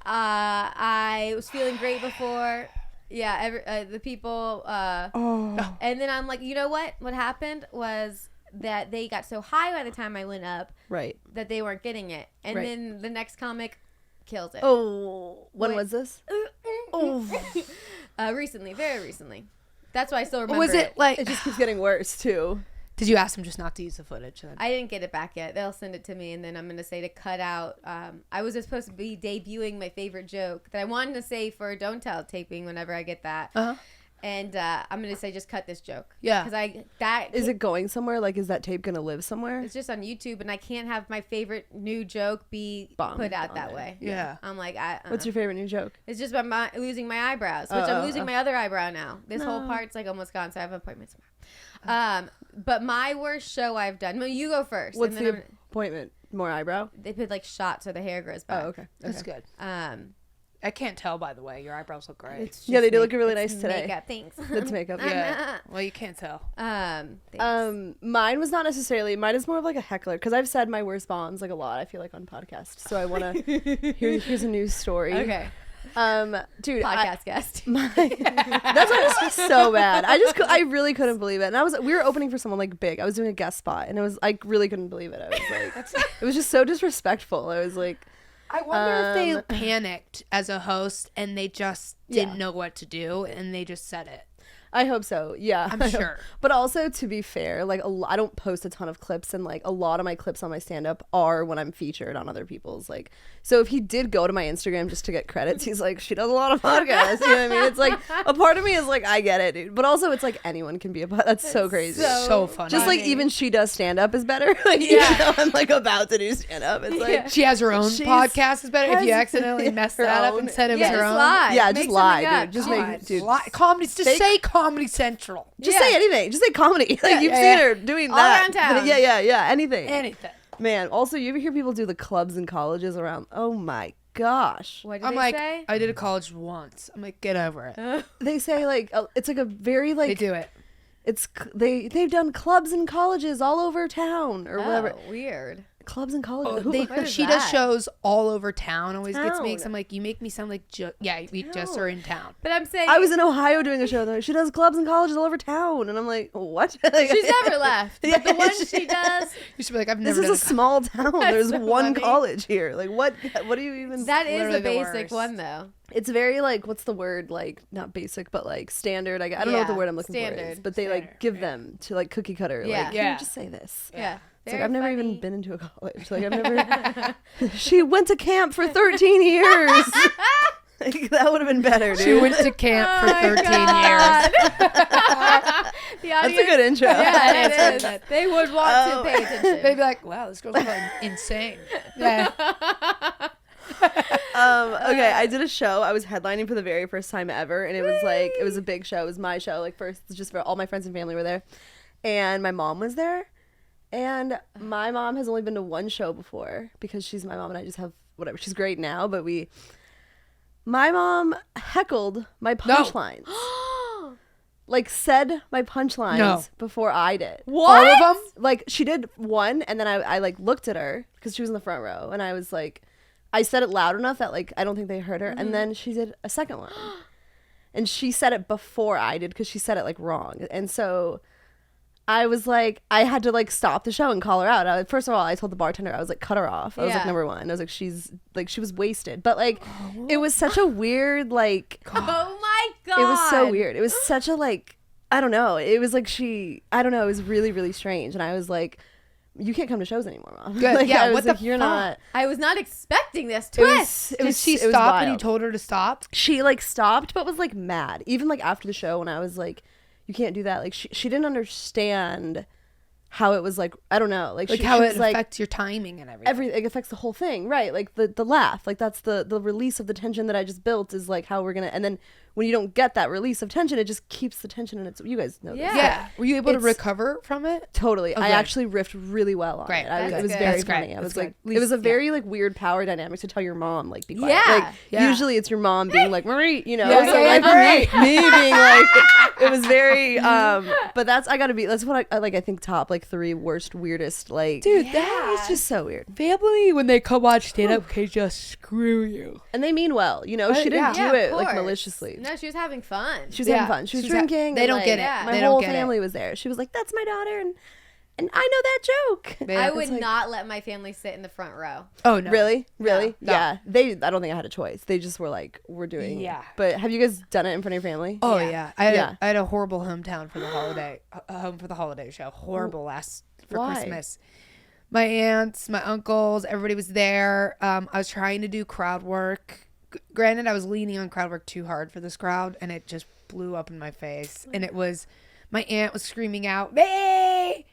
[SPEAKER 1] I was feeling great before. Yeah, the people. And then I'm like, you know what? What happened was that they got so high by the time I went up.
[SPEAKER 2] Right.
[SPEAKER 1] That they weren't getting it. And
[SPEAKER 2] Right.
[SPEAKER 1] then the next comic kills it.
[SPEAKER 2] Oh, when was this?
[SPEAKER 1] Recently, very recently. That's why I still remember
[SPEAKER 3] Was it like?
[SPEAKER 2] It just keeps getting worse too.
[SPEAKER 3] Did you ask them just not to use the footage? Then?
[SPEAKER 1] I didn't get it back yet. They'll send it to me, and then I'm going to say to cut out. I was supposed to be debuting my favorite joke that I wanted to say for Don't Tell taping whenever I get that.
[SPEAKER 3] Uh-huh.
[SPEAKER 1] And I'm going to say just cut this joke.
[SPEAKER 3] Yeah.
[SPEAKER 1] Because
[SPEAKER 2] Is it going somewhere? Like, is that tape gonna live somewhere?
[SPEAKER 1] It's just on YouTube, and I can't have my favorite new joke be put out that way.
[SPEAKER 3] Yeah.
[SPEAKER 1] I'm like,
[SPEAKER 2] What's your favorite new joke?
[SPEAKER 1] It's just about losing my eyebrows, which I'm losing my other eyebrow now. This whole part's like almost gone, so I have appointments tomorrow. But my worst show I've done. No, you go first.
[SPEAKER 2] What's
[SPEAKER 1] and then
[SPEAKER 2] the appointment? More eyebrow?
[SPEAKER 1] They put like shots so the hair grows back.
[SPEAKER 2] Oh, okay.
[SPEAKER 3] That's good.
[SPEAKER 1] Um,
[SPEAKER 3] I can't tell, by the way. Your eyebrows look great.
[SPEAKER 1] it's
[SPEAKER 2] Yeah, they
[SPEAKER 1] just
[SPEAKER 2] do look really nice today.
[SPEAKER 1] Makeup, thanks.
[SPEAKER 2] That's makeup.
[SPEAKER 3] Yeah. Well, you can't tell.
[SPEAKER 1] Thanks.
[SPEAKER 2] Mine was not necessarily. Mine is more of like a heckler because I've said my worst bombs like a lot. I feel like on podcasts, so I want to. Here's a news story.
[SPEAKER 1] Okay.
[SPEAKER 2] Dude,
[SPEAKER 1] Podcast guest.
[SPEAKER 2] that's honestly so bad. I really couldn't believe it. And we were opening for someone like big. I was doing a guest spot, and I really couldn't believe it. I was like, it was just so disrespectful. I was like,
[SPEAKER 3] I wonder if they panicked as a host and they just didn't know what to do and they just said it.
[SPEAKER 2] I hope so. Yeah,
[SPEAKER 3] I'm sure.
[SPEAKER 2] But also, to be fair, like I don't post a ton of clips, and like a lot of my clips on my stand-up are when I'm featured on other people's. Like, so if he did go to my Instagram just to get credits, he's like, she does a lot of podcasts. You know what I mean? It's like a part of me is like, I get it, dude. But also, it's like anyone can be a. That's so crazy.
[SPEAKER 3] So funny.
[SPEAKER 2] Just like even she does stand-up is better. Like even though I'm like about to do stand-up, it's like
[SPEAKER 3] she has her own podcast. Is better if you accidentally mess that up and said it was her own.
[SPEAKER 1] Lie.
[SPEAKER 2] Yeah,
[SPEAKER 1] Make
[SPEAKER 2] just
[SPEAKER 1] something
[SPEAKER 2] lie,
[SPEAKER 1] up.
[SPEAKER 2] dude. Just
[SPEAKER 1] God.
[SPEAKER 2] make dude.
[SPEAKER 3] Comedy. Just say Comedy Central.
[SPEAKER 2] Just say anything. Just say comedy. Like you've seen her doing
[SPEAKER 1] All
[SPEAKER 2] that.
[SPEAKER 1] around town.
[SPEAKER 2] Yeah. Anything.
[SPEAKER 3] Anything.
[SPEAKER 2] Man. Also, you ever hear people do the clubs and colleges around? Oh my gosh.
[SPEAKER 1] What did
[SPEAKER 3] I'm
[SPEAKER 1] they
[SPEAKER 3] like,
[SPEAKER 1] say?
[SPEAKER 3] I did a college once. I'm like, get over it.
[SPEAKER 2] They say like it's like a very like
[SPEAKER 3] They do it.
[SPEAKER 2] It's they've done clubs and colleges all over town or whatever.
[SPEAKER 1] Weird.
[SPEAKER 2] Clubs and colleges.
[SPEAKER 1] What is
[SPEAKER 3] She does
[SPEAKER 1] that?
[SPEAKER 3] shows all over town. Always gets me.
[SPEAKER 2] Town.
[SPEAKER 3] I'm like, you make me sound like we just are in town.
[SPEAKER 1] But I'm saying
[SPEAKER 2] I was in Ohio doing a show there. She does clubs and colleges all over town, and I'm like, what? Like,
[SPEAKER 1] she's never left. But the one she does,
[SPEAKER 3] You should be like, I've
[SPEAKER 2] This
[SPEAKER 3] never
[SPEAKER 2] is
[SPEAKER 3] done
[SPEAKER 2] a small town. There's
[SPEAKER 1] so
[SPEAKER 2] one
[SPEAKER 1] funny.
[SPEAKER 2] college here. Like what? What do you even?
[SPEAKER 1] that is
[SPEAKER 3] literally
[SPEAKER 1] the
[SPEAKER 3] the
[SPEAKER 1] basic
[SPEAKER 3] worst.
[SPEAKER 1] one though.
[SPEAKER 2] It's very like what's the word, like not basic but like standard. I don't know what the
[SPEAKER 1] Yeah,
[SPEAKER 2] word I'm looking for
[SPEAKER 1] standard.
[SPEAKER 2] is, but they like give them to like cookie cutter.
[SPEAKER 1] Yeah.
[SPEAKER 2] Like
[SPEAKER 3] Yeah.
[SPEAKER 2] you just say this.
[SPEAKER 1] Yeah.
[SPEAKER 2] It's like
[SPEAKER 1] Very
[SPEAKER 2] I've never
[SPEAKER 1] funny.
[SPEAKER 2] even been into a college. Like I've never. She went to camp for 13 years. Like, that would have been better, dude.
[SPEAKER 3] She went to camp for 13
[SPEAKER 1] God.
[SPEAKER 3] years.
[SPEAKER 1] The
[SPEAKER 2] That's
[SPEAKER 1] audience,
[SPEAKER 2] a good intro.
[SPEAKER 1] yeah, it is. They would want to pay attention.
[SPEAKER 3] They'd be like, wow, this girl's like insane. Yeah.
[SPEAKER 2] Okay, I did a show. I was headlining for the very first time ever, and it was like it was a big show. It was my show. Like first, just for all my friends and family were there, and my mom was there. And my mom has only been to one show before because she's my mom, and I just have whatever. She's great now, but my mom heckled my punchlines. Like said my punchlines before I did.
[SPEAKER 1] What?
[SPEAKER 3] All of them?
[SPEAKER 2] Like she did one, and then I like looked at her because she was in the front row, and I was like, I said it loud enough that like I don't think they heard her, and then she did a second one, and she said it before I did because she said it like wrong, and so I was like, I had to like stop the show and call her out. First of all, I told the bartender, I was like, cut her off. I was like,
[SPEAKER 1] Yeah.
[SPEAKER 2] number one. I was like, she was wasted, but like, it was such a weird like.
[SPEAKER 1] Oh my God.
[SPEAKER 2] It was so weird. It was such a like, I don't know. It was like I don't know. It was really, really strange. And I was like, you can't come to shows anymore, Mom.
[SPEAKER 3] Good.
[SPEAKER 2] Like,
[SPEAKER 3] Yeah,
[SPEAKER 2] I was
[SPEAKER 3] what
[SPEAKER 2] like,
[SPEAKER 3] the
[SPEAKER 2] you're
[SPEAKER 3] fuck?
[SPEAKER 2] not.
[SPEAKER 1] I was not expecting this
[SPEAKER 2] It was,
[SPEAKER 1] twist.
[SPEAKER 2] it
[SPEAKER 3] Did
[SPEAKER 2] was,
[SPEAKER 3] she
[SPEAKER 2] it was
[SPEAKER 3] stop and you
[SPEAKER 2] wild.
[SPEAKER 3] told her to stop?
[SPEAKER 2] She like stopped, but was like mad. Even like after the show when I was like, you can't do that. Like she didn't understand how it was like, I don't know, like
[SPEAKER 3] how
[SPEAKER 2] she
[SPEAKER 3] it
[SPEAKER 2] was like,
[SPEAKER 3] affects your timing and everything.
[SPEAKER 2] it affects the whole thing, right? Like the laugh, like that's the release of the tension that I just built is like how we're gonna, and then when you don't get that release of tension, it just keeps the tension, and it's, you guys know this.
[SPEAKER 3] Yeah. Were you able to
[SPEAKER 2] It's-
[SPEAKER 3] recover from it?
[SPEAKER 2] Totally. I
[SPEAKER 3] Okay.
[SPEAKER 2] actually riffed really well on
[SPEAKER 3] Great.
[SPEAKER 2] it.
[SPEAKER 1] That's
[SPEAKER 2] It was
[SPEAKER 1] good.
[SPEAKER 2] very
[SPEAKER 3] That's great.
[SPEAKER 2] funny. I
[SPEAKER 3] That's
[SPEAKER 2] was like,
[SPEAKER 3] good. At
[SPEAKER 2] it was a
[SPEAKER 3] least- yeah.
[SPEAKER 2] very like weird power dynamic to tell your mom, like, be quiet.
[SPEAKER 1] Yeah.
[SPEAKER 2] Like
[SPEAKER 3] Yeah.
[SPEAKER 2] usually it's your mom being like, Marie, you know,
[SPEAKER 3] Yeah,
[SPEAKER 2] so
[SPEAKER 3] yeah,
[SPEAKER 2] like
[SPEAKER 3] yeah,
[SPEAKER 2] me being like, it was very, but that's what I like, I think top like 3 worst, weirdest, like,
[SPEAKER 3] Dude,
[SPEAKER 2] that is just so weird.
[SPEAKER 3] Family, when they come watch stand up, can just screw you.
[SPEAKER 2] And they mean well, you know, she didn't
[SPEAKER 1] Yeah,
[SPEAKER 2] do
[SPEAKER 1] of
[SPEAKER 2] it like
[SPEAKER 1] course.
[SPEAKER 2] maliciously.
[SPEAKER 1] No, she was having fun.
[SPEAKER 2] She was
[SPEAKER 3] Yeah.
[SPEAKER 2] having fun. She was
[SPEAKER 3] She's ha-
[SPEAKER 2] drinking.
[SPEAKER 3] they
[SPEAKER 2] and,
[SPEAKER 3] don't
[SPEAKER 2] like,
[SPEAKER 3] get it.
[SPEAKER 1] Yeah.
[SPEAKER 2] My
[SPEAKER 3] They don't
[SPEAKER 2] whole
[SPEAKER 3] get it.
[SPEAKER 2] family was there. She was like, "That's my daughter," and I know that joke.
[SPEAKER 1] I
[SPEAKER 2] It's
[SPEAKER 1] would
[SPEAKER 2] like-
[SPEAKER 1] not let my family sit in the front row.
[SPEAKER 3] Oh, no.
[SPEAKER 2] Really?
[SPEAKER 3] No.
[SPEAKER 2] Yeah. I don't think I had a choice. They just were like, "We're doing."
[SPEAKER 3] Yeah.
[SPEAKER 2] But have you guys done it in front of your family?
[SPEAKER 3] Oh,
[SPEAKER 1] Yeah.
[SPEAKER 3] yeah.
[SPEAKER 2] Yeah.
[SPEAKER 3] I had a horrible hometown for the holiday, home for the holiday show. Horrible for
[SPEAKER 2] Why?
[SPEAKER 3] Christmas. My aunts, my uncles, everybody was there. I was trying to do crowd work. Granted, I was leaning on crowd work too hard for this crowd, and it just blew up in my face. And it was, my aunt was screaming out, "Me!"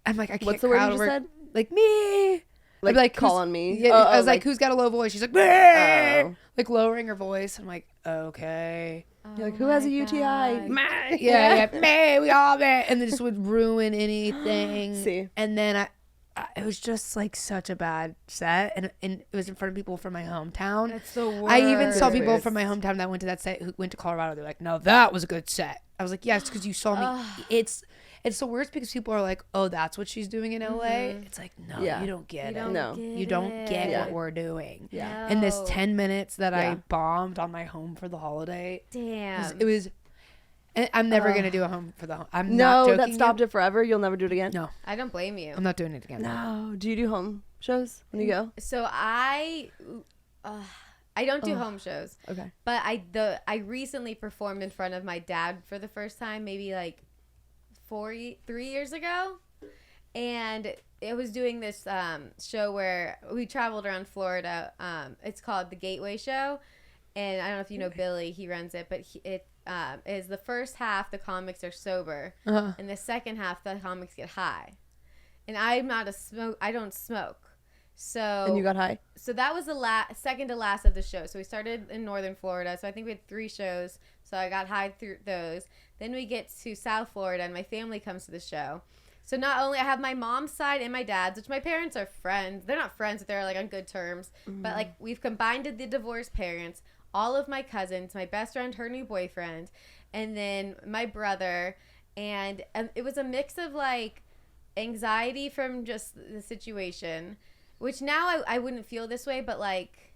[SPEAKER 3] I'm like, I can't
[SPEAKER 2] What's the word
[SPEAKER 3] crowd
[SPEAKER 2] you just
[SPEAKER 3] work.
[SPEAKER 2] said?
[SPEAKER 3] Like, me. I'd be
[SPEAKER 2] Like, call
[SPEAKER 3] who's-
[SPEAKER 2] on me.
[SPEAKER 3] Yeah,
[SPEAKER 2] Oh,
[SPEAKER 3] I was
[SPEAKER 2] oh,
[SPEAKER 3] like, who's got a low voice? She's like, "Me!"
[SPEAKER 2] Oh.
[SPEAKER 3] Like lowering her voice. I'm like, okay.
[SPEAKER 2] You're like, who has a UTI?
[SPEAKER 3] Yeah, me, we all me. And they just would ruin anything.
[SPEAKER 2] See.
[SPEAKER 3] And then it was just like such a bad set. And it was in front of people from my hometown.
[SPEAKER 1] That's the worst.
[SPEAKER 3] I even saw
[SPEAKER 2] That's
[SPEAKER 3] people
[SPEAKER 2] weird.
[SPEAKER 3] from my hometown that went to that set who went to Colorado. They're like, no, that was a good set. I was like, yes, because you saw me. It's the worst because people are like, oh, that's what she's doing in LA. It's like, no,
[SPEAKER 2] Yeah.
[SPEAKER 3] you don't get it.
[SPEAKER 2] No.
[SPEAKER 3] You don't get
[SPEAKER 2] Yeah.
[SPEAKER 3] what we're doing.
[SPEAKER 2] Yeah.
[SPEAKER 3] And this 10 minutes that
[SPEAKER 2] Yeah.
[SPEAKER 3] I bombed on my home for the holiday,
[SPEAKER 1] Damn.
[SPEAKER 3] it was and I'm never going to do a home for the home. I'm not
[SPEAKER 2] No,
[SPEAKER 3] joking.
[SPEAKER 2] that stopped it forever. You'll never do it again.
[SPEAKER 3] No,
[SPEAKER 1] I don't blame you.
[SPEAKER 3] I'm not doing it again.
[SPEAKER 2] No. Do you do home shows when you go?
[SPEAKER 1] So I don't do home shows,
[SPEAKER 2] Okay.
[SPEAKER 1] but I recently performed in front of my dad for the first time, maybe like 3 years ago, and it was doing this show where we traveled around Florida. It's called the Gateway Show, and I don't know if you know Billy. He runs it, but it is the first half the comics are sober, and the second half the comics get high. And I'm not I don't smoke. So
[SPEAKER 2] And you got high?
[SPEAKER 1] So that was the second to last of the show. So we started in northern Florida. So I think we had 3 shows. So I got high through those. Then we get to South Florida, and my family comes to the show. So not only I have my mom's side and my dad's, which my parents are friends. They're not friends, but they're like on good terms. But like we've combined the divorced parents, all of my cousins, my best friend, her new boyfriend, and then my brother. And it was a mix of like anxiety from just the situation, which now I wouldn't feel this way, but like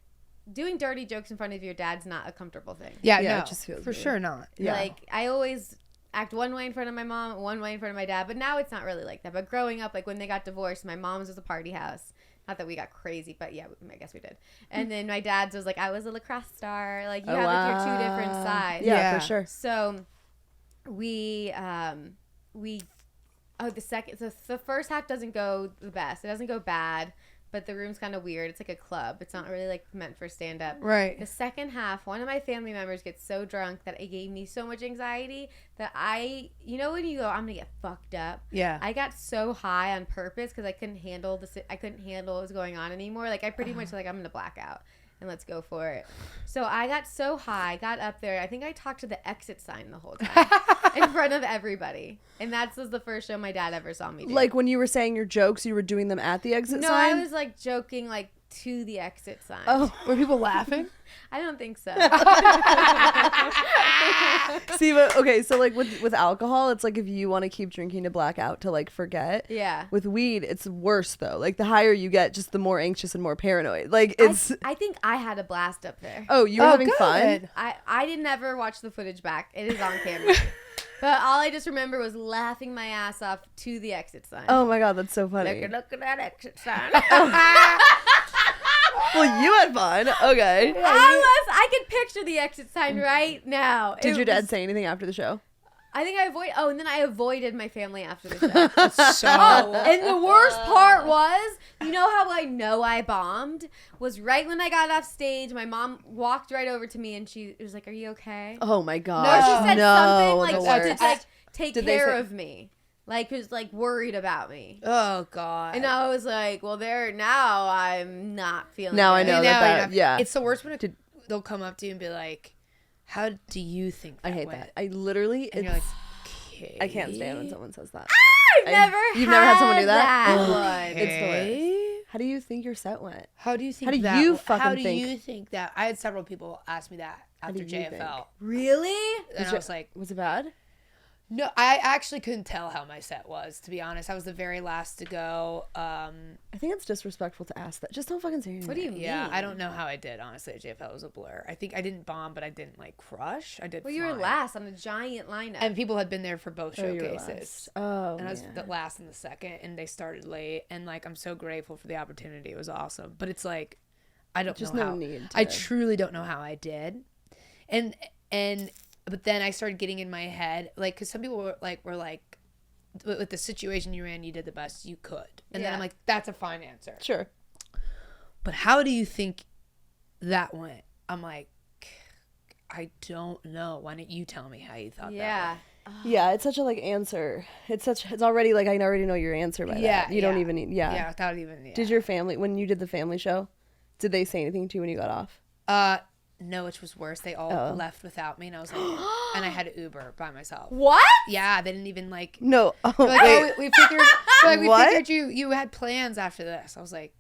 [SPEAKER 1] doing dirty jokes in front of your dad's not a comfortable thing.
[SPEAKER 3] Yeah,
[SPEAKER 2] Yeah,
[SPEAKER 3] no,
[SPEAKER 2] it just feels
[SPEAKER 3] for
[SPEAKER 2] weird.
[SPEAKER 3] sure not.
[SPEAKER 2] Yeah.
[SPEAKER 1] Like I always act one way in front of my mom, one way in front of my dad, but now it's not really like that. But growing up, like when they got divorced, my mom's was a party house. Not that we got crazy, but yeah, I guess we did. And then my dad's was like, I was a lacrosse star. Like you
[SPEAKER 2] Oh,
[SPEAKER 1] have like your 2
[SPEAKER 2] wow.
[SPEAKER 1] different sides.
[SPEAKER 2] Yeah,
[SPEAKER 3] Yeah.
[SPEAKER 2] for sure.
[SPEAKER 1] So the first half doesn't go the best. It doesn't go bad, but the room's kind of weird. It's like a club. It's not really like meant for stand up.
[SPEAKER 3] Right.
[SPEAKER 1] The second half, one of my family members gets so drunk that it gave me so much anxiety that when you go, I'm gonna get fucked up.
[SPEAKER 3] Yeah.
[SPEAKER 1] I got so high on purpose because I couldn't handle what was going on anymore. Like I pretty much like I'm gonna black out and let's go for it. So I got so high, got up there. I think I talked to the exit sign the whole time in front of everybody, and that was the first show my dad ever saw me do.
[SPEAKER 2] Like when you were saying your jokes, you were doing them at the exit
[SPEAKER 1] no,
[SPEAKER 2] sign?
[SPEAKER 1] I was like joking like to the exit sign.
[SPEAKER 2] Oh,
[SPEAKER 3] Were people laughing?
[SPEAKER 1] I don't think so.
[SPEAKER 2] see, but okay, so like with alcohol, it's like if you want to keep drinking to black out to like forget.
[SPEAKER 1] Yeah.
[SPEAKER 2] With weed, it's worse though. Like the higher you get, just the more anxious and more paranoid. Like it's.
[SPEAKER 1] I think I had a blast up there.
[SPEAKER 2] Oh, you were having fun.
[SPEAKER 3] good.
[SPEAKER 1] I didn't ever watch the footage back. It is on camera. But all I just remember was laughing my ass off to the exit sign.
[SPEAKER 2] Oh my god, that's so funny.
[SPEAKER 1] Look at that exit sign.
[SPEAKER 2] Well, you had fun. Okay.
[SPEAKER 1] I could picture the exit sign right now.
[SPEAKER 2] Did
[SPEAKER 1] It
[SPEAKER 2] your dad
[SPEAKER 1] was-
[SPEAKER 2] say anything after the show?
[SPEAKER 1] I think and then I avoided my family after the show.
[SPEAKER 3] So
[SPEAKER 1] And the worst part was, you know how I know I bombed? Was right when I got off stage, my mom walked right over to me and she was like, "Are you okay?"
[SPEAKER 2] Oh my god.
[SPEAKER 1] No, she said something
[SPEAKER 2] the
[SPEAKER 1] like
[SPEAKER 2] worst.
[SPEAKER 1] to like take
[SPEAKER 2] Did they
[SPEAKER 1] care
[SPEAKER 2] say-
[SPEAKER 1] of me. like who's like worried about me.
[SPEAKER 3] Oh God.
[SPEAKER 1] And I was like, well, now I'm not feeling.
[SPEAKER 2] Now I
[SPEAKER 1] good.
[SPEAKER 2] know that. Yeah.
[SPEAKER 3] It's the worst when they'll come up to you and be like, "How do you think that
[SPEAKER 2] I hate
[SPEAKER 3] went?"
[SPEAKER 2] that. I literally.
[SPEAKER 3] And you're like, "Okay."
[SPEAKER 2] I can't stand when someone says that.
[SPEAKER 1] You've
[SPEAKER 2] never had someone do that?
[SPEAKER 1] one.
[SPEAKER 2] It's the worst. How do you think your set went?
[SPEAKER 3] How do you think?
[SPEAKER 2] How do
[SPEAKER 3] that
[SPEAKER 2] you
[SPEAKER 3] How
[SPEAKER 2] fucking
[SPEAKER 3] do
[SPEAKER 2] think?
[SPEAKER 3] you think that? I had several people ask me that after
[SPEAKER 2] do you
[SPEAKER 3] JFL,
[SPEAKER 2] think?
[SPEAKER 1] Really?
[SPEAKER 3] and I was like,
[SPEAKER 2] Was it bad?
[SPEAKER 3] "No, I actually couldn't tell how my set was. To be honest, I was the very last to go.
[SPEAKER 2] I think it's disrespectful to ask that. Just don't fucking say anything.
[SPEAKER 1] What do you mean?
[SPEAKER 3] Yeah, I don't know how I did. Honestly, at JFL was a blur. I think I didn't bomb, but I didn't like crush. I did.
[SPEAKER 1] Well, you were
[SPEAKER 3] fine.
[SPEAKER 1] last on a giant lineup.
[SPEAKER 3] and people had been there for both
[SPEAKER 2] Oh, you were
[SPEAKER 3] showcases.
[SPEAKER 2] last. Oh,
[SPEAKER 3] And I was
[SPEAKER 2] man.
[SPEAKER 3] the last and the second, and they started late. And like, I'm so grateful for the opportunity. It was awesome. But it's like, I don't
[SPEAKER 2] Just
[SPEAKER 3] know
[SPEAKER 2] no
[SPEAKER 3] how.
[SPEAKER 2] need
[SPEAKER 3] I
[SPEAKER 2] to-
[SPEAKER 3] truly don't know how I did. But then I started getting in my head, like, because some people were like, with the situation you're in, you did the best you could. And then
[SPEAKER 1] Yeah.
[SPEAKER 3] I'm like, that's a fine answer.
[SPEAKER 2] Sure.
[SPEAKER 3] But how do you think that went? I'm like, I don't know. Why don't you tell me how you thought that
[SPEAKER 1] yeah.
[SPEAKER 3] went?
[SPEAKER 2] Yeah, it's such a like answer. It's already like I already know your answer by
[SPEAKER 3] Yeah,
[SPEAKER 2] that. You don't
[SPEAKER 3] yeah.
[SPEAKER 2] even need. Yeah.
[SPEAKER 3] Yeah, without even. Yeah.
[SPEAKER 2] Did your family when you did the family show? Did they say anything to you when you got off?
[SPEAKER 3] No, which was worse. They all
[SPEAKER 2] Oh.
[SPEAKER 3] left without me, and I was like, and I had to Uber by myself.
[SPEAKER 1] What?
[SPEAKER 3] Yeah, they didn't even like.
[SPEAKER 2] No. Oh,
[SPEAKER 3] They're like,
[SPEAKER 2] wait.
[SPEAKER 3] oh, we figured. they're like, we
[SPEAKER 2] What?
[SPEAKER 3] figured you had plans after this. I was like,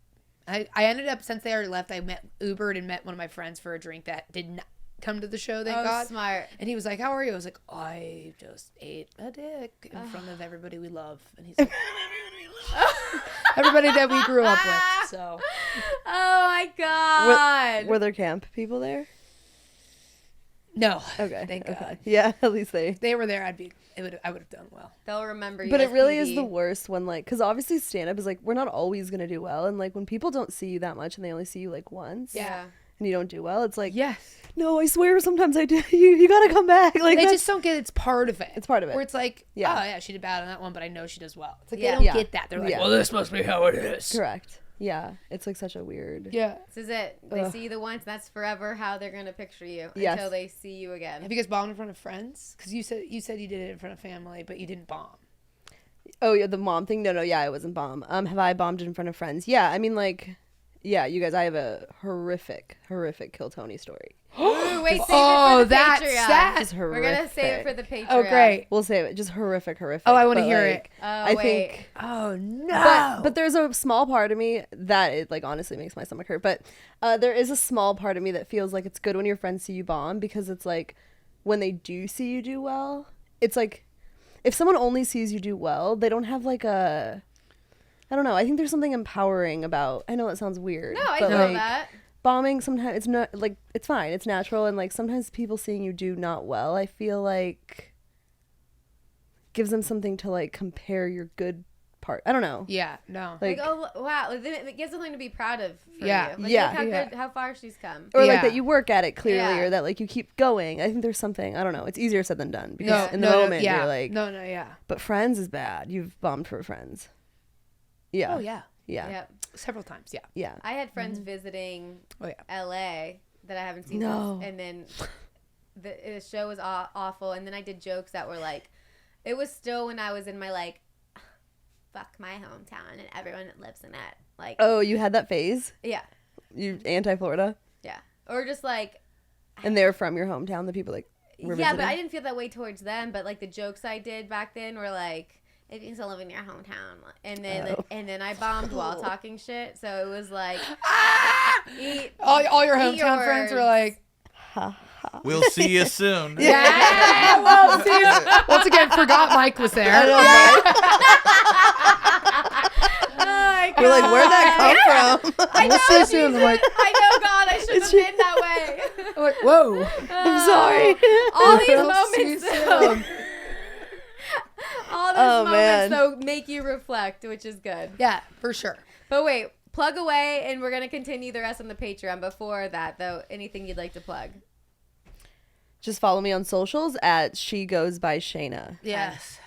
[SPEAKER 3] I ended up since they already left. I Ubered and met one of my friends for a drink that did not come to the show. Thank
[SPEAKER 1] Oh,
[SPEAKER 3] God.
[SPEAKER 1] smart.
[SPEAKER 3] And he was like, "How are you?" I was like, "I just ate a dick in front of everybody we love." And he's like, "Everybody that we grew up with." So
[SPEAKER 1] Oh my God.
[SPEAKER 2] Were there camp people there?
[SPEAKER 3] no,
[SPEAKER 2] Okay.
[SPEAKER 3] thank
[SPEAKER 2] okay.
[SPEAKER 3] God
[SPEAKER 2] Yeah, at least they.
[SPEAKER 3] they were there. I would have done well.
[SPEAKER 1] They'll remember you.
[SPEAKER 2] But
[SPEAKER 1] as
[SPEAKER 2] it really is
[SPEAKER 1] PD.
[SPEAKER 2] the worst when like, because obviously stand up is like we're not always gonna do well, and like when people don't see you that much and they only see you like once,
[SPEAKER 1] Yeah.
[SPEAKER 2] and you don't do well, it's like,
[SPEAKER 3] Yes,
[SPEAKER 2] no, I swear, sometimes I do. You gotta come back. Like
[SPEAKER 3] they
[SPEAKER 2] that's-
[SPEAKER 3] just don't get it's part of it.
[SPEAKER 2] It's part of it.
[SPEAKER 3] Where it's like,
[SPEAKER 2] Yeah.
[SPEAKER 3] oh yeah, she did bad on that one, but I know she does well. It's like
[SPEAKER 1] Yeah.
[SPEAKER 3] they don't
[SPEAKER 2] Yeah.
[SPEAKER 3] get that. They're like,
[SPEAKER 2] Yeah.
[SPEAKER 3] well, this must be how it is.
[SPEAKER 2] correct. Yeah, it's like such a weird.
[SPEAKER 3] Yeah.
[SPEAKER 1] This is it. They
[SPEAKER 2] Ugh.
[SPEAKER 1] see you the once. That's forever how they're gonna picture you
[SPEAKER 2] Yes.
[SPEAKER 1] until they see you again.
[SPEAKER 3] Have you guys bombed in front of friends? Because you said you did it in front of family, but you didn't bomb.
[SPEAKER 2] Oh yeah, the mom thing. No, yeah, I wasn't bomb. Have I bombed in front of friends? Yeah, I mean like, yeah, you guys. I have a horrific Kill Tony story.
[SPEAKER 1] Ooh, wait, save
[SPEAKER 3] Oh,
[SPEAKER 1] it for the
[SPEAKER 3] that's
[SPEAKER 1] Patreon.
[SPEAKER 3] sad.
[SPEAKER 2] Just
[SPEAKER 1] We're gonna save it for the Patreon.
[SPEAKER 3] Oh, great.
[SPEAKER 2] We'll save it. Just horrific.
[SPEAKER 3] Oh, I want to
[SPEAKER 2] but,
[SPEAKER 3] hear
[SPEAKER 2] like,
[SPEAKER 3] it.
[SPEAKER 1] Oh,
[SPEAKER 2] I
[SPEAKER 1] wait.
[SPEAKER 2] think.
[SPEAKER 3] Oh no.
[SPEAKER 2] But there's a small part of me that it like honestly makes my stomach hurt. But there is a small part of me that feels like it's good when your friends see you bomb, because it's like when they do see you do well, it's like if someone only sees you do well, they don't have like a, I don't know. I think there's something empowering about. I know it sounds weird.
[SPEAKER 1] No, I
[SPEAKER 2] but,
[SPEAKER 1] know
[SPEAKER 2] like,
[SPEAKER 1] that.
[SPEAKER 2] bombing sometimes it's not like it's fine, it's natural, and like sometimes people seeing you do not well, I feel like gives them something to like compare your good part. I don't know.
[SPEAKER 3] Yeah. No.
[SPEAKER 1] Like,
[SPEAKER 2] Like,
[SPEAKER 1] oh wow, it gives something to be proud of. For
[SPEAKER 3] Yeah.
[SPEAKER 1] you. Like,
[SPEAKER 2] Yeah.
[SPEAKER 1] look how
[SPEAKER 3] Yeah.
[SPEAKER 1] good, how far she's come.
[SPEAKER 2] or like
[SPEAKER 3] Yeah.
[SPEAKER 2] that you work at it clearly,
[SPEAKER 1] Yeah.
[SPEAKER 2] or that like you keep going. I think there's something, I don't know, it's easier said than done, because
[SPEAKER 3] No.
[SPEAKER 2] in the
[SPEAKER 3] no,
[SPEAKER 2] moment
[SPEAKER 3] yeah.
[SPEAKER 2] you're like,
[SPEAKER 3] No. Yeah.
[SPEAKER 2] but friends is bad. You've bombed for friends. Yeah.
[SPEAKER 3] Oh yeah.
[SPEAKER 1] Yep.
[SPEAKER 3] Several times. Yeah.
[SPEAKER 2] Yeah.
[SPEAKER 1] I had friends visiting
[SPEAKER 3] Oh yeah.
[SPEAKER 1] LA that I haven't seen
[SPEAKER 2] No.
[SPEAKER 1] since, and then the show was awful, and then I did jokes that were like, it was still when I was in my like, fuck my hometown and everyone that lives in it, like,
[SPEAKER 2] Oh, you had that phase?
[SPEAKER 1] yeah,
[SPEAKER 2] You anti-Florida?
[SPEAKER 1] yeah, or just like,
[SPEAKER 2] And they're from your hometown, the people like were
[SPEAKER 1] yeah,
[SPEAKER 2] visiting?
[SPEAKER 1] but I didn't feel that way towards them, but like the jokes I did back then were like, if you still live in your hometown, and then
[SPEAKER 2] Oh.
[SPEAKER 1] and then I bombed while talking shit, so it was like, eat,
[SPEAKER 3] All your
[SPEAKER 1] eat
[SPEAKER 3] hometown friends were
[SPEAKER 1] words.
[SPEAKER 3] like,
[SPEAKER 4] We'll see you soon.
[SPEAKER 3] yeah. Well, see, once again, forgot Mike was there.
[SPEAKER 2] I know, right?
[SPEAKER 1] oh my
[SPEAKER 2] We're like, where'd that come from?
[SPEAKER 1] I know,
[SPEAKER 3] We'll see you soon. I'm like,
[SPEAKER 1] I know, God, I shouldn't have been that way.
[SPEAKER 3] I'm like, whoa.
[SPEAKER 2] I'm sorry.
[SPEAKER 1] All these
[SPEAKER 3] We'll see you
[SPEAKER 1] moments, though,
[SPEAKER 3] soon.
[SPEAKER 1] all these
[SPEAKER 2] Oh,
[SPEAKER 1] moments,
[SPEAKER 2] man.
[SPEAKER 1] though, make you reflect, which is good.
[SPEAKER 3] Yeah, for sure.
[SPEAKER 1] But wait, plug away, and we're gonna continue the rest on the Patreon. Before that, though, anything you'd like to plug?
[SPEAKER 2] Just follow me on socials at She Goes by Shaena.
[SPEAKER 3] Yes.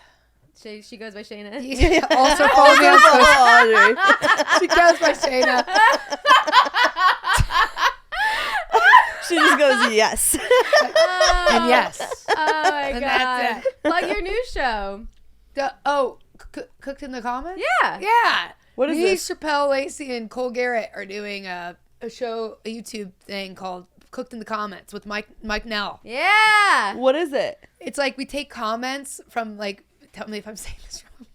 [SPEAKER 1] She goes by Shaena.
[SPEAKER 3] Also follow me on social.
[SPEAKER 2] Audrey.
[SPEAKER 3] She goes by Shaena.
[SPEAKER 2] She just goes, yes.
[SPEAKER 3] And yes.
[SPEAKER 1] Oh my
[SPEAKER 3] And
[SPEAKER 1] God.
[SPEAKER 3] that's it.
[SPEAKER 1] Plug your new show.
[SPEAKER 3] Cooked in the Comments?
[SPEAKER 1] Yeah.
[SPEAKER 3] Yeah.
[SPEAKER 2] What is
[SPEAKER 3] Me,
[SPEAKER 2] this?
[SPEAKER 3] Chappelle, Lacey, and Cole Garrett are doing a YouTube thing called Cooked in the Comments with Mike Nell.
[SPEAKER 1] Yeah.
[SPEAKER 2] What is it?
[SPEAKER 3] It's like we take comments from like, tell me if I'm saying this wrong.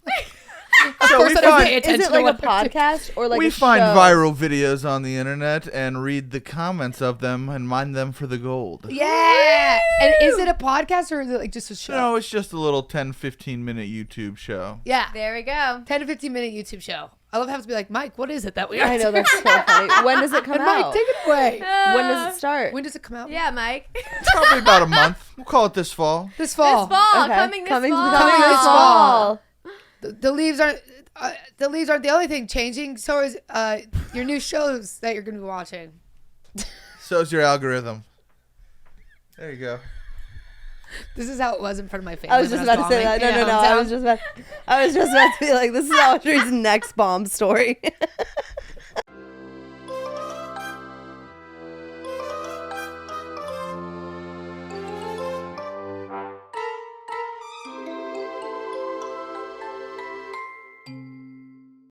[SPEAKER 4] So
[SPEAKER 3] course
[SPEAKER 4] we
[SPEAKER 3] I don't
[SPEAKER 4] find,
[SPEAKER 3] pay
[SPEAKER 2] Is
[SPEAKER 3] attention
[SPEAKER 2] it
[SPEAKER 3] to
[SPEAKER 2] like a
[SPEAKER 3] what they're doing.
[SPEAKER 2] podcast or like
[SPEAKER 4] we
[SPEAKER 2] a
[SPEAKER 4] find
[SPEAKER 2] show?
[SPEAKER 4] viral videos on the internet and read the comments of them and mine them for the gold.
[SPEAKER 3] Yeah. And is it a podcast or is it like just a show?
[SPEAKER 4] No, it's just a little 10-15 minute YouTube show.
[SPEAKER 3] Yeah.
[SPEAKER 1] There we go.
[SPEAKER 3] 10 to 15 minute YouTube show. I love having to be like, Mike, what is it that we are
[SPEAKER 2] I know,
[SPEAKER 3] doing?
[SPEAKER 2] that's so funny. When does it come
[SPEAKER 3] And Mike,
[SPEAKER 2] out?
[SPEAKER 3] take it away.
[SPEAKER 2] When does it start?
[SPEAKER 3] When does it come out?
[SPEAKER 1] Yeah, Mike.
[SPEAKER 4] Probably about a month. We'll call it this fall.
[SPEAKER 3] This fall.
[SPEAKER 1] This fall.
[SPEAKER 2] Okay.
[SPEAKER 1] Coming this fall.
[SPEAKER 3] Coming this fall.
[SPEAKER 2] fall.
[SPEAKER 3] The leaves aren't. The leaves aren't the only thing changing. So is your new shows that you're going to be watching.
[SPEAKER 4] So's your algorithm. There you go.
[SPEAKER 3] This is how it was in front of my family.
[SPEAKER 2] I was just
[SPEAKER 3] when
[SPEAKER 2] about to say that.
[SPEAKER 3] bombing
[SPEAKER 2] No.
[SPEAKER 3] in a
[SPEAKER 2] I
[SPEAKER 3] hometown.
[SPEAKER 2] was just about to be like, this is Audrey's next bomb story.